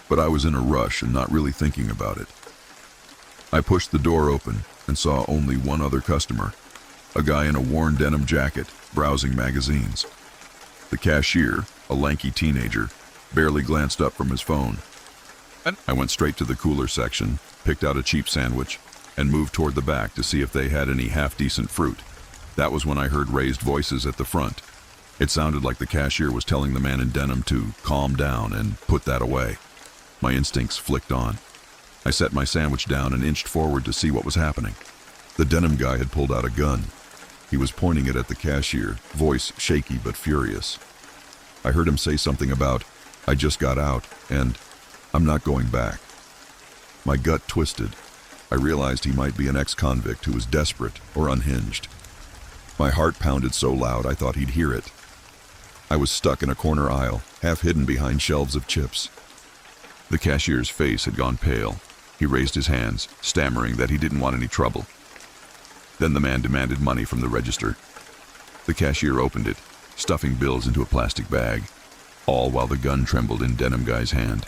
but I was in a rush and not really thinking about it. I pushed the door open and saw only one other customer, a guy in a worn denim jacket, browsing magazines. The cashier, a lanky teenager, barely glanced up from his phone. I went straight to the cooler section, picked out a cheap sandwich, and moved toward the back to see if they had any half-decent fruit. That was when I heard raised voices at the front. It sounded like the cashier was telling the man in denim to calm down and put that away. My instincts flicked on. I set my sandwich down and inched forward to see what was happening. The denim guy had pulled out a gun. He was pointing it at the cashier, voice shaky but furious. I heard him say something about, "I just got out," and "I'm not going back." My gut twisted. I realized he might be an ex-convict who was desperate or unhinged. My heart pounded so loud I thought he'd hear it. I was stuck in a corner aisle, half hidden behind shelves of chips. The cashier's face had gone pale. He raised his hands, stammering that he didn't want any trouble. Then the man demanded money from the register. The cashier opened it, stuffing bills into a plastic bag, all while the gun trembled in denim guy's hand.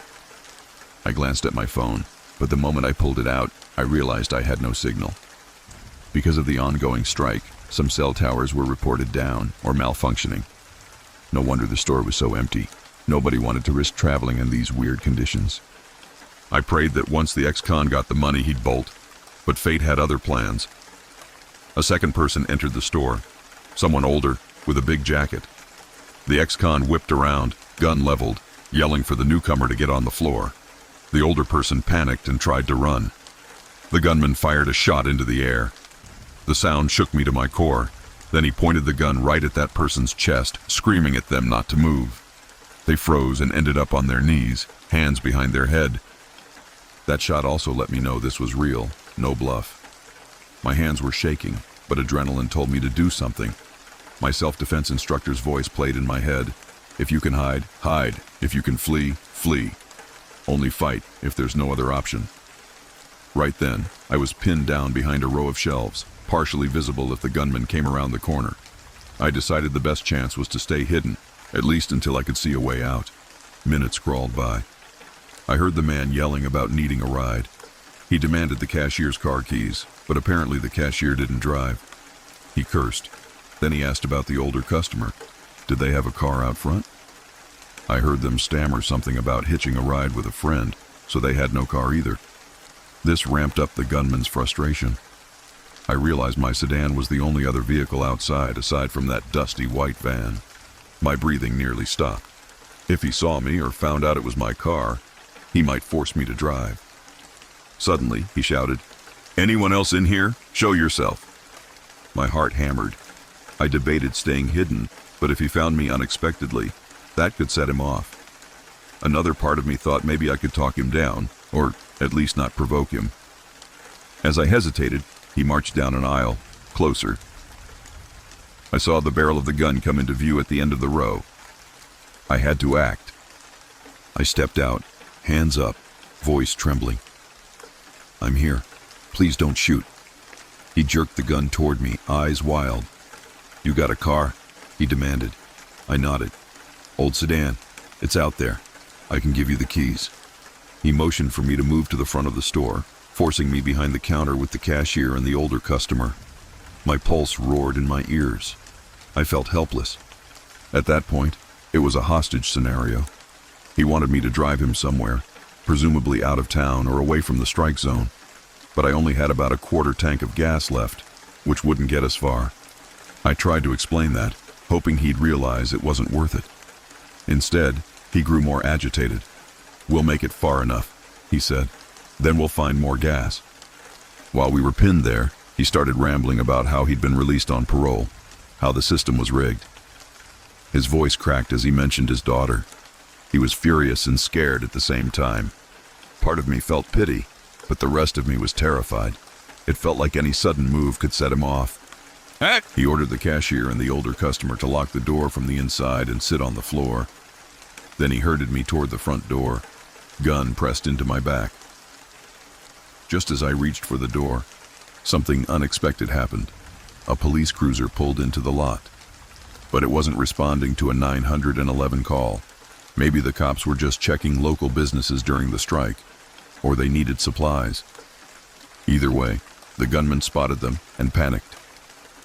I glanced at my phone, but the moment I pulled it out, I realized I had no signal. Because of the ongoing strike, some cell towers were reported down or malfunctioning. No wonder the store was so empty. Nobody wanted to risk traveling in these weird conditions. I prayed that once the ex-con got the money, he'd bolt, but fate had other plans. A second person entered the store, someone older, with a big jacket. The ex-con whipped around, gun leveled, yelling for the newcomer to get on the floor. The older person panicked and tried to run. The gunman fired a shot into the air. The sound shook me to my core. Then he pointed the gun right at that person's chest, screaming at them not to move. They froze and ended up on their knees, hands behind their head. That shot also let me know this was real, no bluff. My hands were shaking, but adrenaline told me to do something. My self-defense instructor's voice played in my head. If you can hide, hide. If you can flee, flee. Only fight if there's no other option. Right then, I was pinned down behind a row of shelves, partially visible if the gunman came around the corner. I decided the best chance was to stay hidden, at least until I could see a way out. Minutes crawled by. I heard the man yelling about needing a ride. He demanded the cashier's car keys, but apparently the cashier didn't drive. He cursed. Then he asked about the older customer. Did they have a car out front? I heard them stammer something about hitching a ride with a friend, so they had no car either. This ramped up the gunman's frustration. I realized my sedan was the only other vehicle outside aside from that dusty white van. My breathing nearly stopped. If he saw me or found out it was my car, he might force me to drive. Suddenly, he shouted, "Anyone else in here? Show yourself." My heart hammered. I debated staying hidden, but if he found me unexpectedly, that could set him off. Another part of me thought maybe I could talk him down, or at least not provoke him. As I hesitated, he marched down an aisle, closer. I saw the barrel of the gun come into view at the end of the row. I had to act. I stepped out, hands up, voice trembling. "I'm here. Please don't shoot." He jerked the gun toward me, eyes wild. "You got a car?" he demanded. I nodded. "Old sedan. It's out there. I can give you the keys." He motioned for me to move to the front of the store, forcing me behind the counter with the cashier and the older customer. My pulse roared in my ears. I felt helpless. At that point, it was a hostage scenario. He wanted me to drive him somewhere, presumably out of town or away from the strike zone. But I only had about a quarter tank of gas left, which wouldn't get us far. I tried to explain that, hoping he'd realize it wasn't worth it. Instead, he grew more agitated. "We'll make it far enough," he said. "Then we'll find more gas." While we were pinned there, he started rambling about how he'd been released on parole, how the system was rigged. His voice cracked as he mentioned his daughter. He was furious and scared at the same time. Part of me felt pity, but the rest of me was terrified. It felt like any sudden move could set him off. He ordered the cashier and the older customer to lock the door from the inside and sit on the floor. Then he herded me toward the front door, gun pressed into my back. Just as I reached for the door, something unexpected happened. A police cruiser pulled into the lot. But it wasn't responding to a 911 call. Maybe the cops were just checking local businesses during the strike, or they needed supplies. Either way, the gunman spotted them and panicked.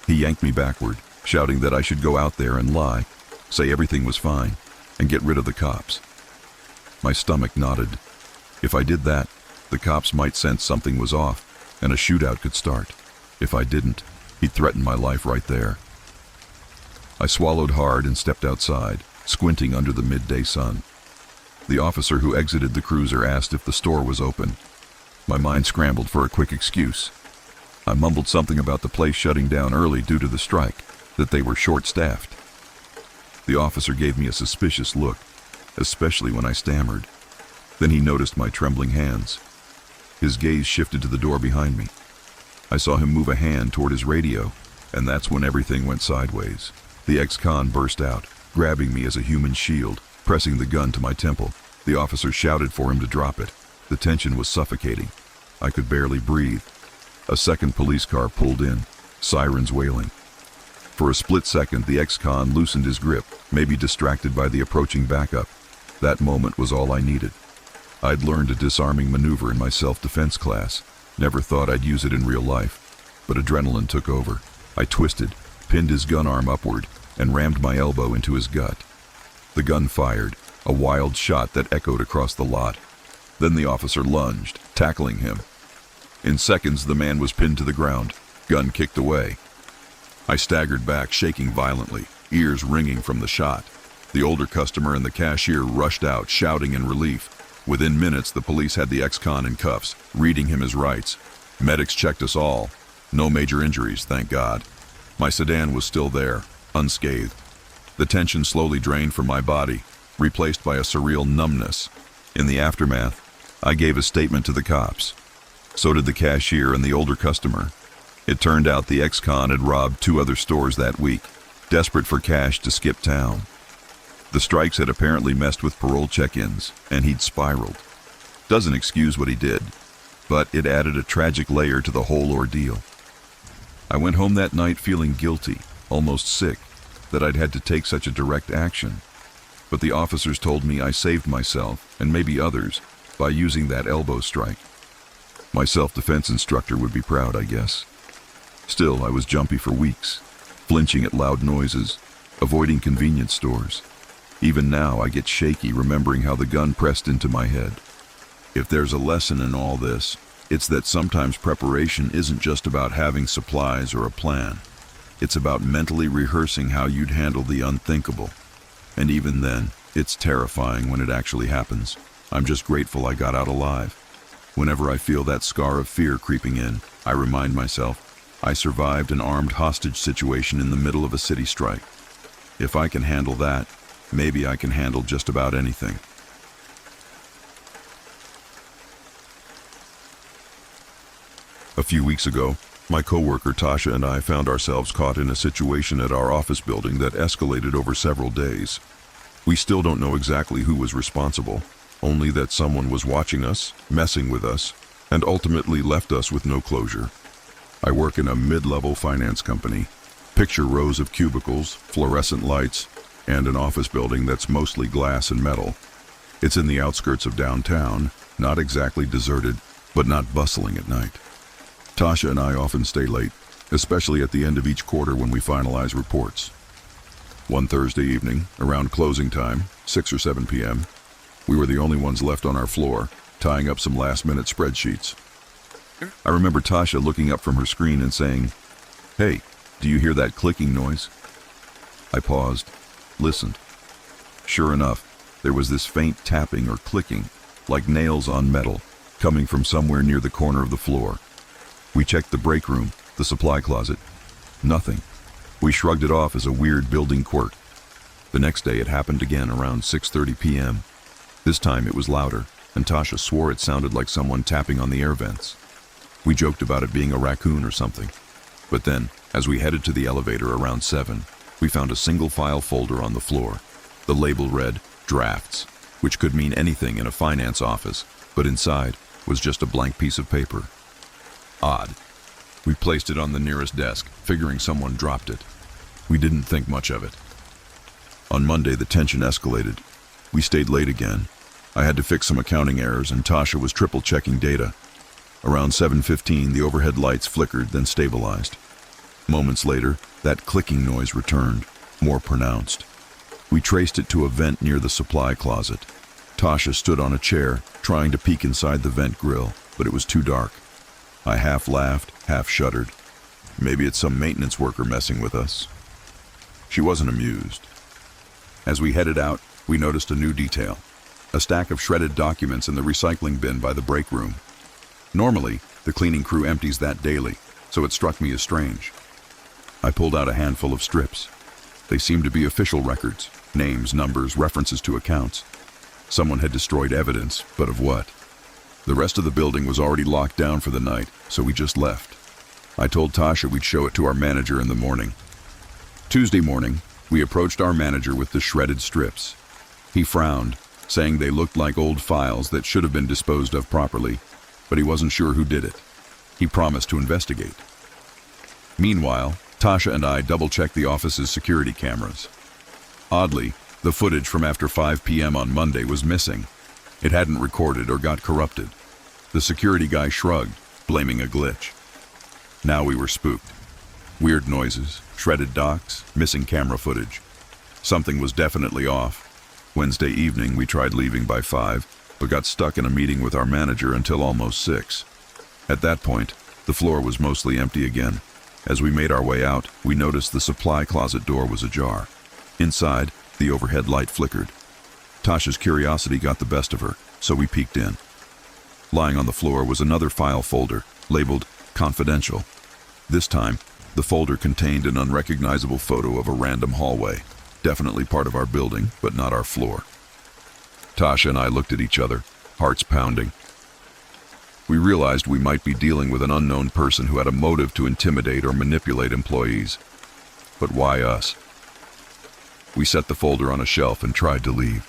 He yanked me backward, shouting that I should go out there and lie, say everything was fine, and get rid of the cops. My stomach knotted. If I did that, the cops might sense something was off, and a shootout could start. If I didn't, he'd threaten my life right there. I swallowed hard and stepped outside, squinting under the midday sun. The officer who exited the cruiser asked if the store was open. My mind scrambled for a quick excuse. I mumbled something about the place shutting down early due to the strike, that they were short-staffed. The officer gave me a suspicious look, especially when I stammered. Then he noticed my trembling hands. His gaze shifted to the door behind me. I saw him move a hand toward his radio, and that's when everything went sideways. The ex-con burst out, grabbing me as a human shield, pressing the gun to my temple. The officer shouted for him to drop it. The tension was suffocating. I could barely breathe. A second police car pulled in, sirens wailing. For a split second, the ex-con loosened his grip, maybe distracted by the approaching backup. That moment was all I needed. I'd learned a disarming maneuver in my self-defense class. Never thought I'd use it in real life, but adrenaline took over. I twisted, pinned his gun arm upward, and rammed my elbow into his gut. The gun fired, a wild shot that echoed across the lot. Then the officer lunged, tackling him. In seconds, the man was pinned to the ground, gun kicked away. I staggered back, shaking violently, ears ringing from the shot. The older customer and the cashier rushed out, shouting in relief. Within minutes, the police had the ex-con in cuffs, reading him his rights. Medics checked us all. No major injuries, thank God. My sedan was still there, unscathed. The tension slowly drained from my body, replaced by a surreal numbness. In the aftermath, I gave a statement to the cops. So did the cashier and the older customer. It turned out the ex-con had robbed 2 other stores that week, desperate for cash to skip town. The strikes had apparently messed with parole check-ins, and he'd spiraled. Doesn't excuse what he did, but it added a tragic layer to the whole ordeal. I went home that night feeling guilty, almost sick, that I'd had to take such a direct action. But the officers told me I saved myself, and maybe others, by using that elbow strike. My self-defense instructor would be proud, I guess. Still, I was jumpy for weeks. flinching at loud noises, avoiding convenience stores. Even now, I get shaky remembering how the gun pressed into my head. If there's a lesson in all this, it's that sometimes preparation isn't just about having supplies or a plan. It's about mentally rehearsing how you'd handle the unthinkable. And even then, it's terrifying when it actually happens. I'm just grateful I got out alive. Whenever I feel that scar of fear creeping in, I remind myself, I survived an armed hostage situation in the middle of a city strike. If I can handle that, maybe I can handle just about anything. A few weeks ago, my coworker Tasha and I found ourselves caught in a situation at our office building that escalated over several days. We still don't know exactly who was responsible, only that someone was watching us, messing with us, and ultimately left us with no closure. I work in a mid-level finance company. Picture rows of cubicles, fluorescent lights, and an office building that's mostly glass and metal. It's in the outskirts of downtown, not exactly deserted, but not bustling at night. Tasha and I often stay late, especially at the end of each quarter when we finalize reports. One Thursday evening, around closing time, 6 or 7 p.m., we were the only ones left on our floor, tying up some last-minute spreadsheets. I remember Tasha looking up from her screen and saying, "Hey, do you hear that clicking noise?" I paused, listened. Sure enough, there was this faint tapping or clicking, like nails on metal, coming from somewhere near the corner of the floor. We checked the break room, the supply closet. Nothing. We shrugged it off as a weird building quirk. The next day it happened again around 6:30 p.m. This time it was louder, and Tasha swore it sounded like someone tapping on the air vents. We joked about it being a raccoon or something. But then, as we headed to the elevator around 7, we found a single file folder on the floor. The label read, "Drafts," which could mean anything in a finance office, but inside was just a blank piece of paper. Odd. We placed it on the nearest desk, figuring someone dropped it. We didn't think much of it. On Monday, the tension escalated. We stayed late again. I had to fix some accounting errors, and Tasha was triple-checking data. Around 7:15, the overhead lights flickered, then stabilized. Moments later, that clicking noise returned, more pronounced. We traced it to a vent near the supply closet. Tasha stood on a chair, trying to peek inside the vent grill, but it was too dark. I half laughed, half shuddered. Maybe it's some maintenance worker messing with us. She wasn't amused. As we headed out, we noticed a new detail. A stack of shredded documents in the recycling bin by the break room. Normally, the cleaning crew empties that daily, so it struck me as strange. I pulled out a handful of strips. They seemed to be official records, names, numbers, references to accounts. Someone had destroyed evidence, but of what? The rest of the building was already locked down for the night, so we just left. I told Tasha we'd show it to our manager in the morning. Tuesday morning, we approached our manager with the shredded strips. He frowned, saying they looked like old files that should have been disposed of properly, but he wasn't sure who did it. He promised to investigate. Meanwhile, Tasha and I double-checked the office's security cameras. Oddly, the footage from after 5 p.m. on Monday was missing. It hadn't recorded or got corrupted. The security guy shrugged, blaming a glitch. Now we were spooked. Weird noises, shredded docs, missing camera footage. Something was definitely off. Wednesday evening, we tried leaving by 5, but got stuck in a meeting with our manager until almost 6. At that point, the floor was mostly empty again. As we made our way out, we noticed the supply closet door was ajar. Inside, the overhead light flickered. Tasha's curiosity got the best of her, so we peeked in. Lying on the floor was another file folder, labeled Confidential. This time, the folder contained an unrecognizable photo of a random hallway, definitely part of our building, but not our floor. Tasha and I looked at each other, hearts pounding. We realized we might be dealing with an unknown person who had a motive to intimidate or manipulate employees. But why us? We set the folder on a shelf and tried to leave.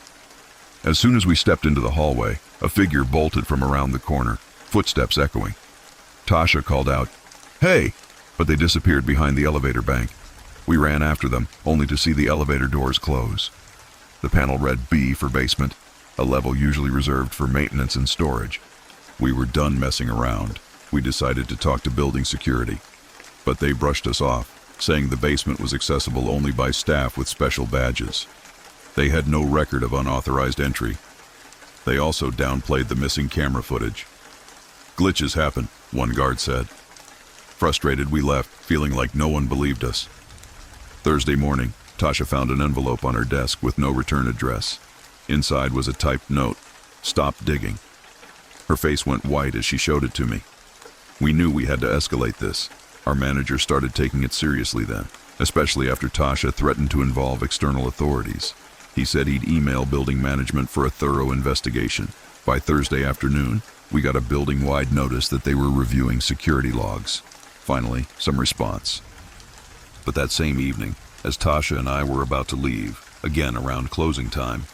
As soon as we stepped into the hallway, a figure bolted from around the corner, footsteps echoing. Tasha called out, "Hey!" but they disappeared behind the elevator bank. We ran after them, only to see the elevator doors close. The panel read B for basement, a level usually reserved for maintenance and storage. We were done messing around. We decided to talk to building security, but they brushed us off. saying the basement was accessible only by staff with special badges. They had no record of unauthorized entry. They also downplayed the missing camera footage. "Glitches happen," one guard said. Frustrated, we left, feeling like no one believed us. Thursday morning, Tasha found an envelope on her desk with no return address. Inside was a typed note: "Stop digging." Her face went white as she showed it to me. We knew we had to escalate this. Our manager started taking it seriously then, especially after Tasha threatened to involve external authorities. He said he'd email building management for a thorough investigation. By Thursday afternoon, we got a building-wide notice that they were reviewing security logs. Finally, some response. But that same evening, as Tasha and I were about to leave, again around closing time,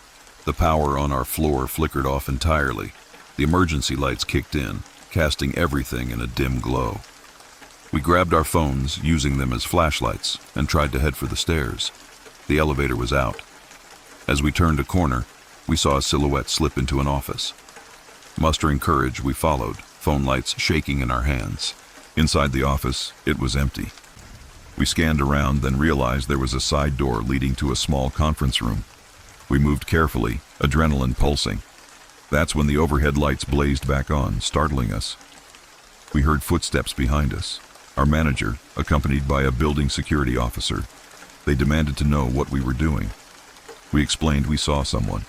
the power on our floor flickered off entirely. The emergency lights kicked in, casting everything in a dim glow. We grabbed our phones, using them as flashlights, and tried to head for the stairs. The elevator was out. As we turned a corner, we saw a silhouette slip into an office. Mustering courage, we followed, phone lights shaking in our hands. Inside the office, it was empty. We scanned around, then realized there was a side door leading to a small conference room. We moved carefully, adrenaline pulsing. That's when the overhead lights blazed back on, startling us. We heard footsteps behind us. Our manager, accompanied by a building security officer. They demanded to know what we were doing. We explained we saw someone.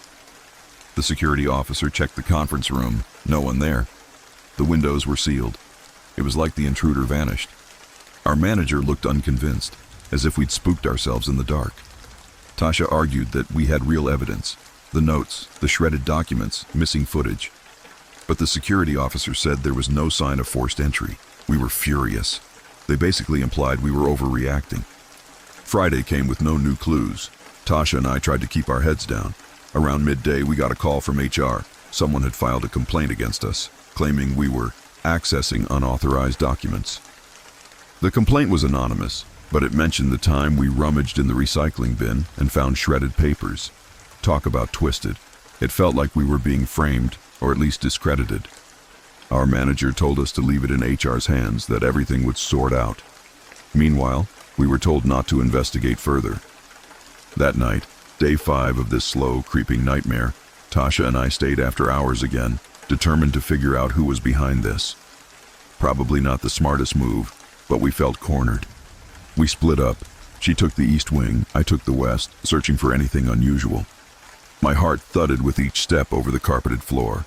The security officer checked the conference room. No one there. The windows were sealed. It was like the intruder vanished. Our manager looked unconvinced, as if we'd spooked ourselves in the dark. Tasha argued that we had real evidence. The notes, the shredded documents, missing footage. But the security officer said there was no sign of forced entry. We were furious. They basically implied we were overreacting. Friday came with no new clues. Tasha and I tried to keep our heads down. Around midday, we got a call from HR. Someone had filed a complaint against us, claiming we were accessing unauthorized documents. The complaint was anonymous, but it mentioned the time we rummaged in the recycling bin and found shredded papers. Talk about twisted. It felt like we were being framed, or at least discredited. Our manager told us to leave it in HR's hands, that everything would sort out. Meanwhile, we were told not to investigate further. That night, day 5 of this slow, creeping nightmare, Tasha and I stayed after hours again, determined to figure out who was behind this. Probably not the smartest move, but we felt cornered. We split up. She took the east wing, I took the west, searching for anything unusual. My heart thudded with each step over the carpeted floor.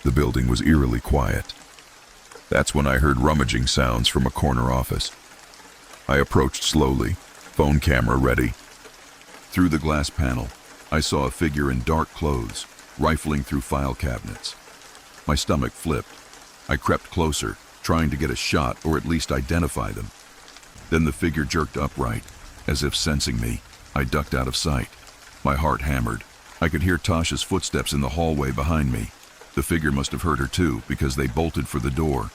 The building was eerily quiet. That's when I heard rummaging sounds from a corner office. I approached slowly, phone camera ready. Through the glass panel, I saw a figure in dark clothes, rifling through file cabinets. My stomach flipped. I crept closer, trying to get a shot or at least identify them. Then the figure jerked upright, as if sensing me. I ducked out of sight. My heart hammered. I could hear Tasha's footsteps in the hallway behind me. The figure must have heard her too, because they bolted for the door.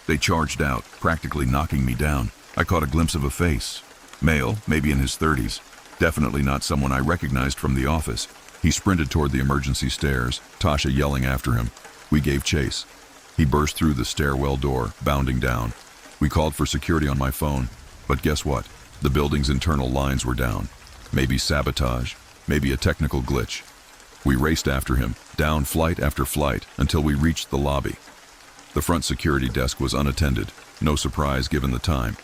They charged out, practically knocking me down. I caught a glimpse of a face. Male, maybe in his 30s. Definitely not someone I recognized from the office. He sprinted toward the emergency stairs, Tasha yelling after him. We gave chase. He burst through the stairwell door, bounding down. We called for security on my phone, but guess what? The building's internal lines were down. Maybe sabotage, maybe a technical glitch. We raced after him, down flight after flight, until we reached the lobby. The front security desk was unattended, no surprise given the time.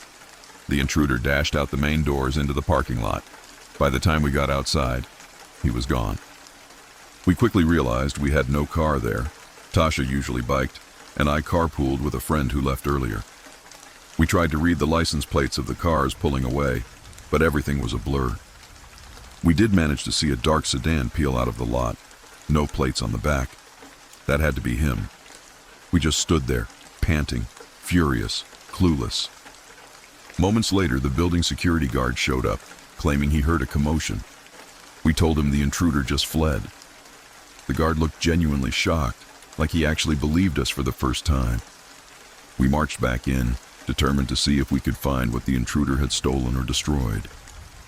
The intruder dashed out the main doors into the parking lot. By the time we got outside, he was gone. We quickly realized we had no car there. Tasha usually biked, and I carpooled with a friend who left earlier. We tried to read the license plates of the cars pulling away, but everything was a blur. We did manage to see a dark sedan peel out of the lot. No plates on the back. That had to be him. We just stood there, panting, furious, clueless. Moments later, the building security guard showed up, claiming he heard a commotion. We told him the intruder just fled. The guard looked genuinely shocked, like he actually believed us for the first time. We marched back in, determined to see if we could find what the intruder had stolen or destroyed.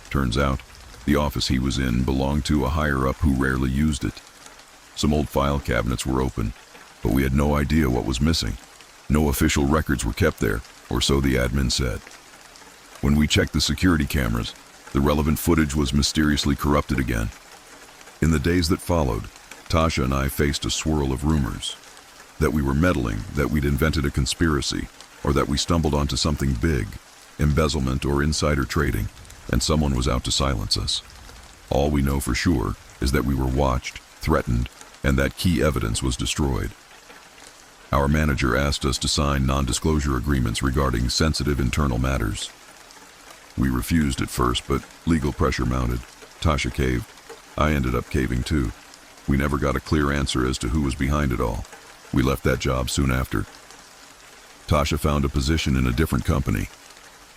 Turns out, the office he was in belonged to a higher-up who rarely used it. Some old file cabinets were open, but we had no idea what was missing. No official records were kept there, or so the admin said. When we checked the security cameras, the relevant footage was mysteriously corrupted again. In the days that followed, Tasha and I faced a swirl of rumors. That we were meddling, that we'd invented a conspiracy, or that we stumbled onto something big, embezzlement or insider trading, and someone was out to silence us. All we know for sure is that we were watched, threatened, and that key evidence was destroyed. Our manager asked us to sign non-disclosure agreements regarding sensitive internal matters. We refused at first, but legal pressure mounted. Tasha caved. I ended up caving too. We never got a clear answer as to who was behind it all. We left that job soon after. Tasha found a position in a different company.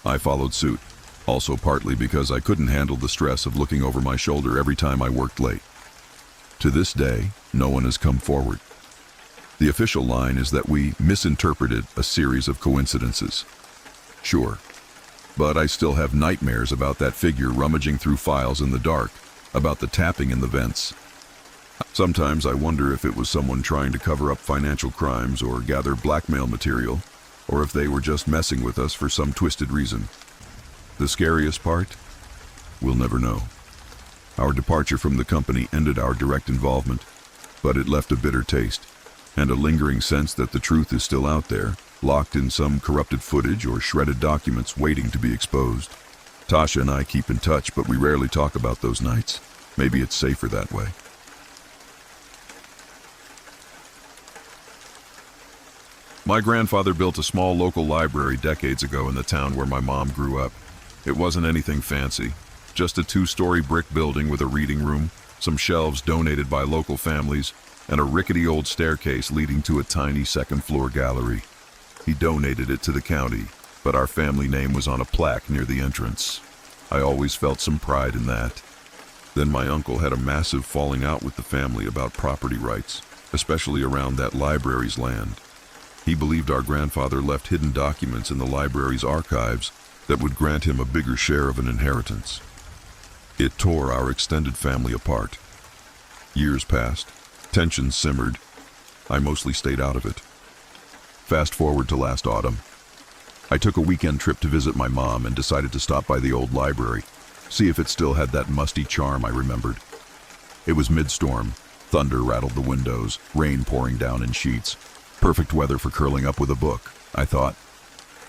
I followed suit, also partly because I couldn't handle the stress of looking over my shoulder every time I worked late. To this day, no one has come forward. The official line is that we misinterpreted a series of coincidences. Sure, but I still have nightmares about that figure rummaging through files in the dark, about the tapping in the vents. Sometimes I wonder if it was someone trying to cover up financial crimes or gather blackmail material, or if they were just messing with us for some twisted reason. The scariest part? We'll never know. Our departure from the company ended our direct involvement, but it left a bitter taste, and a lingering sense that the truth is still out there, locked in some corrupted footage or shredded documents waiting to be exposed. Tasha and I keep in touch, but we rarely talk about those nights. Maybe it's safer that way. My grandfather built a small local library decades ago in the town where my mom grew up. It wasn't anything fancy, just a 2-story brick building with a reading room, some shelves donated by local families, and a rickety old staircase leading to a tiny second-floor gallery. He donated it to the county, but our family name was on a plaque near the entrance. I always felt some pride in that. Then my uncle had a massive falling out with the family about property rights, especially around that library's land. He believed our grandfather left hidden documents in the library's archives that would grant him a bigger share of an inheritance. It tore our extended family apart. Years passed. Tensions simmered. I mostly stayed out of it. Fast forward to last autumn. I took a weekend trip to visit my mom and decided to stop by the old library, see if it still had that musty charm I remembered. It was mid-storm. Thunder rattled the windows, rain pouring down in sheets. Perfect weather for curling up with a book, I thought.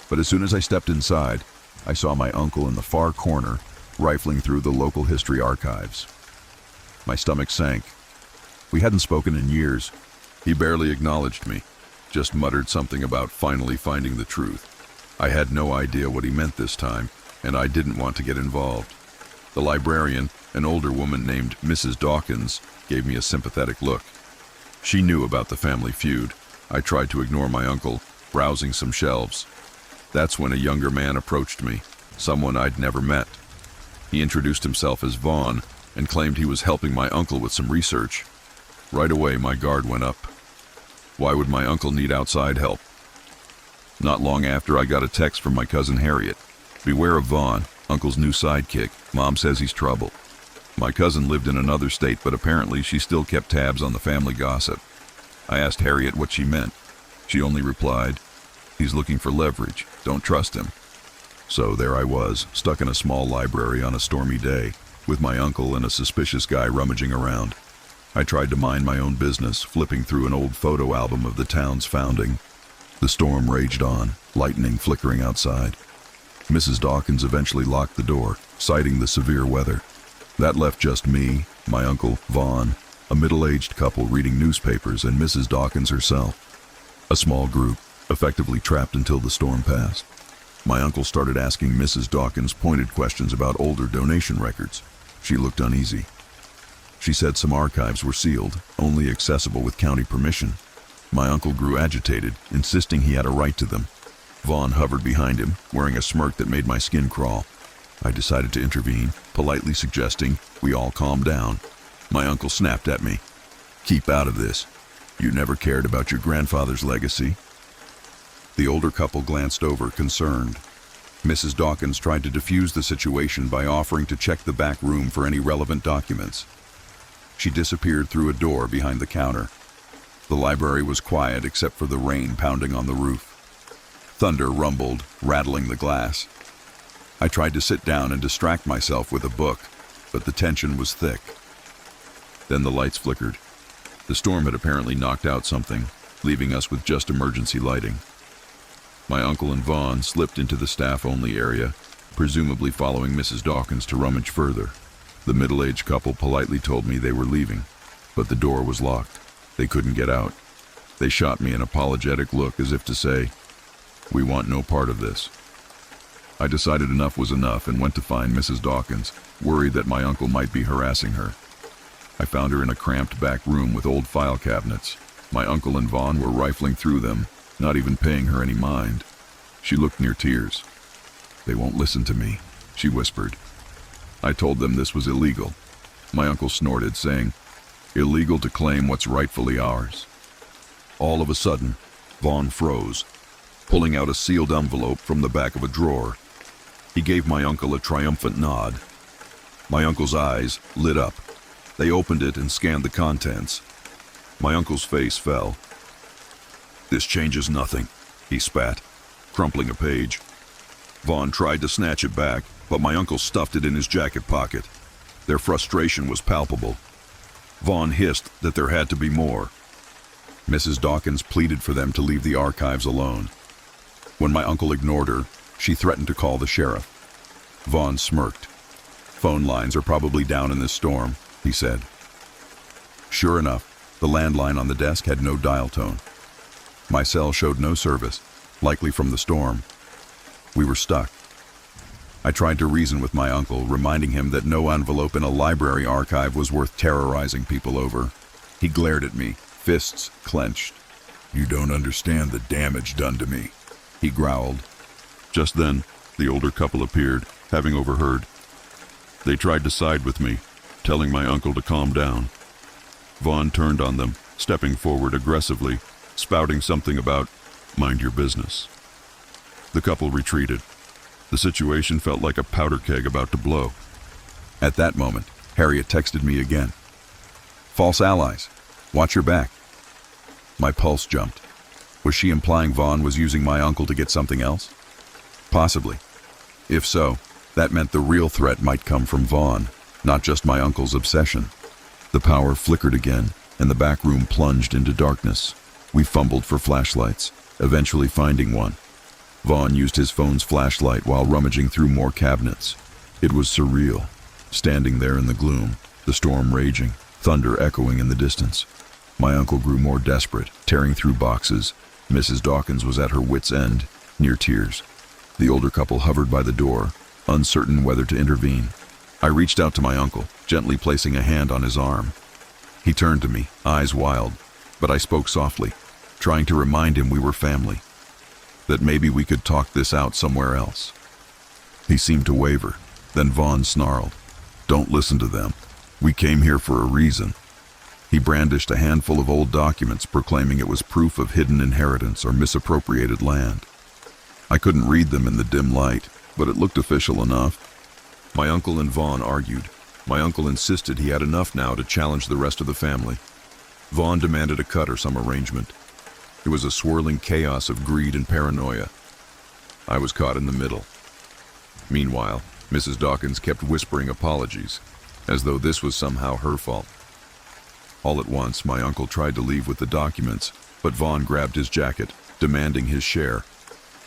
But as soon as I stepped inside, I saw my uncle in the far corner, rifling through the local history archives. My stomach sank. We hadn't spoken in years. He barely acknowledged me, just muttered something about finally finding the truth. I had no idea what he meant this time, and I didn't want to get involved. The librarian, an older woman named Mrs. Dawkins, gave me a sympathetic look. She knew about the family feud. I tried to ignore my uncle, browsing some shelves. That's when a younger man approached me, someone I'd never met. He introduced himself as Vaughn and claimed he was helping my uncle with some research. Right away, my guard went up. Why would my uncle need outside help? Not long after, I got a text from my cousin Harriet. Beware of Vaughn, Uncle's new sidekick. Mom says he's trouble. My cousin lived in another state, but apparently she still kept tabs on the family gossip. I asked Harriet what she meant. She only replied, "He's looking for leverage. Don't trust him." So there I was, stuck in a small library on a stormy day, with my uncle and a suspicious guy rummaging around. I tried to mind my own business, flipping through an old photo album of the town's founding. The storm raged on, lightning flickering outside. Mrs. Dawkins eventually locked the door, citing the severe weather. That left just me, my uncle, Vaughn, a middle-aged couple reading newspapers, and Mrs. Dawkins herself. A small group, effectively trapped until the storm passed. My uncle started asking Mrs. Dawkins pointed questions about older donation records. She looked uneasy. She said some archives were sealed, only accessible with county permission. My uncle grew agitated, insisting he had a right to them. Vaughn hovered behind him, wearing a smirk that made my skin crawl. I decided to intervene, politely suggesting we all calm down. My uncle snapped at me. "Keep out of this. You never cared about your grandfather's legacy." The older couple glanced over, concerned. Mrs. Dawkins tried to defuse the situation by offering to check the back room for any relevant documents. She disappeared through a door behind the counter. The library was quiet except for the rain pounding on the roof. Thunder rumbled, rattling the glass. I tried to sit down and distract myself with a book, but the tension was thick. Then the lights flickered. The storm had apparently knocked out something, leaving us with just emergency lighting. My uncle and Vaughn slipped into the staff-only area, presumably following Mrs. Dawkins to rummage further. The middle-aged couple politely told me they were leaving, but the door was locked. They couldn't get out. They shot me an apologetic look as if to say, "We want no part of this." I decided enough was enough and went to find Mrs. Dawkins, worried that my uncle might be harassing her. I found her in a cramped back room with old file cabinets. My uncle and Vaughn were rifling through them, not even paying her any mind. She looked near tears. "They won't listen to me," she whispered. I told them this was illegal. My uncle snorted, saying, "Illegal to claim what's rightfully ours." All of a sudden, Vaughn froze, pulling out a sealed envelope from the back of a drawer. He gave my uncle a triumphant nod. My uncle's eyes lit up. They opened it and scanned the contents. My uncle's face fell. "This changes nothing," he spat, crumpling a page. Vaughn tried to snatch it back, but my uncle stuffed it in his jacket pocket. Their frustration was palpable. Vaughn hissed that there had to be more. Mrs. Dawkins pleaded for them to leave the archives alone. When my uncle ignored her, she threatened to call the sheriff. Vaughn smirked. "Phone lines are probably down in this storm," he said. Sure enough, the landline on the desk had no dial tone. My cell showed no service, likely from the storm. We were stuck. I tried to reason with my uncle, reminding him that no envelope in a library archive was worth terrorizing people over. He glared at me, fists clenched. "You don't understand the damage done to me," he growled. Just then, the older couple appeared, having overheard. They tried to side with me, telling my uncle to calm down. Vaughn turned on them, stepping forward aggressively, spouting something about, "Mind your business." The couple retreated. The situation felt like a powder keg about to blow. At that moment, Harriet texted me again. "False allies. Watch your back." My pulse jumped. Was she implying Vaughn was using my uncle to get something else? Possibly. If so, that meant the real threat might come from Vaughn, not just my uncle's obsession. The power flickered again, and the back room plunged into darkness. We fumbled for flashlights, eventually finding one. Vaughn used his phone's flashlight while rummaging through more cabinets. It was surreal, standing there in the gloom, the storm raging, thunder echoing in the distance. My uncle grew more desperate, tearing through boxes. Mrs. Dawkins was at her wit's end, near tears. The older couple hovered by the door, uncertain whether to intervene. I reached out to my uncle, gently placing a hand on his arm. He turned to me, eyes wild, but I spoke softly, trying to remind him we were family, that maybe we could talk this out somewhere else. He seemed to waver. Then Vaughn snarled, "Don't listen to them. We came here for a reason." He brandished a handful of old documents proclaiming it was proof of hidden inheritance or misappropriated land. I couldn't read them in the dim light, but it looked official enough. My uncle and Vaughn argued. My uncle insisted he had enough now to challenge the rest of the family. Vaughn demanded a cut or some arrangement. It was a swirling chaos of greed and paranoia. I was caught in the middle. Meanwhile, Mrs. Dawkins kept whispering apologies, as though this was somehow her fault. All at once, my uncle tried to leave with the documents, but Vaughn grabbed his jacket, demanding his share.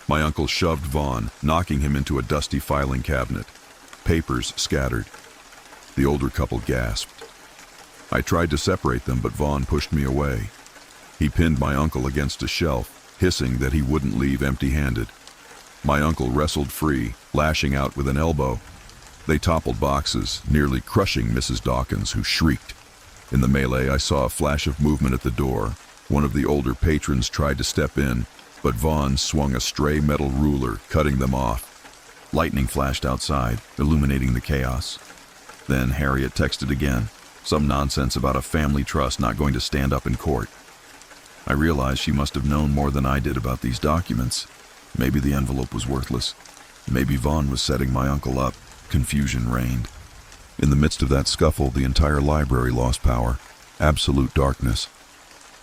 My uncle shoved Vaughn, knocking him into a dusty filing cabinet. Papers scattered. The older couple gasped. I tried to separate them, but Vaughn pushed me away. He pinned my uncle against a shelf, hissing that he wouldn't leave empty-handed. My uncle wrestled free, lashing out with an elbow. They toppled boxes, nearly crushing Mrs. Dawkins, who shrieked. In the melee, I saw a flash of movement at the door. One of the older patrons tried to step in, but Vaughn swung a stray metal ruler, cutting them off. Lightning flashed outside, illuminating the chaos. Then Harriet texted again, some nonsense about a family trust not going to stand up in court. I realized she must have known more than I did about these documents. Maybe the envelope was worthless. Maybe Vaughn was setting my uncle up. Confusion reigned. In the midst of that scuffle, the entire library lost power. Absolute darkness.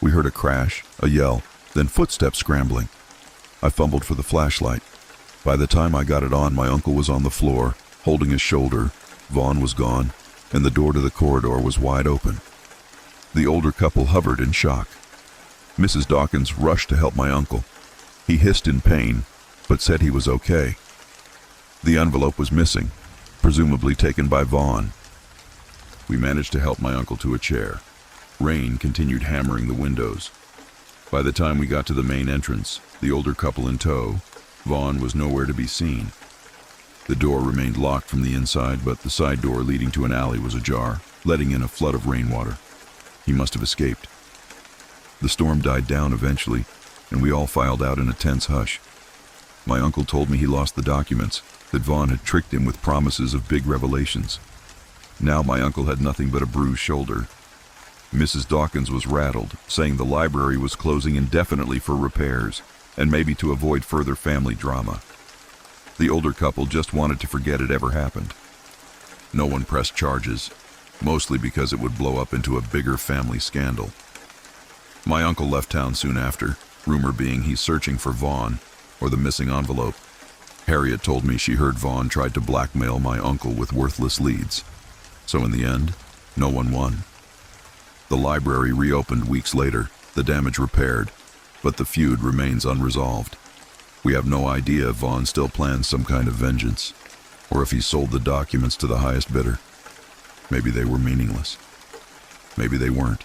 We heard a crash, a yell, then footsteps scrambling. I fumbled for the flashlight. By the time I got it on, my uncle was on the floor, holding his shoulder. Vaughn was gone, and the door to the corridor was wide open. The older couple hovered in shock. Mrs. Dawkins rushed to help my uncle. He hissed in pain, but said he was okay. The envelope was missing, presumably taken by Vaughn. We managed to help my uncle to a chair. Rain continued hammering the windows. By the time we got to the main entrance, the older couple in tow, Vaughn was nowhere to be seen. The door remained locked from the inside, but the side door leading to an alley was ajar, letting in a flood of rainwater. He must have escaped. The storm died down eventually, and we all filed out in a tense hush. My uncle told me he lost the documents, that Vaughn had tricked him with promises of big revelations. Now my uncle had nothing but a bruised shoulder. Mrs. Dawkins was rattled, saying the library was closing indefinitely for repairs, and maybe to avoid further family drama. The older couple just wanted to forget it ever happened. No one pressed charges, mostly because it would blow up into a bigger family scandal. My uncle left town soon after, rumor being he's searching for Vaughn, or the missing envelope. Harriet told me she heard Vaughn tried to blackmail my uncle with worthless leads. So in the end, no one won. The library reopened weeks later, the damage repaired, but the feud remains unresolved. We have no idea if Vaughn still plans some kind of vengeance, or if he sold the documents to the highest bidder. Maybe they were meaningless. Maybe they weren't.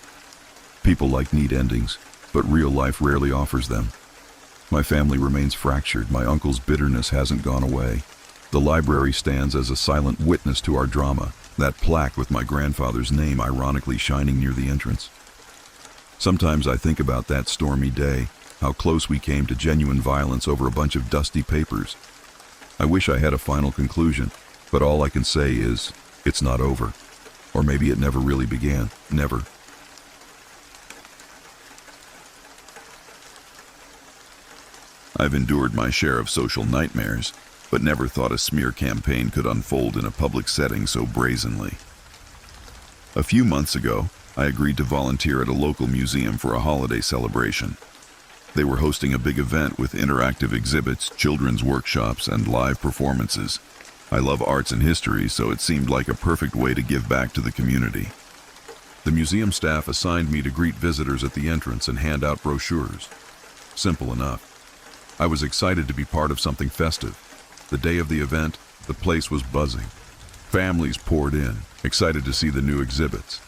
People like neat endings, but real life rarely offers them. My family remains fractured. My uncle's bitterness hasn't gone away. The library stands as a silent witness to our drama, that plaque with my grandfather's name ironically shining near the entrance. Sometimes I think about that stormy day, how close we came to genuine violence over a bunch of dusty papers. I wish I had a final conclusion, but all I can say is, it's not over. Or maybe it never really began. Never. I've endured my share of social nightmares, but never thought a smear campaign could unfold in a public setting so brazenly. A few months ago, I agreed to volunteer at a local museum for a holiday celebration. They were hosting a big event with interactive exhibits, children's workshops, and live performances. I love arts and history, so it seemed like a perfect way to give back to the community. The museum staff assigned me to greet visitors at the entrance and hand out brochures. Simple enough. I was excited to be part of something festive. The day of the event, the place was buzzing. Families poured in, excited to see the new exhibits.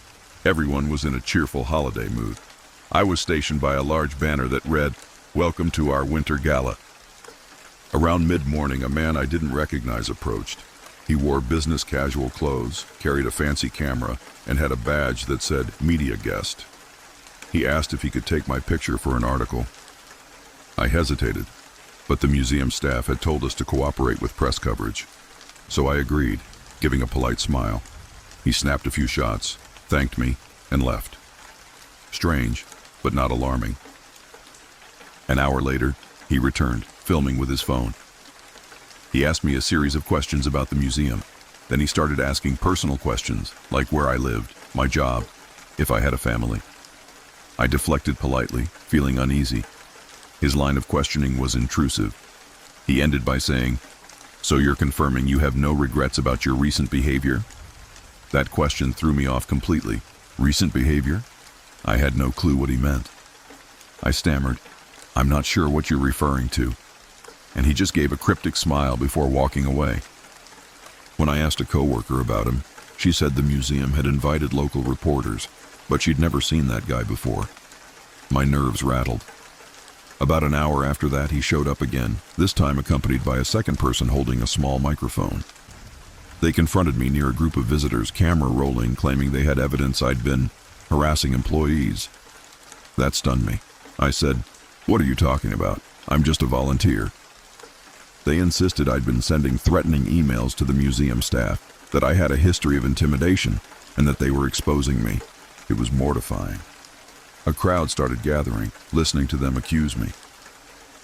Everyone was in a cheerful holiday mood. I was stationed by a large banner that read, "Welcome to our winter gala." Around mid-morning, a man I didn't recognize approached. He wore business casual clothes, carried a fancy camera, and had a badge that said "Media Guest." He asked if he could take my picture for an article. I hesitated, but the museum staff had told us to cooperate with press coverage. So I agreed, giving a polite smile. He snapped a few shots, thanked me, and left. Strange, but not alarming. An hour later, he returned, filming with his phone. He asked me a series of questions about the museum. Then he started asking personal questions, like where I lived, my job, if I had a family. I deflected politely, feeling uneasy. His line of questioning was intrusive. He ended by saying, "So you're confirming you have no regrets about your recent behavior?" That question threw me off completely. Recent behavior? I had no clue what he meant. I stammered, "I'm not sure what you're referring to." And he just gave a cryptic smile before walking away. When I asked a coworker about him, she said the museum had invited local reporters, but she'd never seen that guy before. My nerves rattled. About an hour after that, he showed up again, this time accompanied by a second person holding a small microphone. They confronted me near a group of visitors, camera rolling, claiming they had evidence I'd been harassing employees. That stunned me. I said, "What are you talking about? I'm just a volunteer." They insisted I'd been sending threatening emails to the museum staff, that I had a history of intimidation, and that they were exposing me. It was mortifying. A crowd started gathering, listening to them accuse me.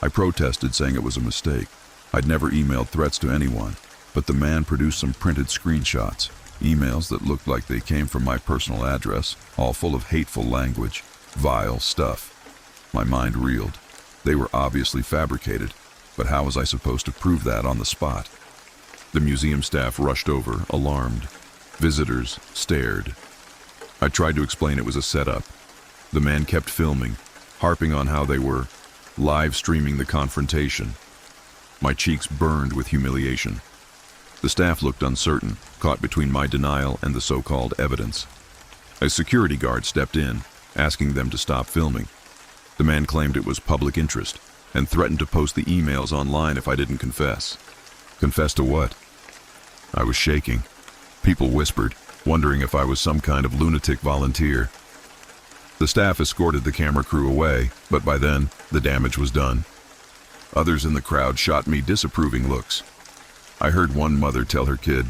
I protested, saying it was a mistake. I'd never emailed threats to anyone, but the man produced some printed screenshots, emails that looked like they came from my personal address, all full of hateful language, vile stuff. My mind reeled. They were obviously fabricated, But how was I supposed to prove that on the spot? The museum staff rushed over, alarmed. Visitors stared. I tried to explain it was a setup. The man kept filming, harping on how they were live streaming the confrontation. My cheeks burned with humiliation. The staff looked uncertain, caught between my denial and the so-called evidence. A security guard stepped in, asking them to stop filming. The man claimed it was public interest and threatened to post the emails online if I didn't confess. Confess to what? I was shaking. People whispered, wondering if I was some kind of lunatic volunteer. The staff escorted the camera crew away, but by then, the damage was done. Others in the crowd shot me disapproving looks. I heard one mother tell her kid,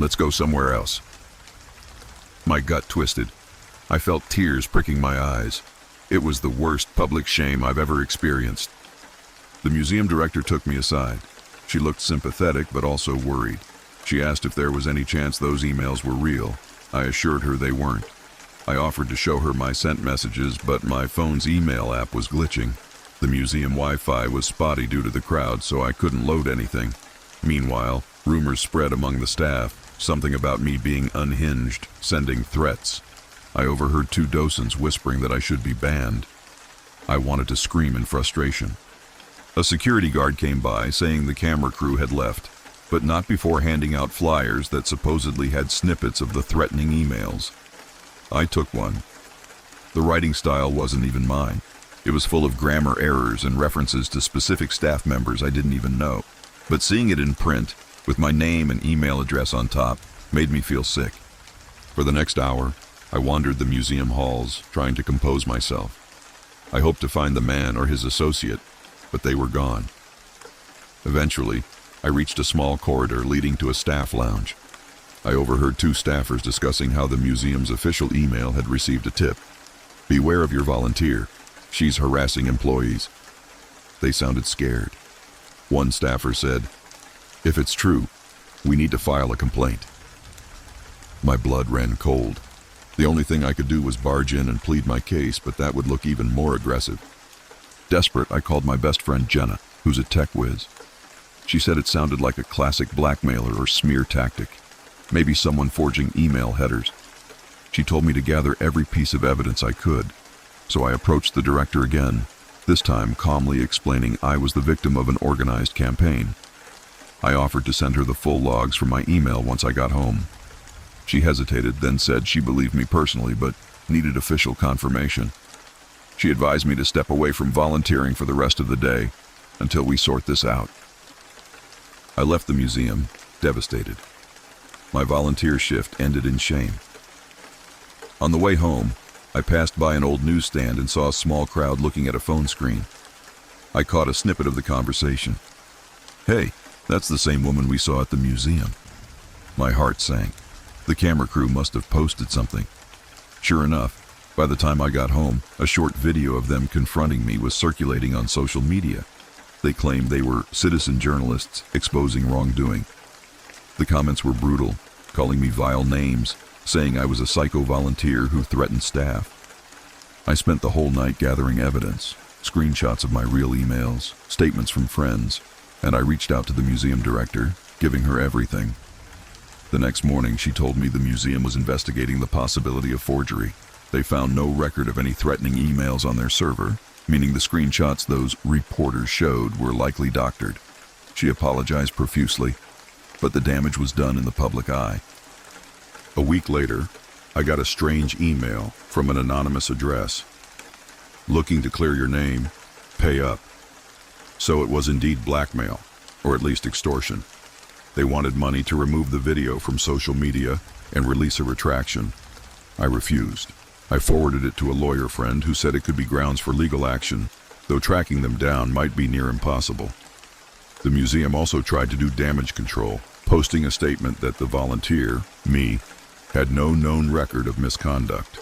"Let's go somewhere else." My gut twisted. I felt tears pricking my eyes. It was the worst public shame I've ever experienced. The museum director took me aside. She looked sympathetic but also worried. She asked if there was any chance those emails were real. I assured her they weren't. I offered to show her my sent messages, but my phone's email app was glitching. The museum Wi-Fi was spotty due to the crowd, so I couldn't load anything. Meanwhile, rumors spread among the staff, something about me being unhinged, sending threats. I overheard 2 docents whispering that I should be banned. I wanted to scream in frustration. A security guard came by, saying the camera crew had left, but not before handing out flyers that supposedly had snippets of the threatening emails. I took one. The writing style wasn't even mine. It was full of grammar errors and references to specific staff members I didn't even know. But seeing it in print, with my name and email address on top, made me feel sick. For the next hour, I wandered the museum halls, trying to compose myself. I hoped to find the man or his associate, but they were gone. Eventually, I reached a small corridor leading to a staff lounge. I overheard 2 staffers discussing how the museum's official email had received a tip. "Beware of your volunteer. She's harassing employees." They sounded scared. One staffer said, "If it's true, we need to file a complaint." My blood ran cold. The only thing I could do was barge in and plead my case, but that would look even more aggressive. Desperate, I called my best friend Jenna, who's a tech whiz. She said it sounded like a classic blackmailer or smear tactic, maybe someone forging email headers. She told me to gather every piece of evidence I could, so I approached the director again, this time calmly explaining I was the victim of an organized campaign. I offered to send her the full logs from my email once I got home. She hesitated, then said she believed me personally, but needed official confirmation. She advised me to step away from volunteering for the rest of the day until we sort this out. I left the museum, devastated. My volunteer shift ended in shame. On the way home, I passed by an old newsstand and saw a small crowd looking at a phone screen. I caught a snippet of the conversation. "Hey, that's the same woman we saw at the museum." My heart sank. The camera crew must have posted something. Sure enough, by the time I got home, a short video of them confronting me was circulating on social media. They claimed they were citizen journalists exposing wrongdoing. The comments were brutal, calling me vile names, saying I was a psycho volunteer who threatened staff. I spent the whole night gathering evidence, screenshots of my real emails, statements from friends, and I reached out to the museum director, giving her everything. The next morning, she told me the museum was investigating the possibility of forgery. They found no record of any threatening emails on their server, meaning the screenshots those reporters showed were likely doctored. She apologized profusely, but the damage was done in the public eye. A week later, I got a strange email from an anonymous address. "Looking to clear your name, pay up." So it was indeed blackmail, or at least extortion. They wanted money to remove the video from social media and release a retraction. I refused. I forwarded it to a lawyer friend who said it could be grounds for legal action, though tracking them down might be near impossible. The museum also tried to do damage control, posting a statement that the volunteer, me, had no known record of misconduct.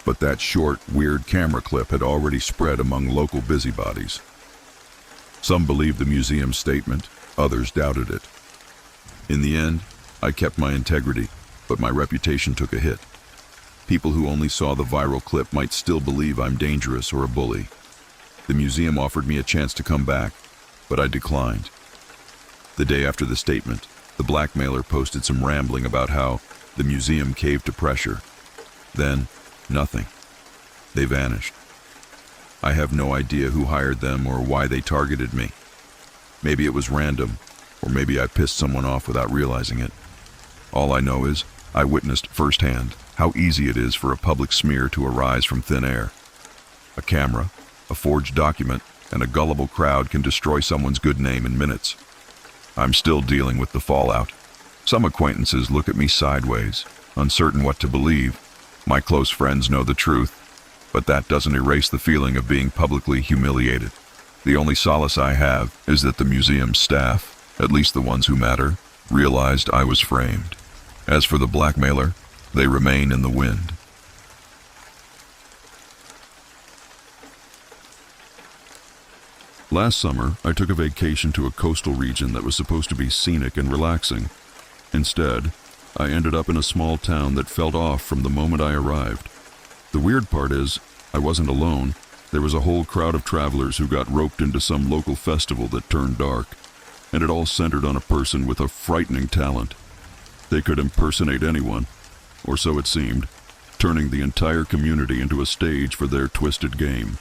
But that short, weird camera clip had already spread among local busybodies. Some believed the museum's statement, others doubted it. In the end, I kept my integrity, but my reputation took a hit. People who only saw the viral clip might still believe I'm dangerous or a bully. The museum offered me a chance to come back, but I declined. The day after the statement, the blackmailer posted some rambling about how the museum caved to pressure. Then, nothing. They vanished. I have no idea who hired them or why they targeted me. Maybe it was random, or maybe I pissed someone off without realizing it. All I know is I witnessed firsthand how easy it is for a public smear to arise from thin air. A camera, a forged document, and a gullible crowd can destroy someone's good name in minutes. I'm still dealing with the fallout. Some acquaintances look at me sideways, uncertain what to believe. My close friends know the truth, but that doesn't erase the feeling of being publicly humiliated. The only solace I have is that the museum staff, at least the ones who matter, realized I was framed. As for the blackmailer, they remain in the wind. Last summer, I took a vacation to a coastal region that was supposed to be scenic and relaxing. Instead, I ended up in a small town that felt off from the moment I arrived. The weird part is, I wasn't alone. There was a whole crowd of travelers who got roped into some local festival that turned dark, and it all centered on a person with a frightening talent. They could impersonate anyone, or so it seemed, turning the entire community into a stage for their twisted game.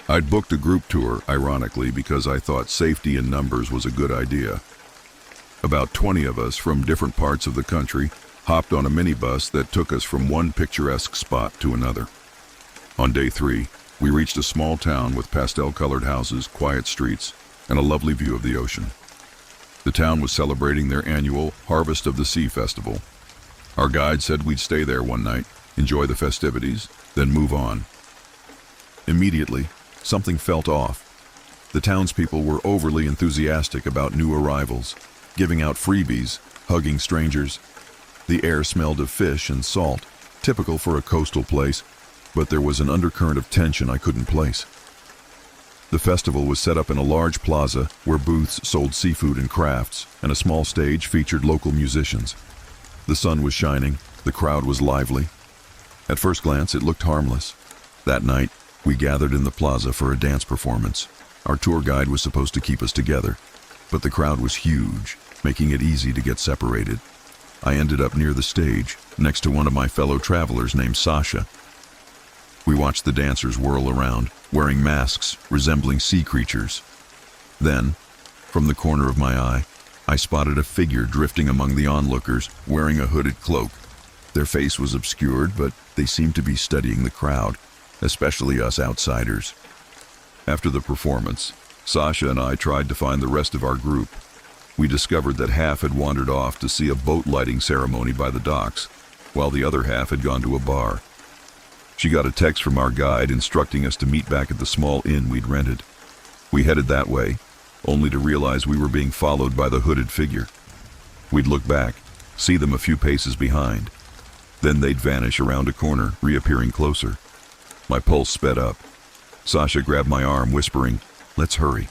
I'd booked a group tour, ironically, because I thought safety in numbers was a good idea. About 20 of us from different parts of the country hopped on a minibus that took us from one picturesque spot to another. On day 3, we reached a small town with pastel-colored houses, quiet streets, and a lovely view of the ocean. The town was celebrating their annual Harvest of the Sea festival. Our guide said we'd stay there one night, enjoy the festivities, then move on. Immediately, something felt off. The townspeople were overly enthusiastic about new arrivals, giving out freebies, hugging strangers. The air smelled of fish and salt, typical for a coastal place, but there was an undercurrent of tension I couldn't place. The festival was set up in a large plaza where booths sold seafood and crafts, and a small stage featured local musicians. The sun was shining, the crowd was lively. At first glance, it looked harmless. That night, we gathered in the plaza for a dance performance. Our tour guide was supposed to keep us together, but the crowd was huge, making it easy to get separated. I ended up near the stage, next to one of my fellow travelers named Sasha. We watched the dancers whirl around, wearing masks resembling sea creatures. Then, from the corner of my eye, I spotted a figure drifting among the onlookers, wearing a hooded cloak. Their face was obscured, but they seemed to be studying the crowd, especially us outsiders. After the performance, Sasha and I tried to find the rest of our group. We discovered that half had wandered off to see a boat lighting ceremony by the docks, while the other half had gone to a bar. She got a text from our guide instructing us to meet back at the small inn we'd rented. We headed that way, only to realize we were being followed by the hooded figure. We'd look back, see them a few paces behind. Then they'd vanish around a corner, reappearing closer. My pulse sped up. Sasha grabbed my arm, whispering, "Let's hurry."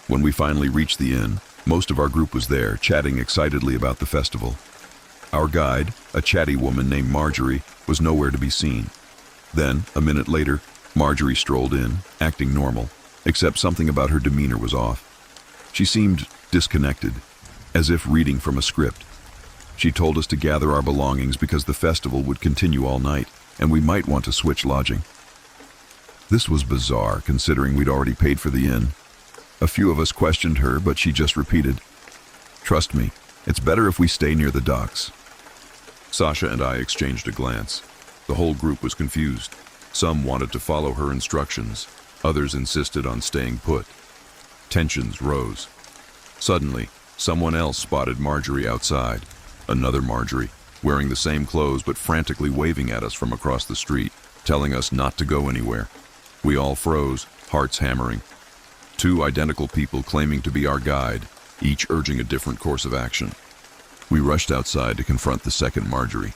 When we finally reached the inn, most of our group was there, chatting excitedly about the festival. Our guide, a chatty woman named Marjorie, was nowhere to be seen. Then, a minute later, Marjorie strolled in, acting normal, except something about her demeanor was off. She seemed disconnected, as if reading from a script. She told us to gather our belongings because the festival would continue all night, and we might want to switch lodging. This was bizarre, considering we'd already paid for the inn. A few of us questioned her, but she just repeated, "Trust me, it's better if we stay near the docks." Sasha and I exchanged a glance. The whole group was confused. Some wanted to follow her instructions. Others insisted on staying put. Tensions rose. Suddenly, someone else spotted Marjorie outside. Another Marjorie, wearing the same clothes but frantically waving at us from across the street, telling us not to go anywhere. We all froze, hearts hammering. Two identical people claiming to be our guide, each urging a different course of action. We rushed outside to confront the second Marjorie.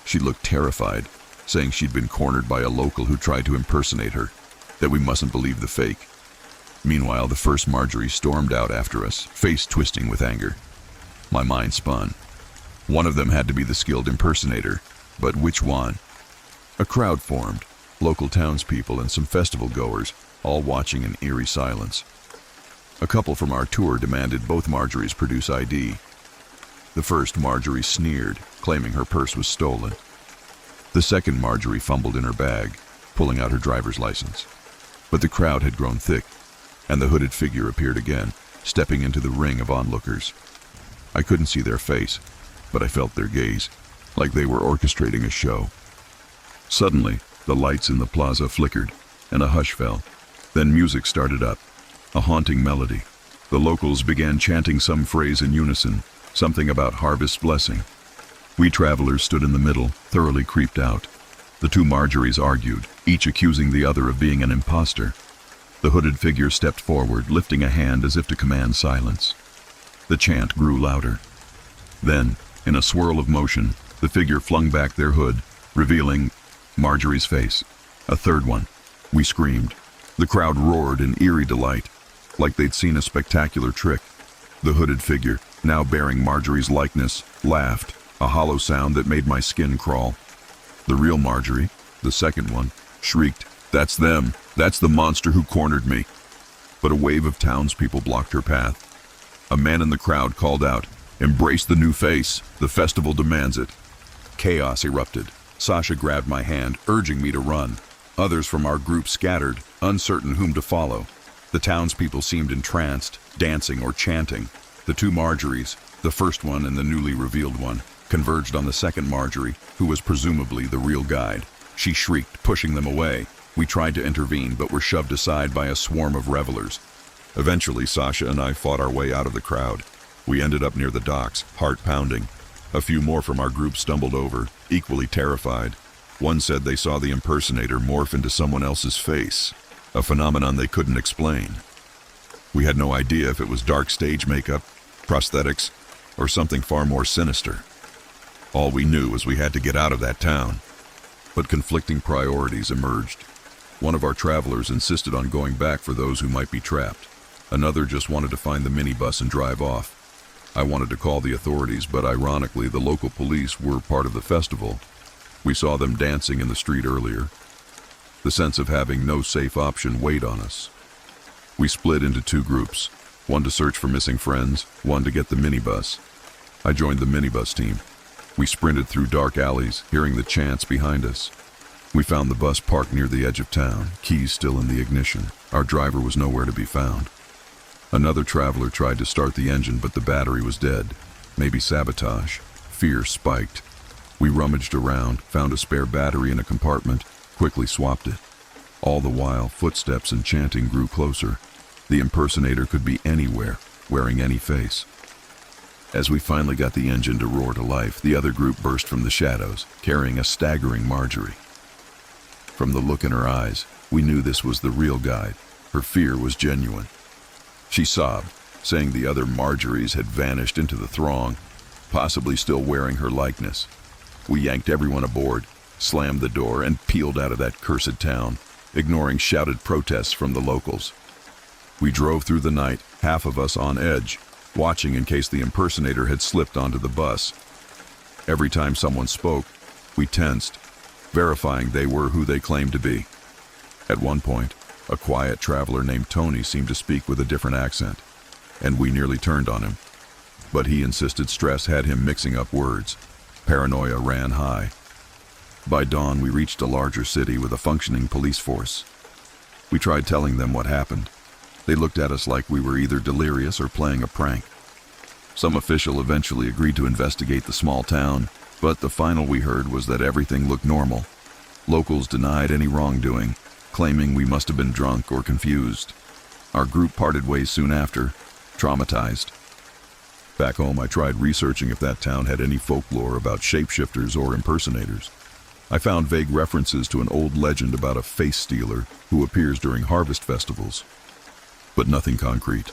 She looked terrified, saying she'd been cornered by a local who tried to impersonate her, that we mustn't believe the fake. Meanwhile, the first Marjorie stormed out after us, face twisting with anger. My mind spun. One of them had to be the skilled impersonator, but which one? A crowd formed. local townspeople and some festival goers, all watching in eerie silence. A couple from our tour demanded both Marjories produce ID. The first Marjorie sneered, claiming her purse was stolen. The second Marjorie fumbled in her bag, pulling out her driver's license. But the crowd had grown thick, and the hooded figure appeared again, stepping into the ring of onlookers. I couldn't see their face, but I felt their gaze, like they were orchestrating a show. Suddenly, the lights in the plaza flickered, and a hush fell. Then music started up, a haunting melody. The locals began chanting some phrase in unison, something about harvest blessing. We travelers stood in the middle, thoroughly creeped out. The two Marjories argued, each accusing the other of being an imposter. The hooded figure stepped forward, lifting a hand as if to command silence. The chant grew louder. Then, in a swirl of motion, the figure flung back their hood, revealing Marjorie's face. A third one. We screamed. The crowd roared in eerie delight, like they'd seen a spectacular trick. The hooded figure, now bearing Marjorie's likeness, laughed, a hollow sound that made my skin crawl. The real Marjorie, the second one, shrieked, "That's them! That's the monster who cornered me!" But a wave of townspeople blocked her path. A man in the crowd called out, "Embrace the new face! The festival demands it!" Chaos erupted. Sasha grabbed my hand, urging me to run. Others from our group scattered, uncertain whom to follow. The townspeople seemed entranced, dancing or chanting. The two Marjories, the first one and the newly revealed one, converged on the second Marjorie, who was presumably the real guide. She shrieked, pushing them away. We tried to intervene, but were shoved aside by a swarm of revelers. Eventually, Sasha and I fought our way out of the crowd. We ended up near the docks, heart pounding. A few more from our group stumbled over, equally terrified. One said they saw the impersonator morph into someone else's face, a phenomenon they couldn't explain. We had no idea if it was dark stage makeup, prosthetics, or something far more sinister. All we knew was we had to get out of that town. But conflicting priorities emerged. One of our travelers insisted on going back for those who might be trapped. Another just wanted to find the minibus and drive off. I wanted to call the authorities, but ironically, the local police were part of the festival. We saw them dancing in the street earlier. The sense of having no safe option weighed on us. We split into two groups, one to search for missing friends, one to get the minibus. I joined the minibus team. We sprinted through dark alleys, hearing the chants behind us. We found the bus parked near the edge of town, keys still in the ignition. Our driver was nowhere to be found. Another traveler tried to start the engine, but the battery was dead. Maybe sabotage. Fear spiked. We rummaged around, found a spare battery in a compartment, quickly swapped it. All the while, footsteps and chanting grew closer. The impersonator could be anywhere, wearing any face. As we finally got the engine to roar to life, the other group burst from the shadows, carrying a staggering Marjorie. From the look in her eyes, we knew this was the real guide. Her fear was genuine. She sobbed, saying the other Marjories had vanished into the throng, possibly still wearing her likeness. We yanked everyone aboard, slammed the door, and peeled out of that cursed town, ignoring shouted protests from the locals. We drove through the night, half of us on edge, watching in case the impersonator had slipped onto the bus. Every time someone spoke, we tensed, verifying they were who they claimed to be. At one point, a quiet traveler named Tony seemed to speak with a different accent, and we nearly turned on him. But he insisted stress had him mixing up words. Paranoia ran high. By dawn, we reached a larger city with a functioning police force. We tried telling them what happened. They looked at us like we were either delirious or playing a prank. Some official eventually agreed to investigate the small town, but the final we heard was that everything looked normal. Locals denied any wrongdoing, claiming we must have been drunk or confused. Our group parted ways soon after, traumatized. Back home, I tried researching if that town had any folklore about shapeshifters or impersonators. I found vague references to an old legend about a face stealer who appears during harvest festivals, but nothing concrete.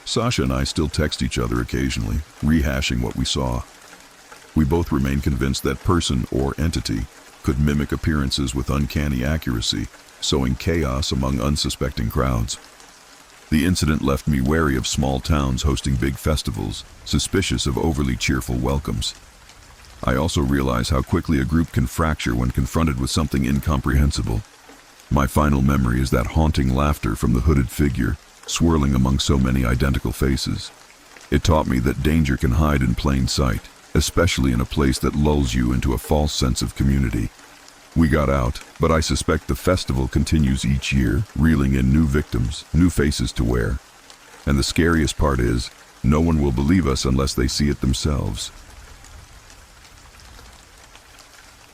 Sasha and I still text each other occasionally, rehashing what we saw. We both remain convinced that person or entity could mimic appearances with uncanny accuracy, sowing chaos among unsuspecting crowds. The incident left me wary of small towns hosting big festivals, suspicious of overly cheerful welcomes. I also realize how quickly a group can fracture when confronted with something incomprehensible. My final memory is that haunting laughter from the hooded figure, swirling among so many identical faces. It taught me that danger can hide in plain sight, especially in a place that lulls you into a false sense of community. We got out, but I suspect the festival continues each year, reeling in new victims, new faces to wear. And the scariest part is, no one will believe us unless they see it themselves.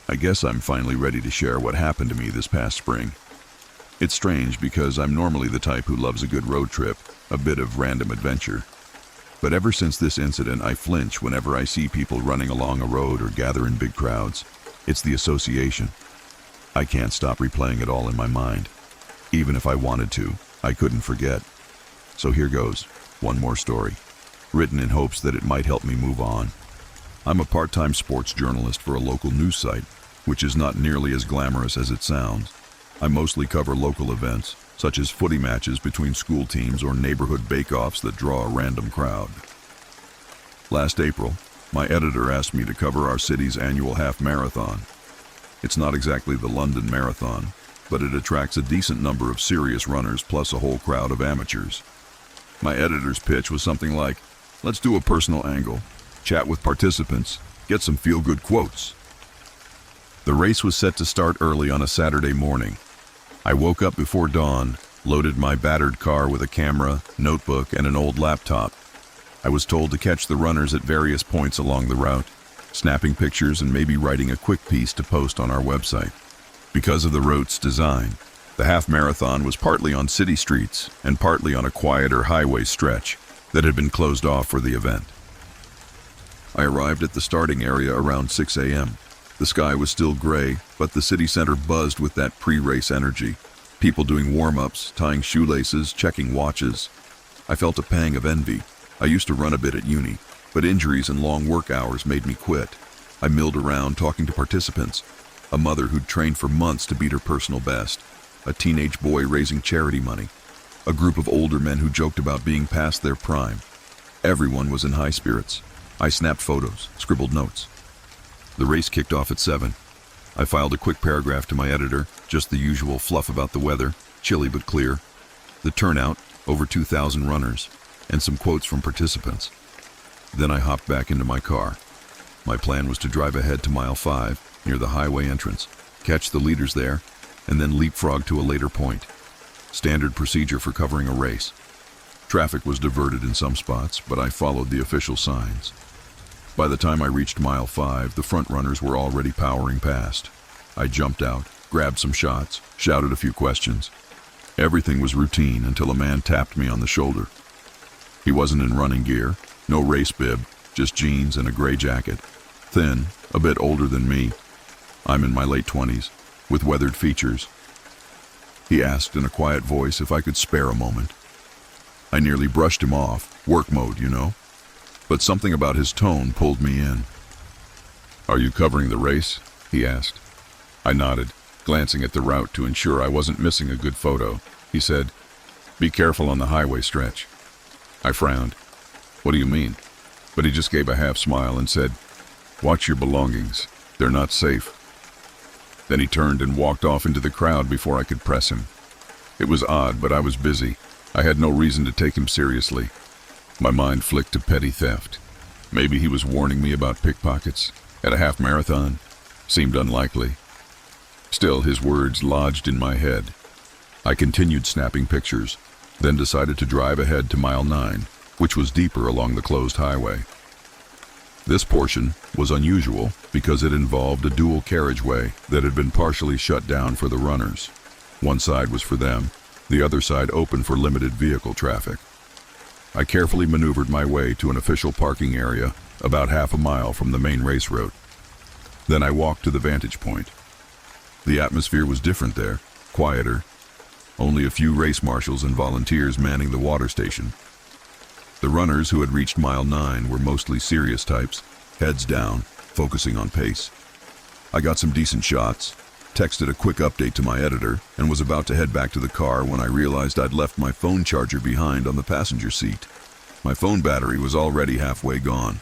I guess I'm finally ready to share what happened to me this past spring. It's strange because I'm normally the type who loves a good road trip, a bit of random adventure. But ever since this incident, I flinch whenever I see people running along a road or gather in big crowds. It's the association. I can't stop replaying it all in my mind. Even if I wanted to, I couldn't forget. So here goes, one more story, written in hopes that it might help me move on. I'm a part-time sports journalist for a local news site, which is not nearly as glamorous as it sounds. I mostly cover local events, such as footy matches between school teams or neighborhood bake-offs that draw a random crowd. Last April, my editor asked me to cover our city's annual half marathon. It's not exactly the London Marathon, but it attracts a decent number of serious runners plus a whole crowd of amateurs. My editor's pitch was something like, let's do a personal angle, chat with participants, get some feel-good quotes. The race was set to start early on a Saturday morning. I woke up before dawn, loaded my battered car with a camera, notebook, and an old laptop. I was told to catch the runners at various points along the route, snapping pictures and maybe writing a quick piece to post on our website. Because of the route's design, the half marathon was partly on city streets and partly on a quieter highway stretch that had been closed off for the event. I arrived at the starting area around 6 a.m. The sky was still gray, but the city center buzzed with that pre-race energy. People doing warm-ups, tying shoelaces, checking watches. I felt a pang of envy. I used to run a bit at uni, but injuries and long work hours made me quit. I milled around talking to participants. A mother who'd trained for months to beat her personal best. A teenage boy raising charity money. A group of older men who joked about being past their prime. Everyone was in high spirits. I snapped photos, scribbled notes. The race kicked off at 7. I filed a quick paragraph to my editor, just the usual fluff about the weather, chilly but clear. The turnout, over 2,000 runners, and some quotes from participants. Then I hopped back into my car. My plan was to drive ahead to mile 5, near the highway entrance, catch the leaders there, and then leapfrog to a later point. Standard procedure for covering a race. Traffic was diverted in some spots, but I followed the official signs. By the time I reached mile 5, the front runners were already powering past. I jumped out, grabbed some shots, shouted a few questions. Everything was routine until a man tapped me on the shoulder. He wasn't in running gear, no race bib, just jeans and a gray jacket. Thin, a bit older than me. I'm in my late 20s, with weathered features. He asked in a quiet voice if I could spare a moment. I nearly brushed him off, work mode, you know. But something about his tone pulled me in. "Are you covering the race?" he asked. I nodded, glancing at the route to ensure I wasn't missing a good photo. He said, "Be careful on the highway stretch." I frowned. "What do you mean?" But he just gave a half smile and said, "Watch your belongings. They're not safe." Then he turned and walked off into the crowd before I could press him. It was odd, but I was busy. I had no reason to take him seriously. My mind flicked to petty theft. Maybe he was warning me about pickpockets at a half marathon. Seemed unlikely. Still, his words lodged in my head. I continued snapping pictures, then decided to drive ahead to mile 9, which was deeper along the closed highway. This portion was unusual because it involved a dual carriageway that had been partially shut down for the runners. One side was for them, the other side open for limited vehicle traffic. I carefully maneuvered my way to an official parking area about half a mile from the main race route. Then I walked to the vantage point. The atmosphere was different there, quieter. Only a few race marshals and volunteers manning the water station. The runners who had reached mile 9 were mostly serious types, heads down, focusing on pace. I got some decent shots, texted a quick update to my editor, and was about to head back to the car when I realized I'd left my phone charger behind on the passenger seat. My phone battery was already halfway gone.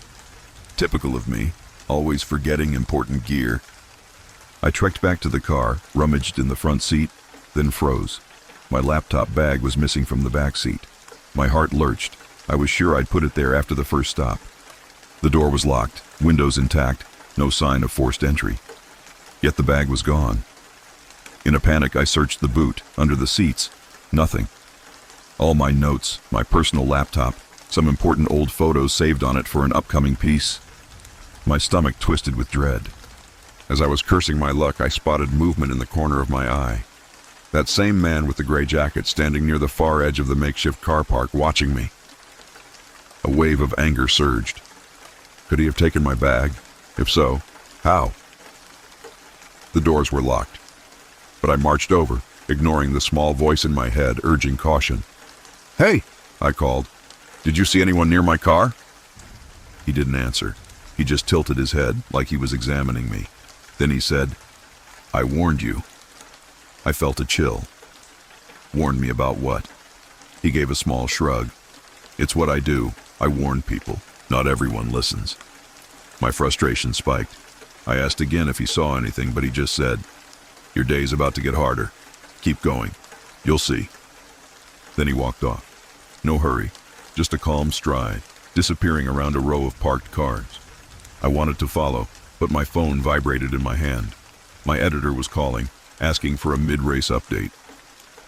Typical of me, always forgetting important gear. I trekked back to the car, rummaged in the front seat, then froze. My laptop bag was missing from the back seat. My heart lurched. I was sure I'd put it there after the first stop. The door was locked, windows intact, no sign of forced entry. Yet the bag was gone. In a panic, I searched the boot, under the seats. Nothing. All my notes, my personal laptop, some important old photos saved on it for an upcoming piece. My stomach twisted with dread. As I was cursing my luck, I spotted movement in the corner of my eye. That same man with the gray jacket standing near the far edge of the makeshift car park, watching me. A wave of anger surged. Could he have taken my bag? If so, how? The doors were locked, but I marched over, ignoring the small voice in my head urging caution. "Hey," I called. "Did you see anyone near my car?" He didn't answer. He just tilted his head like he was examining me. Then he said, "I warned you." I felt a chill. Warned me about what? He gave a small shrug. "It's what I do. I warn people. Not everyone listens." My frustration spiked. I asked again if he saw anything, but he just said, "Your day's about to get harder. Keep going. You'll see." Then he walked off. No hurry, just a calm stride, disappearing around a row of parked cars. I wanted to follow, but my phone vibrated in my hand. My editor was calling, asking for a mid-race update.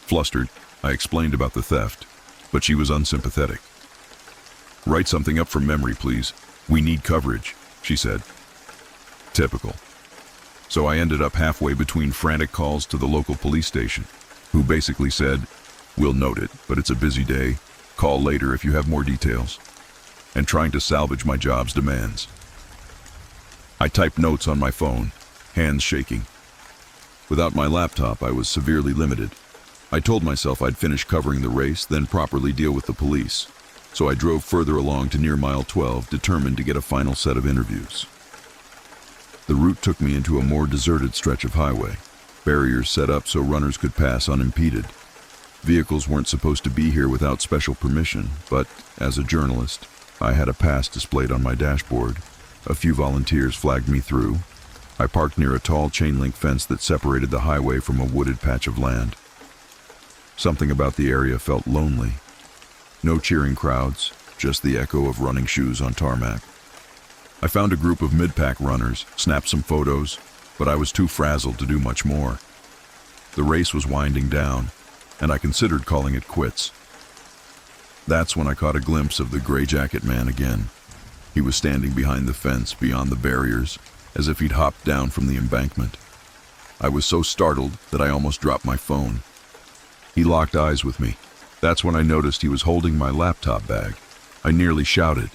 Flustered, I explained about the theft, but she was unsympathetic. "Write something up from memory, please. We need coverage," she said. Typical. So I ended up halfway between frantic calls to the local police station, who basically said, "We'll note it, but it's a busy day. Call later if you have more details," and trying to salvage my job's demands. I typed notes on my phone, hands shaking. Without my laptop, I was severely limited. I told myself I'd finish covering the race, then properly deal with the police. So I drove further along to near mile 12, determined to get a final set of interviews. The route took me into a more deserted stretch of highway, barriers set up so runners could pass unimpeded. Vehicles weren't supposed to be here without special permission, but as a journalist, I had a pass displayed on my dashboard. A few volunteers flagged me through. I parked near a tall chain-link fence that separated the highway from a wooded patch of land. Something about the area felt lonely. No cheering crowds, just the echo of running shoes on tarmac. I found a group of mid-pack runners, snapped some photos, but I was too frazzled to do much more. The race was winding down, and I considered calling it quits. That's when I caught a glimpse of the gray jacket man again. He was standing behind the fence, beyond the barriers, as if he'd hopped down from the embankment. I was so startled that I almost dropped my phone. He locked eyes with me. That's when I noticed he was holding my laptop bag. I nearly shouted.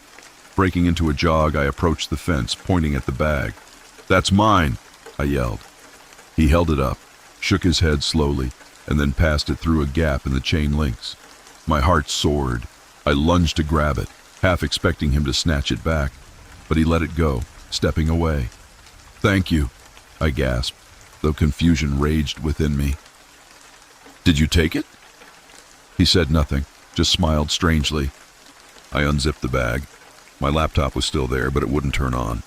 Breaking into a jog, I approached the fence, pointing at the bag. "That's mine," I yelled. He held it up, shook his head slowly, and then passed it through a gap in the chain links. My heart soared. I lunged to grab it, half expecting him to snatch it back, but he let it go, stepping away. "Thank you," I gasped, though confusion raged within me. "Did you take it?" He said nothing, just smiled strangely. I unzipped the bag. My laptop was still there, but it wouldn't turn on.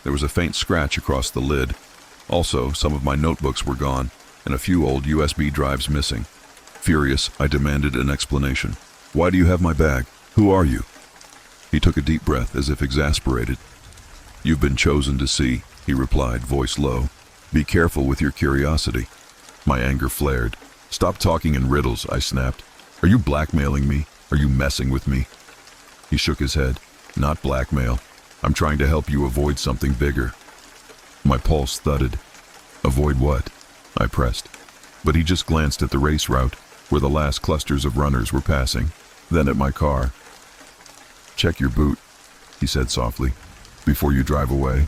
There was a faint scratch across the lid. Also, some of my notebooks were gone, and a few old USB drives missing. Furious, I demanded an explanation. "Why do you have my bag? Who are you?" He took a deep breath, as if exasperated. "You've been chosen to see," he replied, voice low. "Be careful with your curiosity." My anger flared. "Stop talking in riddles," I snapped. "Are you blackmailing me? Are you messing with me?" He shook his head. "Not blackmail. I'm trying to help you avoid something bigger." My pulse thudded. "Avoid what?" I pressed. But he just glanced at the race route, where the last clusters of runners were passing, then at my car. "Check your boot," he said softly, "before you drive away."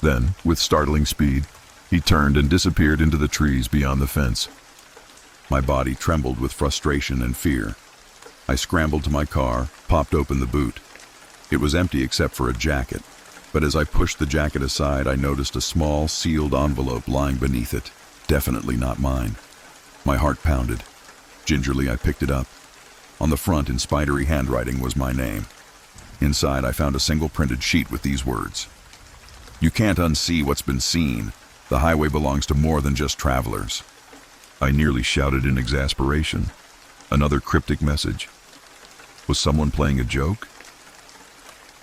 Then, with startling speed, he turned and disappeared into the trees beyond the fence. My body trembled with frustration and fear. I scrambled to my car, popped open the boot. It was empty except for a jacket, but as I pushed the jacket aside, I noticed a small, sealed envelope lying beneath it. Definitely not mine. My heart pounded. Gingerly, I picked it up. On the front, in spidery handwriting, was my name. Inside, I found a single printed sheet with these words: "You can't unsee what's been seen. The highway belongs to more than just travelers." I nearly shouted in exasperation. Another cryptic message. Was someone playing a joke?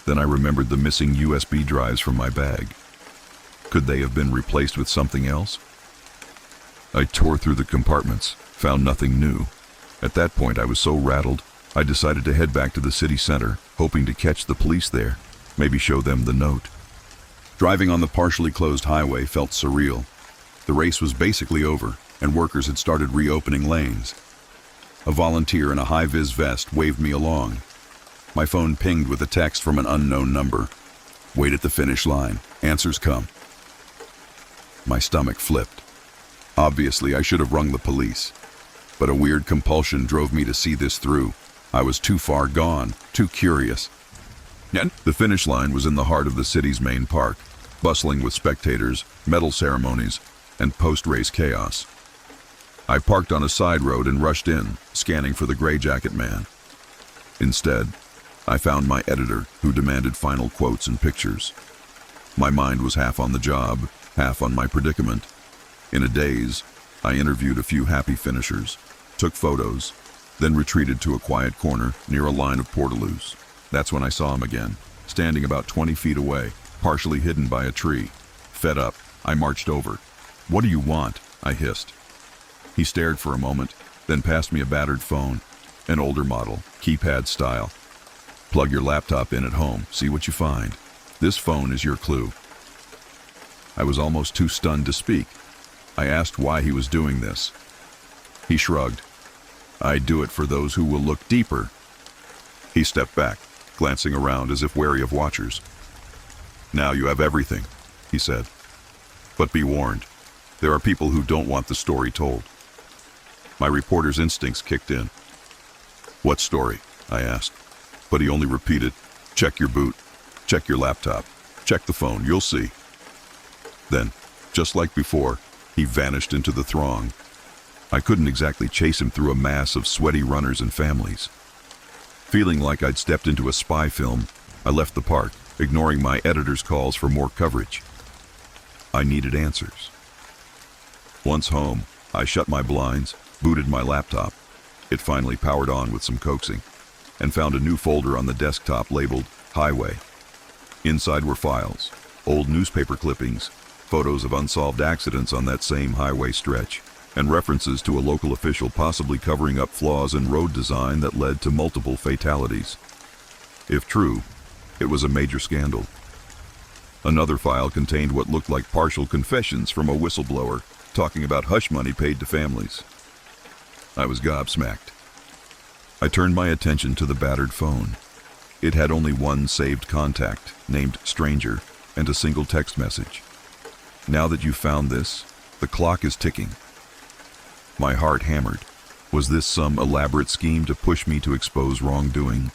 Then I remembered the missing USB drives from my bag. Could they have been replaced with something else? I tore through the compartments, found nothing new. At that point, I was so rattled, I decided to head back to the city center, hoping to catch the police there, maybe show them the note. Driving on the partially closed highway felt surreal. The race was basically over, and workers had started reopening lanes. A volunteer in a high-vis vest waved me along. My phone pinged with a text from an unknown number. "Wait at the finish line. Answers come." My stomach flipped. Obviously, I should have rung the police. But a weird compulsion drove me to see this through. I was too far gone, too curious. The finish line was in the heart of the city's main park, bustling with spectators, medal ceremonies, and post-race chaos. I parked on a side road and rushed in, scanning for the gray jacket man. Instead, I found my editor, who demanded final quotes and pictures. My mind was half on the job, half on my predicament. In a daze, I interviewed a few happy finishers, took photos, then retreated to a quiet corner near a line of portaloos. That's when I saw him again, standing about 20 feet away, partially hidden by a tree. Fed up, I marched over. "What do you want?" I hissed. He stared for a moment, then passed me a battered phone, an older model, keypad style. "Plug your laptop in at home, see what you find. This phone is your clue." I was almost too stunned to speak. I asked why he was doing this. He shrugged. "I do it for those who will look deeper." He stepped back, glancing around as if wary of watchers. "Now you have everything," he said. "But be warned, there are people who don't want the story told." My reporter's instincts kicked in. "What story?" I asked. But he only repeated, "Check your boot, check your laptop, check the phone, you'll see." Then, just like before, he vanished into the throng. I couldn't exactly chase him through a mass of sweaty runners and families. Feeling like I'd stepped into a spy film, I left the park, ignoring my editor's calls for more coverage. I needed answers. Once home, I shut my blinds, booted my laptop. It finally powered on with some coaxing, and found a new folder on the desktop labeled Highway. Inside were files, old newspaper clippings, photos of unsolved accidents on that same highway stretch, and references to a local official possibly covering up flaws in road design that led to multiple fatalities. If true, it was a major scandal. Another file contained what looked like partial confessions from a whistleblower talking about hush money paid to families. I was gobsmacked. I turned my attention to the battered phone. It had only one saved contact, named Stranger, and a single text message. "Now that you've found this, the clock is ticking." My heart hammered. Was this some elaborate scheme to push me to expose wrongdoing?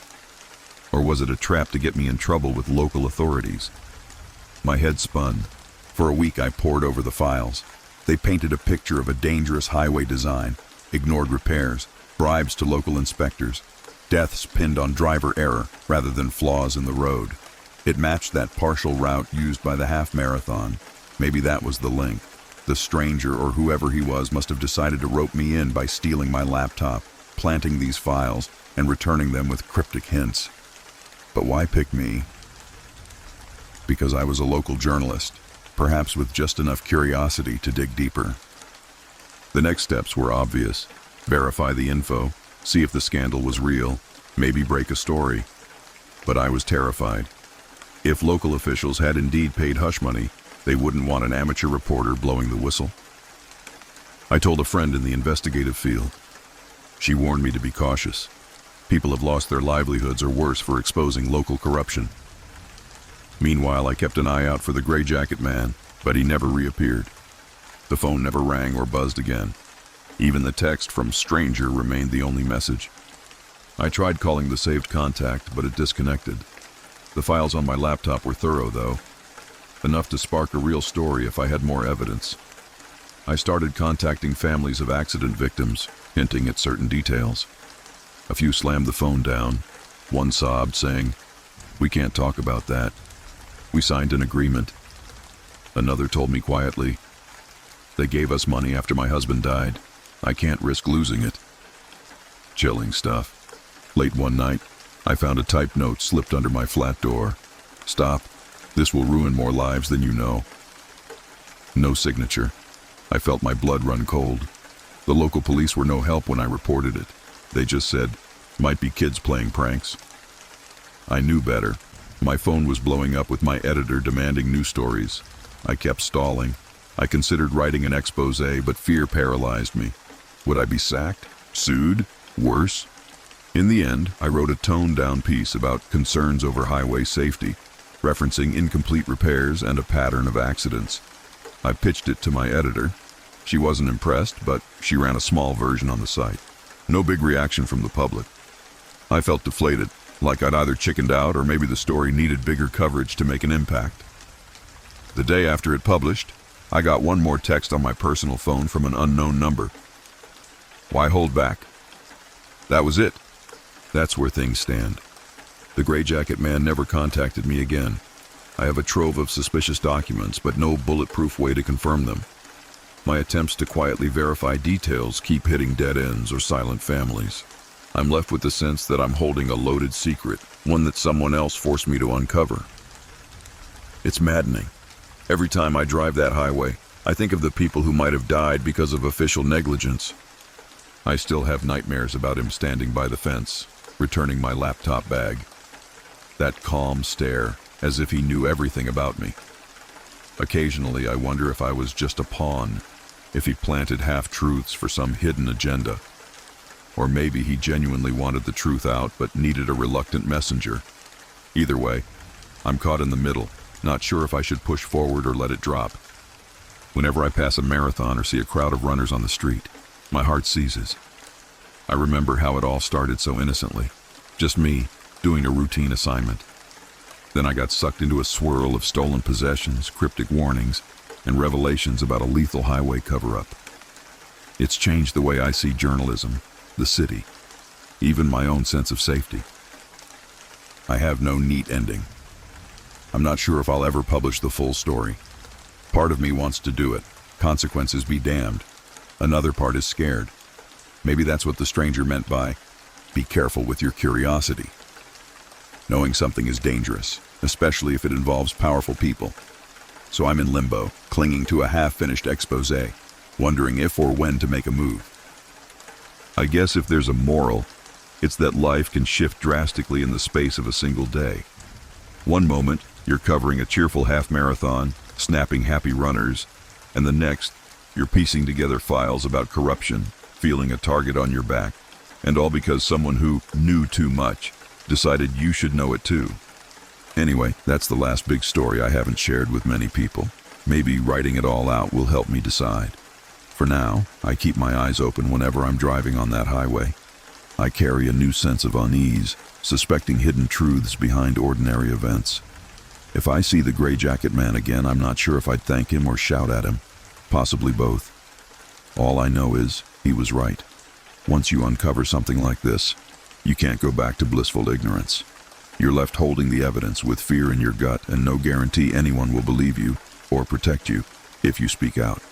Or was it a trap to get me in trouble with local authorities? My head spun. For a week I pored over the files. They painted a picture of a dangerous highway design, ignored repairs, bribes to local inspectors, deaths pinned on driver error rather than flaws in the road. It matched that partial route used by the half marathon. Maybe that was the link. The stranger, or whoever he was, must have decided to rope me in by stealing my laptop, planting these files, and returning them with cryptic hints. But why pick me? Because I was a local journalist, perhaps with just enough curiosity to dig deeper. The next steps were obvious. Verify the info, see if the scandal was real, maybe break a story. But I was terrified. If local officials had indeed paid hush money, they wouldn't want an amateur reporter blowing the whistle. I told a friend in the investigative field. She warned me to be cautious. People have lost their livelihoods or worse for exposing local corruption. Meanwhile, I kept an eye out for the gray jacket man, but he never reappeared. The phone never rang or buzzed again. Even the text from Stranger remained the only message. I tried calling the saved contact, but it disconnected. The files on my laptop were thorough, though. Enough to spark a real story if I had more evidence. I started contacting families of accident victims, hinting at certain details. A few slammed the phone down. One sobbed, saying, We can't talk about that. We signed an agreement. Another told me quietly. They gave us money after my husband died. I can't risk losing it. Chilling stuff. Late one night, I found a typed note slipped under my flat door. Stop. This will ruin more lives than you know. No signature. I felt my blood run cold. The local police were no help when I reported it. They just said, might be kids playing pranks. I knew better. My phone was blowing up with my editor demanding new stories. I kept stalling. I considered writing an expose, but fear paralyzed me. Would I be sacked? Sued? Worse? In the end, I wrote a toned-down piece about concerns over highway safety, referencing incomplete repairs and a pattern of accidents. I pitched it to my editor. She wasn't impressed, but she ran a small version on the site. No big reaction from the public. I felt deflated, like I'd either chickened out or maybe the story needed bigger coverage to make an impact. The day after it published, I got one more text on my personal phone from an unknown number. Why hold back? That was it. That's where things stand. The Gray Jacket Man never contacted me again. I have a trove of suspicious documents, but no bulletproof way to confirm them. My attempts to quietly verify details keep hitting dead ends or silent families. I'm left with the sense that I'm holding a loaded secret, one that someone else forced me to uncover. It's maddening. Every time I drive that highway, I think of the people who might have died because of official negligence. I still have nightmares about him standing by the fence, returning my laptop bag. That calm stare, as if he knew everything about me. Occasionally, I wonder if I was just a pawn, if he planted half-truths for some hidden agenda. Or maybe he genuinely wanted the truth out but needed a reluctant messenger. Either way, I'm caught in the middle, not sure if I should push forward or let it drop. Whenever I pass a marathon or see a crowd of runners on the street, my heart seizes. I remember how it all started so innocently. Just me, doing a routine assignment. Then I got sucked into a swirl of stolen possessions, cryptic warnings, and revelations about a lethal highway cover-up. It's changed the way I see journalism, the city, even my own sense of safety. I have no neat ending. I'm not sure if I'll ever publish the full story. Part of me wants to do it, consequences be damned. Another part is scared. Maybe that's what the stranger meant by, be careful with your curiosity. Knowing something is dangerous, especially if it involves powerful people. So I'm in limbo, clinging to a half-finished expose, wondering if or when to make a move. I guess if there's a moral, it's that life can shift drastically in the space of a single day. One moment, you're covering a cheerful half-marathon, snapping happy runners, and the next, you're piecing together files about corruption, feeling a target on your back, and all because someone who knew too much decided you should know it too. Anyway, that's the last big story I haven't shared with many people. Maybe writing it all out will help me decide. For now, I keep my eyes open whenever I'm driving on that highway. I carry a new sense of unease, suspecting hidden truths behind ordinary events. If I see the Gray Jacket Man again, I'm not sure if I'd thank him or shout at him. Possibly both. All I know is, he was right. Once you uncover something like this, you can't go back to blissful ignorance. You're left holding the evidence with fear in your gut and no guarantee anyone will believe you or protect you if you speak out.